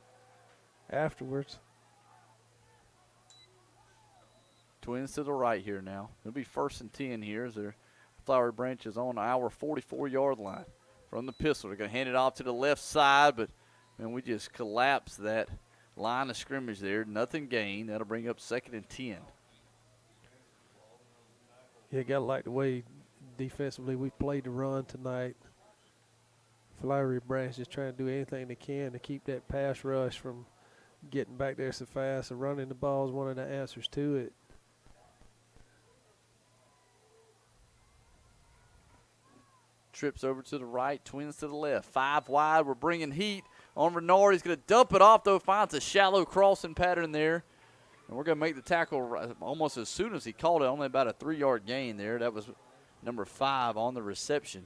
afterwards. Twins to the right here now. It'll be 1st and 10 here as their Flowery Branch is on our 44-yard line. From the pistol, they're going to hand it off to the left side, but we just collapsed that line of scrimmage there. Nothing gained. That'll bring up 2nd and 10. Yeah, got to like the way defensively we played the run tonight. Flowery Branch is trying to do anything they can to keep that pass rush from getting back there so fast. And running the ball is one of the answers to it. Trips over to the right, Twins to the left. 5 wide. We're bringing heat on Renard. He's going to dump it off, though. Finds a shallow crossing pattern there. And we're going to make the tackle almost as soon as he called it. Only about a 3-yard gain there. That was number 5 on the reception.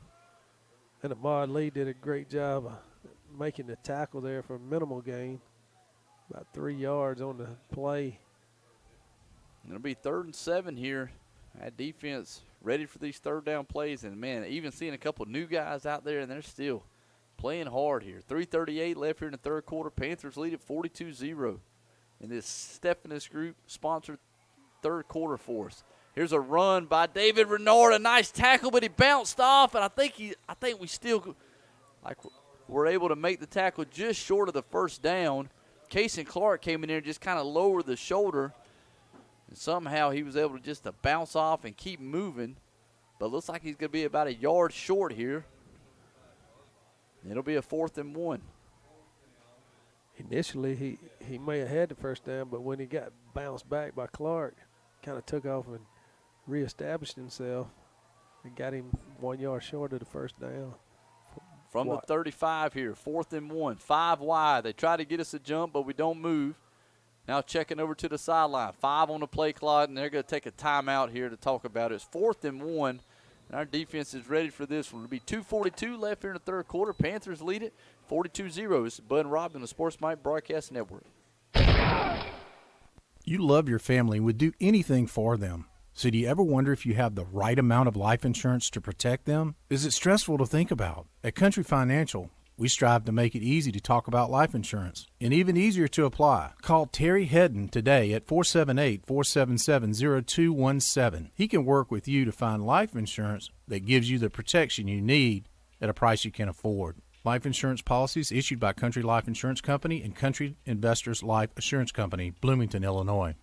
And Ahmad Lee did a great job of making the tackle there for a minimal gain. About 3 yards on the play. It'll be 3rd and 7 here. That defense ready for these third down plays. And, man, even seeing a couple new guys out there, and they're still playing hard here. 3:38 left here in the third quarter. Panthers lead at 42-0 in this Stephanus Group sponsored third quarter for us. Here's a run by David Renard, a nice tackle, but he bounced off, and I think we still were able to make the tackle just short of the first down. Cason Clark came in there and just kind of lowered the shoulder, and somehow he was able to just bounce off and keep moving. But looks like he's going to be about a yard short here. It'll be a 4th and 1. Initially, he may have had the first down, but when he got bounced back by Clark, kind of took off and reestablished himself and got him 1 yard short of the first down. From the 35 here, 4th and 1, 5 wide. They try to get us a jump, but we don't move. Now checking over to the sideline. 5 on the play clock, and they're going to take a timeout here to talk about it. It's 4th and 1, and our defense is ready for this one. It'll be 2:42 left here in the third quarter. Panthers lead it 42-0. This is Bud and Rob on the Sports Mike Broadcast Network. You love your family and would do anything for them. So do you ever wonder if you have the right amount of life insurance to protect them? Is it stressful to think about? At Country Financial, we strive to make it easy to talk about life insurance and even easier to apply. Call Terry Hedden today at 478-477-0217. He can work with you to find life insurance that gives you the protection you need at a price you can afford. Life insurance policies issued by Country Life Insurance Company and Country Investors Life Assurance Company, Bloomington, Illinois.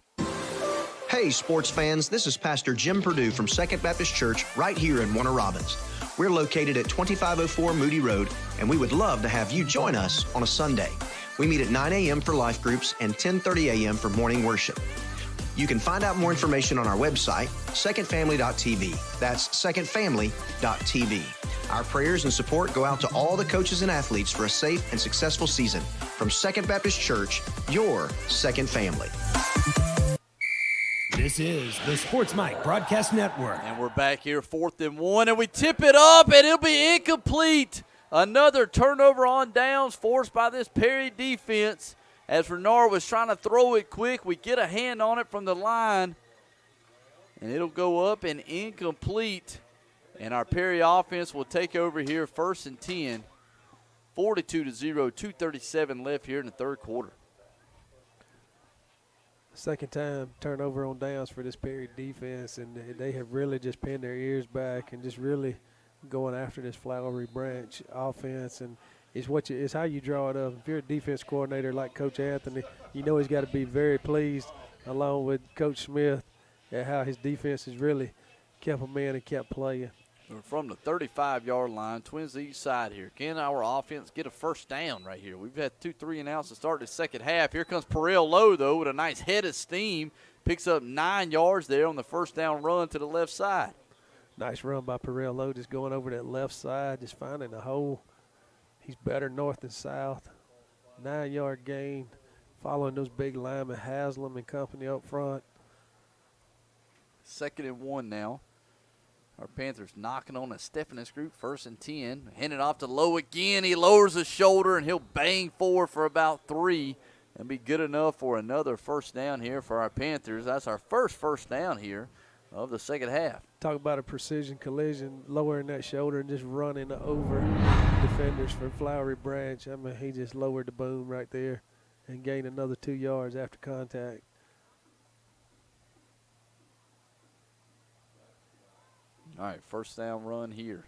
Hey, sports fans, this is Pastor Jim Perdue from Second Baptist Church right here in Warner Robins. We're located at 2504 Moody Road, and we would love to have you join us on a Sunday. We meet at 9 a.m. for life groups and 10:30 a.m. for morning worship. You can find out more information on our website, secondfamily.tv. That's secondfamily.tv. Our prayers and support go out to all the coaches and athletes for a safe and successful season. From Second Baptist Church, your second family. This is the Sports Mike Broadcast Network. And we're back here, 4th and 1, and we tip it up, and it'll be incomplete. Another turnover on downs forced by this Perry defense. As Renard was trying to throw it quick, we get a hand on it from the line, and it'll go up and incomplete. And our Perry offense will take over here, 1st and 10, 42-0, 2:37 left here in the third quarter. Second time turnover on downs for this Perry defense, and they have really just pinned their ears back and just really going after this Flowery branch offense. And it's how you draw it up. If you're a defense coordinator like Coach Anthony, you know he's got to be very pleased, along with Coach Smith, at how his defense has really kept them in and kept playing. We're from the 35-yard line, Twins each side here. Can our offense get a first down right here? We've had 2 3-and-outs to start the second half. Here comes Perel Lowe, though, with a nice head of steam. Picks up 9 yards there on the first down run to the left side. Nice run by Perel Lowe, just going over that left side, just finding a hole. He's better north than south. 9-yard gain, following those big linemen, Haslam and company up front. 2nd and 1 now. Our Panthers knocking on a Stephanus Group, 1st and 10. Handed off to Lowe again. He lowers his shoulder, and he'll bang forward for about 3 and be good enough for another first down here for our Panthers. That's our first down here of the second half. Talk about a precision collision, lowering that shoulder and just running over defenders for Flowery Branch. I mean, he just lowered the boom right there and gained another 2 yards after contact. All right, first down run here.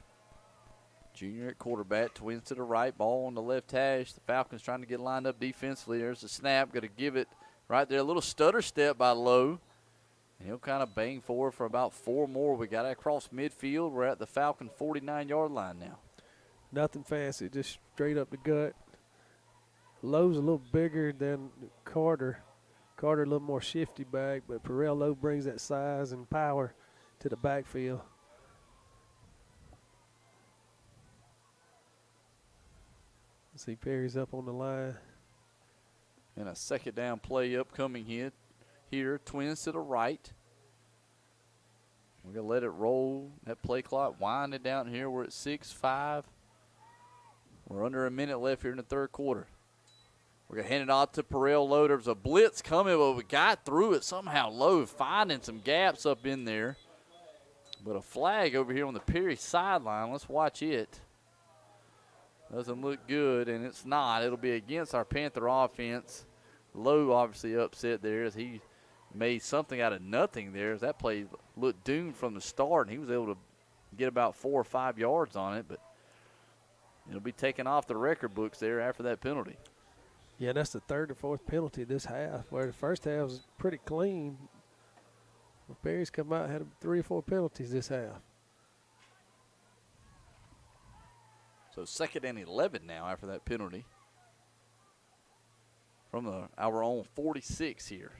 Junior at quarterback, Twins to the right, ball on the left hash. The Falcons trying to get lined up defensively. There's the snap, going to give it right there. A little stutter step by Lowe. And he'll kind of bang forward for about 4 more. We got it across midfield. We're at the Falcon 49-yard line now. Nothing fancy, just straight up the gut. Lowe's a little bigger than Carter. Carter a little more shifty back, but Perel Lowe brings that size and power to the backfield. See Perry's up on the line. And a second down play upcoming here. Twins to the right. We're going to let it roll. That play clock winding down here. We're at 6-5. We're under a minute left here in the third quarter. We're going to hand it off to Perel Lowe. There's a blitz coming, but we got through it somehow. Lowe finding some gaps up in there. But a flag over here on the Perry sideline. Let's watch it. Doesn't look good, and it's not. It'll be against our Panther offense. Lowe obviously upset there as he made something out of nothing there. As that play looked doomed from the start, and he was able to get about 4 or 5 yards on it. But it'll be taken off the record books there after that penalty. Yeah, that's the third or fourth penalty this half, where the first half was pretty clean. Well, Perry's come out and had 3 or 4 penalties this half. So 2nd and 11 now after that penalty. From our own 46 here.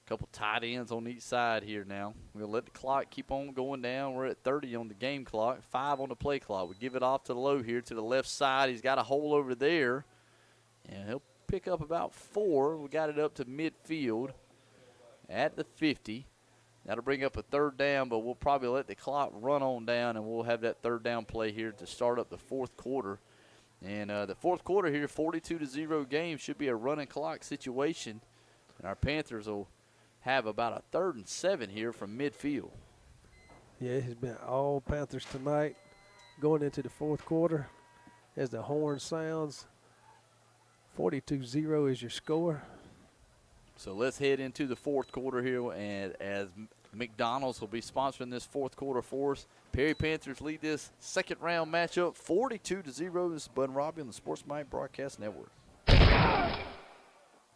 A couple tight ends on each side here now. We'll let the clock keep on going down. We're at 30 on the game clock, 5 on the play clock. We give it off to Lowe here to the left side. He's got a hole over there. And he'll pick up about 4. We got it up to midfield at the 50. That'll bring up a 3rd down, but we'll probably let the clock run on down, and we'll have that 3rd down play here to start up the 4th quarter. And the 4th quarter here, 42-0 game, should be a running clock situation. And our Panthers will have about a 3rd and 7 here from midfield. Yeah, it has been all Panthers tonight going into the 4th quarter. As the horn sounds, 42-0 is your score. So let's head into the 4th quarter here, and as McDonald's will be sponsoring this 4th quarter for us. Perry Panthers lead this 2nd round matchup 42-0. This is Bud and Robbie on the Sports Mike Broadcast Network.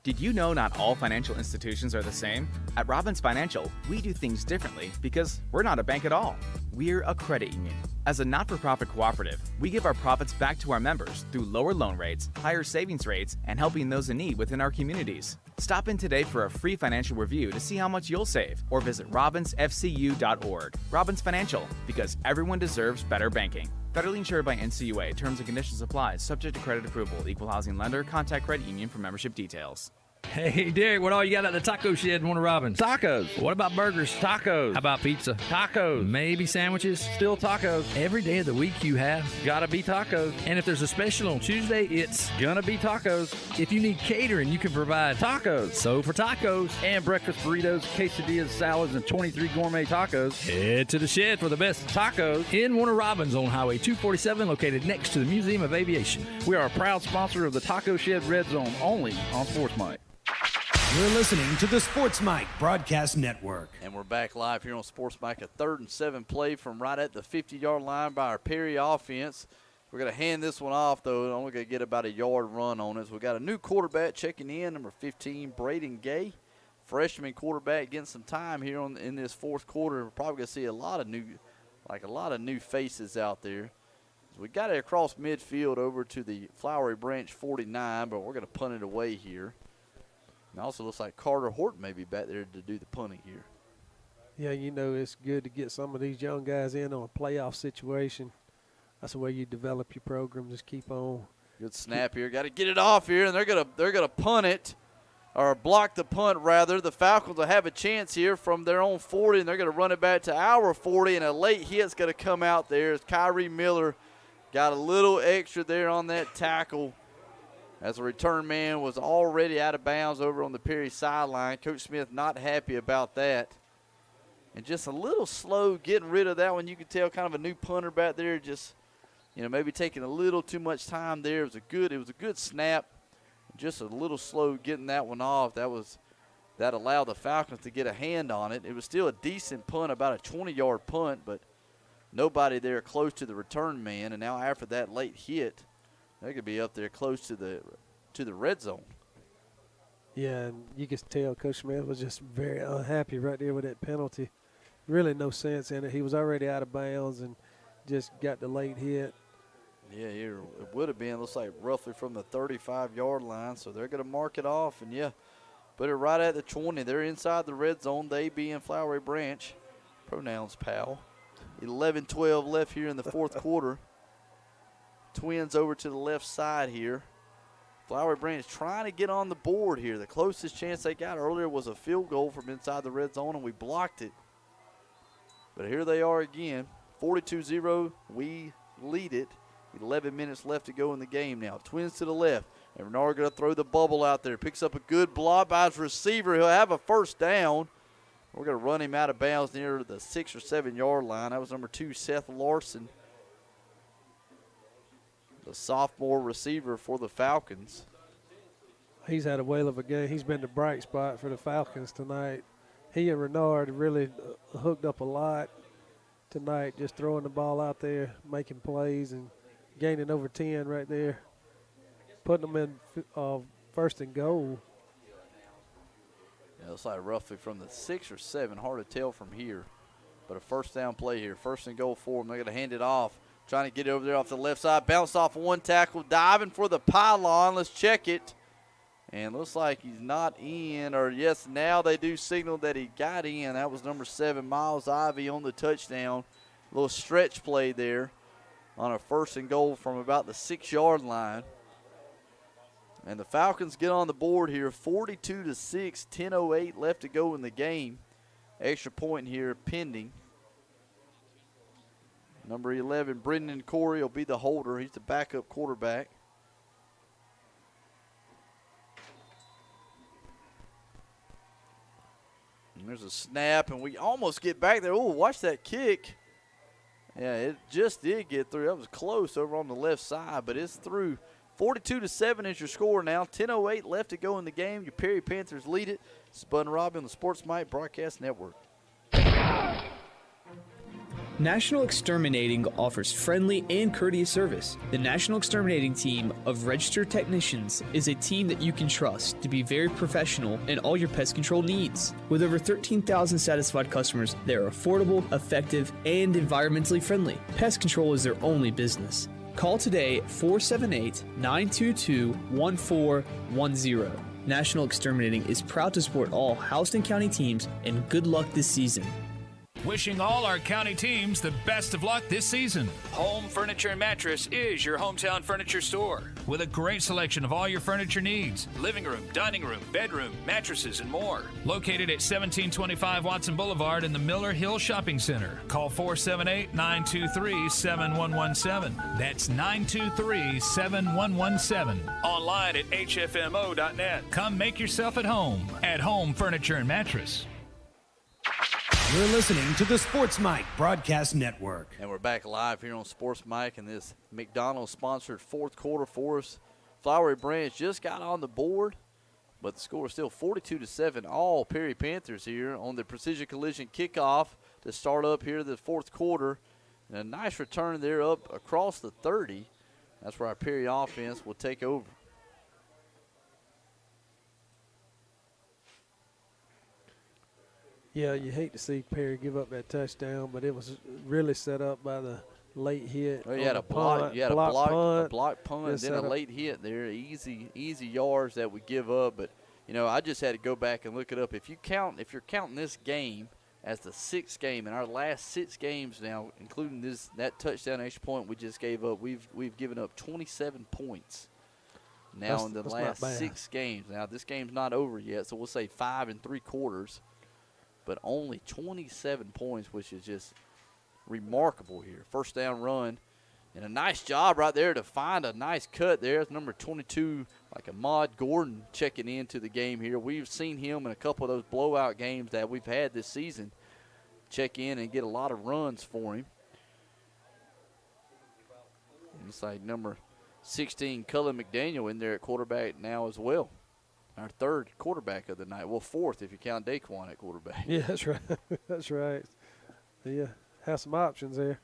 Did you know not all financial institutions are the same? At Robbins Financial, we do things differently because we're not a bank at all. We're a credit union. As a not-for-profit cooperative, we give our profits back to our members through lower loan rates, higher savings rates, and helping those in need within our communities. Stop in today for a free financial review to see how much you'll save, or visit robbinsfcu.org. Robbins Financial, because everyone deserves better banking. Federally insured by NCUA. Terms and conditions apply. Subject to credit approval. Equal housing lender. Contact credit union for membership details. Hey, Derek, what all you got at the taco shed in Warner Robins? Tacos. What about burgers? Tacos. How about pizza? Tacos. Maybe sandwiches? Still tacos. Every day of the week you have. Gotta be tacos. And if there's a special on Tuesday, it's gonna be tacos. If you need catering, you can provide tacos. So for tacos. And breakfast burritos, quesadillas, salads, and 23 gourmet tacos. Head to the shed for the best tacos. In Warner Robins on Highway 247, located next to the Museum of Aviation. We are a proud sponsor of the Taco Shed Red Zone, only on Sports Mike. You're listening to the Sports Mike Broadcast Network. And we're back live here on Sports Mike. A 3rd and 7 play from right at the 50-yard line by our Perry offense. We're going to hand this one off, though. Only going to get about a yard run on it. So we got a new quarterback checking in, number 15, Braden Gay. Freshman quarterback getting some time here in this 4th quarter. We're probably going to see a lot of new faces out there. So we got it across midfield over to the Flowery Branch 49, but we're going to punt it away here. And also looks like Carter Horton may be back there to do the punting here. Yeah, you know, it's good to get some of these young guys in on a playoff situation. That's the way you develop your program. Just keep on. Good snap here. Got to get it off here, and they're gonna punt it, or block the punt rather. The Falcons will have a chance here from their own 40, and they're gonna run it back to our 40, and a late hit's gonna come out there as Kyrie Miller got a little extra there on that tackle. As the return man was already out of bounds over on the Perry sideline. Coach Smith not happy about that. And just a little slow getting rid of that one. You could tell kind of a new punter back there, just, you know, maybe taking a little too much time there. It was a good snap. Just a little slow getting that one off. That allowed the Falcons to get a hand on it. It was still a decent punt, about a 20-yard punt, but nobody there close to the return man. And now after that late hit, they could be up there close to the red zone. Yeah, and you can tell Coach Smith was just very unhappy right there with that penalty. Really no sense in it. He was already out of bounds and just got the late hit. Yeah, it would have been, looks like roughly from the 35-yard line. So they're going to mark it off and, yeah, put it right at the 20. They're inside the red zone. They being Flowery Branch. Pronouns, pal. 11-12 left here in the 4th quarter. Twins over to the left side here. Flowery Branch trying to get on the board here. The closest chance they got earlier was a field goal from inside the red zone, and we blocked it. But here they are again, 42-0. We lead it. 11 minutes left to go in the game now. Twins to the left. And Renard going to throw the bubble out there. Picks up a good block by his receiver. He'll have a first down. We're going to run him out of bounds near the 6 or 7 yard line. That was number 2, Seth Larson, the sophomore receiver for the Falcons. He's had a whale of a game. He's been the bright spot for the Falcons tonight. He and Renard really hooked up a lot tonight, just throwing the ball out there, making plays, and gaining over 10 right there, putting them in first and goal. Yeah, looks like roughly from the 6 or 7, hard to tell from here. But a first down play here, first and goal for them. They're going to hand it off, trying to get it over there off the left side. Bounced off one tackle, diving for the pylon. Let's check it. And looks like he's not in, or yes, now they do signal that he got in. That was number 7, Miles Ivy, on the touchdown. A little stretch play there on a first and goal from about the 6 yard line. And the Falcons get on the board here, 42-6, 10:08 left to go in the game. Extra point here pending. Number 11, Brendan Corey, will be the holder. He's the backup quarterback. And there's a snap, and we almost get back there. Oh, watch that kick. Yeah, it just did get through. That was close over on the left side, but it's through. 42-7 is your score now. 10:08 left to go in the game. Your Perry Panthers lead it. This is Bud and Robbie on the Sports Mike Broadcast Network. National Exterminating offers friendly and courteous service. The National Exterminating team of registered technicians is a team that you can trust to be very professional in all your pest control needs. With over 13,000 satisfied customers, they are affordable, effective, and environmentally friendly. Pest control is their only business. Call today at 478-922-1410. National Exterminating is proud to support all Houston County teams, and good luck this season. Wishing all our county teams the best of luck this season. Home Furniture and Mattress is your hometown furniture store with a great selection of all your furniture needs. Living room, dining room, bedroom, mattresses, and more. Located at 1725 Watson Boulevard in the Miller Hill Shopping Center. Call 478-923-7117. That's 923-7117. Online at hfmo.net. Come make yourself at home Furniture and Mattress. You're listening to the Sports Mike Broadcast Network. And we're back live here on Sports Mike in this McDonald's-sponsored fourth quarter for us. Flowery Branch just got on the board, but the score is still 42-7. All Perry Panthers here on the Precision Collision kickoff to start up here the fourth quarter. And a nice return there up across the 30. That's where our Perry offense will take over. Yeah, you hate to see Perry give up that touchdown, but it was really set up by the late hit. Well, you had a block, punt, and then a late hit there. Easy yards that we give up. But you know, I just had to go back and look it up. If you're counting this game as the 6th game, in our last 6 games now, including that touchdown extra point we just gave up, we've given up 27 points. Now in the last 6 games. Now this game's not over yet, so we'll say 5 3/4. But only 27 points, which is just remarkable here. First down run, and a nice job right there to find a nice cut there. It's number 22, like Ahmad Gordon, checking into the game here. We've seen him in a couple of those blowout games that we've had this season check in and get a lot of runs for him. Looks like number 16, Cullen McDaniel, in there at quarterback now as well. Our 3rd quarterback of the night. Well, 4th if you count Daquan at quarterback. Yeah, that's right. That's right. Yeah, have some options there.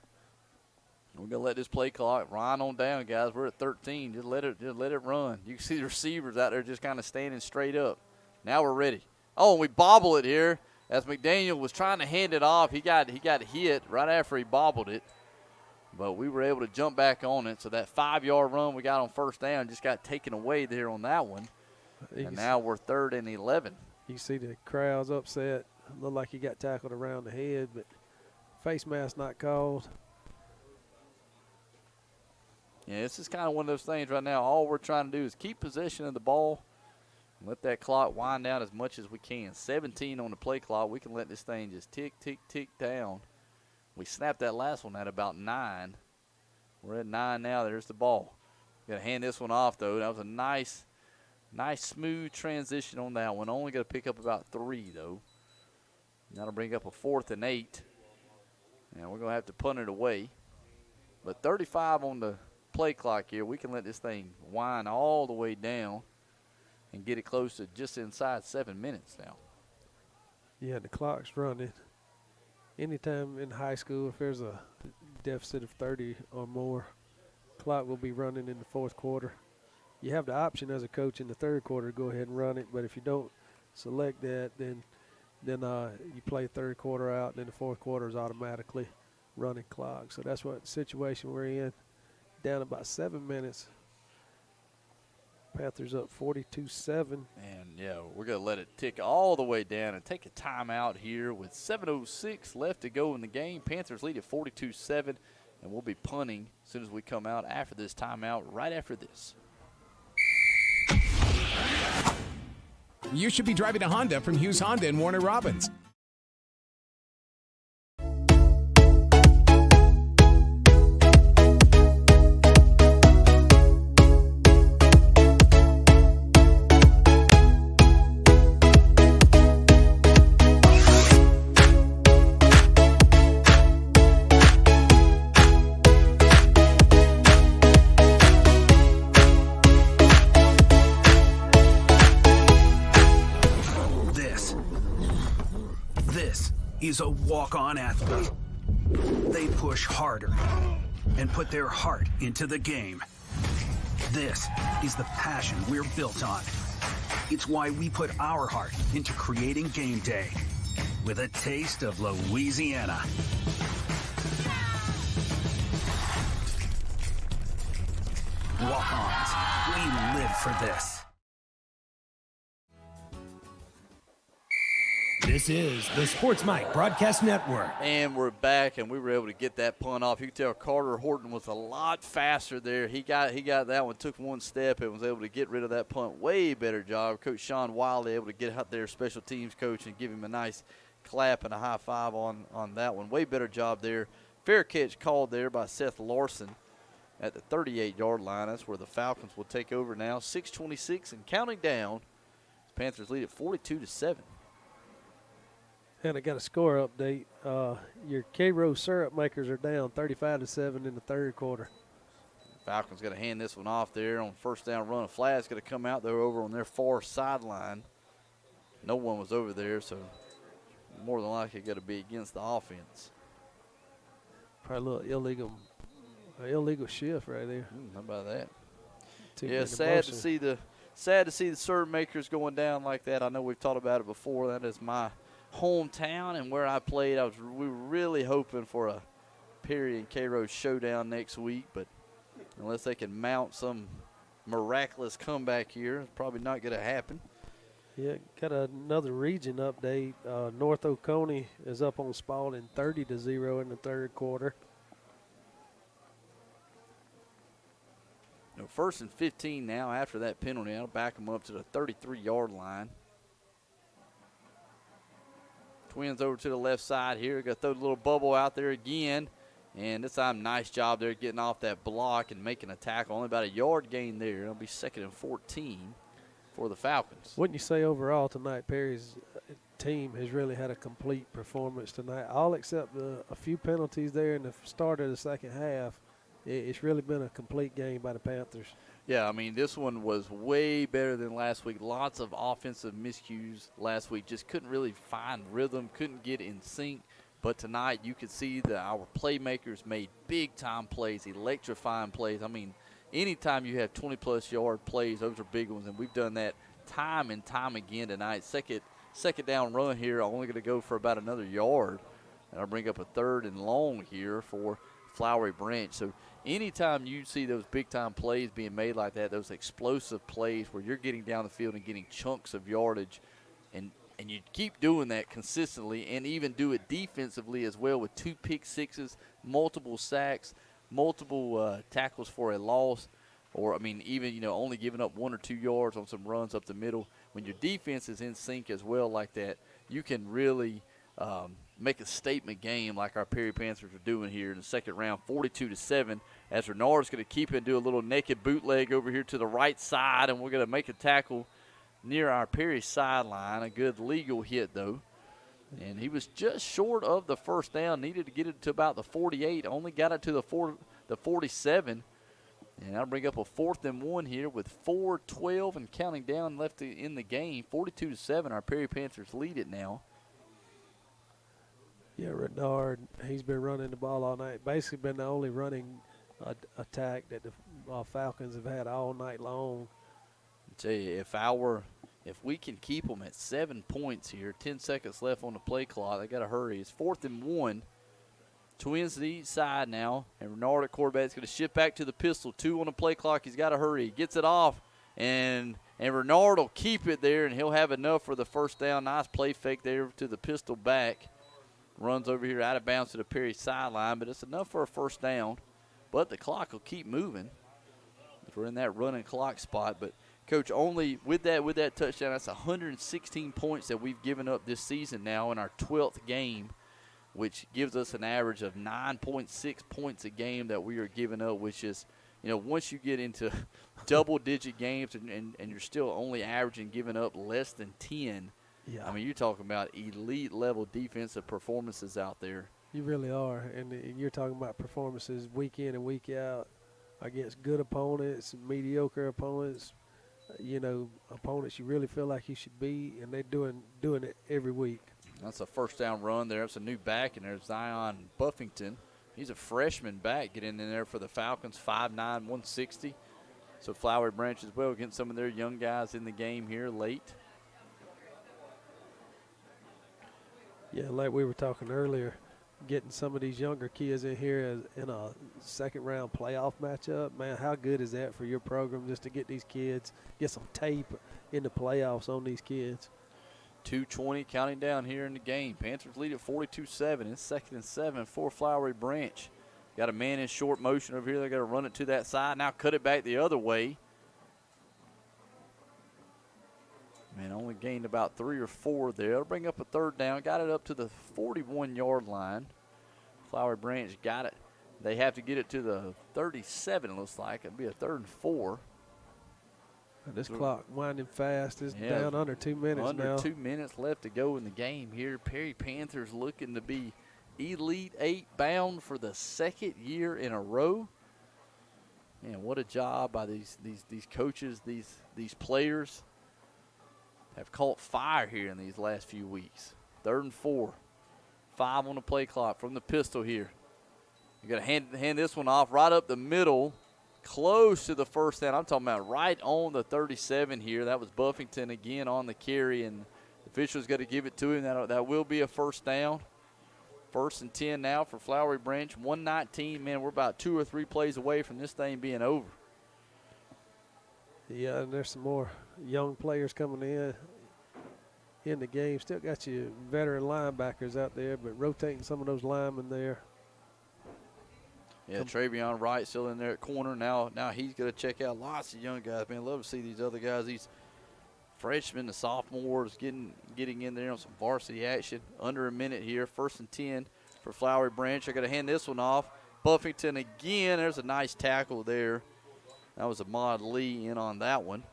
We're going to let this play clock run on down, guys. We're at 13. Just let it run. You can see the receivers out there just kind of standing straight up. Now we're ready. Oh, and we bobble it here as McDaniel was trying to hand it off. He got hit right after he bobbled it. But we were able to jump back on it. So that 5-yard run we got on first down just got taken away there on that one. And now we're 3rd and 11. You see the crowd's upset. Looked like he got tackled around the head, but face mask not called. Yeah, this is kind of one of those things right now. All we're trying to do is keep possession of the ball and let that clock wind down as much as we can. 17 on the play clock. We can let this thing just tick, tick, tick down We snapped that last one at about 9. We're at 9 now. There's the ball. Got to hand this one off, though. That was a nice smooth transition on that one. Only got to pick up about 3, though. That'll bring up a 4th and 8. And we're going to have to punt it away. But 35 on the play clock here. We can let this thing wind all the way down and get it close to just inside 7 minutes now. Yeah, the clock's running. Anytime in high school, if there's a deficit of 30 or more, clock will be running in the fourth quarter. You have the option as a coach in the third quarter to go ahead and run it, but if you don't select that, then you play third quarter out, and then the fourth quarter is automatically running clock. So that's what situation we're in. Down about 7 minutes. Panthers up 42-7. And, yeah, we're going to let it tick all the way down and take a timeout here with 7:06 left to go in the game. Panthers lead at 42-7, and we'll be punting as soon as we come out after this timeout, right after this. You should be driving a Honda from Hughes Honda in Warner Robins. Is a walk-on athlete. They push harder and put their heart into the game. This is the passion we're built on. It's why we put our heart into creating game day with a taste of Louisiana. Walk-ons, we live for this. This is the Sports Mike Broadcast Network. And we're back, and we were able to get that punt off. You can tell Carter Horton was a lot faster there. He got that one, took one step, and was able to get rid of that punt. Way better job. Coach Sean Wiley able to get out there, special teams coach, and give him a nice clap and a high five on that one. Way better job there. Fair catch called there by Seth Larson at the 38-yard line. That's where the Falcons will take over now. 6:26 and counting down. Panthers lead at 42-7. And I got a score update. Your K-Rose syrup makers are down 35-7 in the third quarter. Falcons got to hand this one off there on first down run. A flag's going to come out there over on their far sideline. No one was over there, so more than likely got to be against the offense. Probably a little illegal shift right there. How about that? Yeah, sad to see the syrup makers going down like that. I know we've talked about it before. That is my hometown and where I played. We were really hoping for a Perry and K-Rose showdown next week, but unless they can mount some miraculous comeback here, it's probably not going to happen. Yeah, got another region update. North Oconee is up on Spalding 30-0 in the third quarter. First and 15 now after that penalty. That'll back them up to the 33-yard line. Twins over to the left side here. Got to throw the little bubble out there again. And this time, nice job there getting off that block and making a tackle. Only about a yard gain there. It'll be 2nd and 14 for the Falcons. Wouldn't you say overall tonight, Perry's team has really had a complete performance tonight, all except a few penalties there in the start of the second half. It's really been a complete game by the Panthers. Yeah, I mean, this one was way better than last week. Lots of offensive miscues last week. Just couldn't really find rhythm, couldn't get in sync. But tonight you could see that our playmakers made big-time plays, electrifying plays. I mean, anytime you have 20-plus yard plays, those are big ones, and we've done that time and time again tonight. Second down run here, only going to go for about another yard. And I'll bring up a 3rd and long here for Flowery Branch. So anytime you see those big-time plays being made like that, those explosive plays where you're getting down the field and getting chunks of yardage, and you keep doing that consistently and even do it defensively as well with 2 pick sixes, multiple sacks, multiple tackles for a loss, or, I mean, even, only giving up 1 or 2 yards on some runs up the middle. When your defense is in sync as well like that, you can really make a statement game like our Perry Panthers are doing here in the second round, 42-7, as Renard's going to keep it and do a little naked bootleg over here to the right side, and we're going to make a tackle near our Perry sideline. A good legal hit, though. And he was just short of the first down, needed to get it to about the 48, only got it to the 47. And that'll bring up a 4th and 1 here with 4:12 and counting down left in the game. 42-7, our Perry Panthers lead it now. Yeah, Renard, he's been running the ball all night. Basically been the only running attack that the Falcons have had all night long. I tell you, if we can keep them at 7 points here, 10 seconds left on the play clock, they got to hurry. It's 4th and 1. Twins to each side now, and Renard at quarterback is going to shift back to the pistol. 2 on the play clock. He's got to hurry. He gets it off, and Renard will keep it there, and he'll have enough for the first down. Nice play fake there to the pistol back. Runs over here out of bounds to the Perry sideline, but it's enough for a first down. But the clock will keep moving. We're in that running clock spot. But, Coach, only with that touchdown, that's 116 points that we've given up this season now in our 12th game, which gives us an average of 9.6 points a game that we are giving up, which is, once you get into double-digit games and you're still only averaging giving up less than 10, yeah. I mean, you're talking about elite-level defensive performances out there. You really are, and you're talking about performances week in and week out against good opponents, mediocre opponents, opponents you really feel like you should beat, and they're doing it every week. That's a first down run there. It's a new back, and there's Zion Buffington. He's a freshman back getting in there for the Falcons, 5'9", 160. So Flowery Branch as well, getting some of their young guys in the game here late. Yeah, like we were talking earlier, getting some of these younger kids in here in a second-round playoff matchup, man, how good is that for your program just to get these kids, get some tape in the playoffs on these kids? 2:20 counting down here in the game. Panthers lead at 42-7. It's 2nd and 7 for Flowery Branch. Got a man in short motion over here. They're going to run it to that side. Now cut it back the other way. Man, only gained about 3 or 4 there. It'll bring up a 3rd down. Got it up to the 41-yard line. Flowery Branch got it. They have to get it to the 37, it looks like. It'll be a 3rd and 4. This clock winding fast. It's down under 2 minutes now. Under 2 minutes left to go in the game here. Perry Panthers looking to be Elite 8 bound for the 2nd year in a row. Man, what a job by these coaches, these players. Have caught fire here in these last few weeks. 3rd and 4. 5 on the play clock from the pistol here. You got to hand this one off right up the middle, close to the first down. I'm talking about right on the 37 here. That was Buffington again on the carry, and the official's got to give it to him. That will be a first down. 1st and 10 now for Flowery Branch. 119. Man, we're about 2 or 3 plays away from this thing being over. Yeah, and there's some more young players coming in the game. Still got your veteran linebackers out there, but rotating some of those linemen there. Yeah, Travion Wright still in there at corner. Now he's going to check out lots of young guys. Man, love to see these other guys, these freshmen, the sophomores getting in there on some varsity action. Under a minute here, 1st and 10 for Flowery Branch. I got to hand this one off. Buffington again. There's a nice tackle there. That was Ahmad Lee in on that one.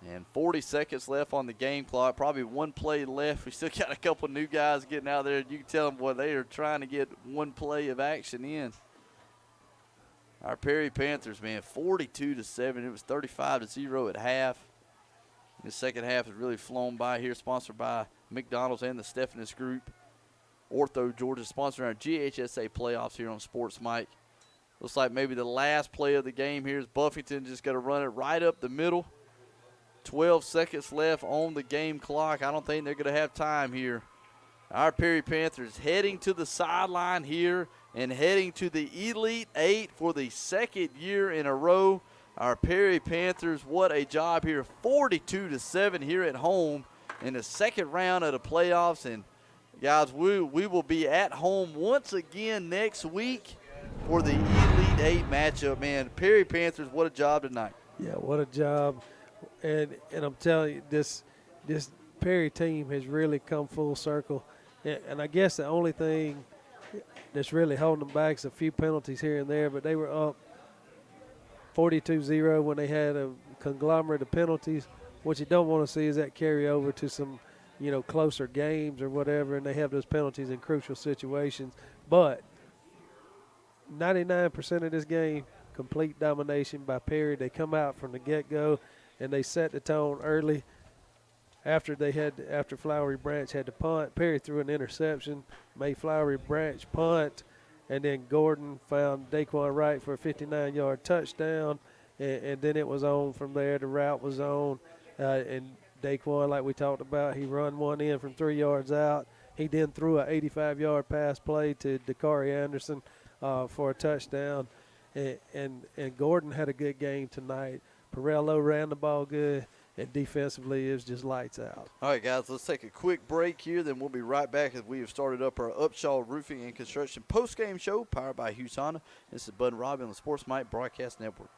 And 40 seconds left on the game clock. Probably 1 play left. We still got a couple new guys getting out there. You can tell them, boy, they are trying to get 1 play of action in. Our Perry Panthers, man, 42-7. It was 35-0 at half. The second half has really flown by here, sponsored by McDonald's and the Stephanus Group. Ortho Georgia sponsoring our GHSA playoffs here on Sports Mike. Looks like maybe the last play of the game here is Buffington just got to run it right up the middle. 12 seconds left on the game clock. I don't think they're going to have time here. Our Perry Panthers heading to the sideline here and heading to the Elite 8 for the 2nd year in a row. Our Perry Panthers, what a job here. 42-7 here at home in the 2nd round of the playoffs. And, guys, we will be at home once again next week for the Elite 8 matchup. Man, Perry Panthers, what a job tonight. Yeah, what a job. And I'm telling you, this Perry team has really come full circle. And I guess the only thing that's really holding them back is a few penalties here and there, but they were up 42-0 when they had a conglomerate of penalties. What you don't want to see is that carry over to some, closer games or whatever, and they have those penalties in crucial situations. But 99% of this game, complete domination by Perry. They come out from the get-go, and they set the tone early. After Flowery Branch had to punt, Perry threw an interception, made Flowery Branch punt, and then Gordon found Daquan Wright for a 59-yard touchdown, and then it was on from there. The route was on, and Daquan, like we talked about, he run one in from 3 yards out. He then threw an 85-yard pass play to Dakari Anderson for a touchdown, and Gordon had a good game tonight. Perello ran the ball good. And defensively, it was just lights out. All right, guys, let's take a quick break here. Then we'll be right back as we have started up our Upshaw Roofing and Construction post-game show powered by Hughes Honda. This is Bud and Robbie on the Sports Mike Broadcast Network.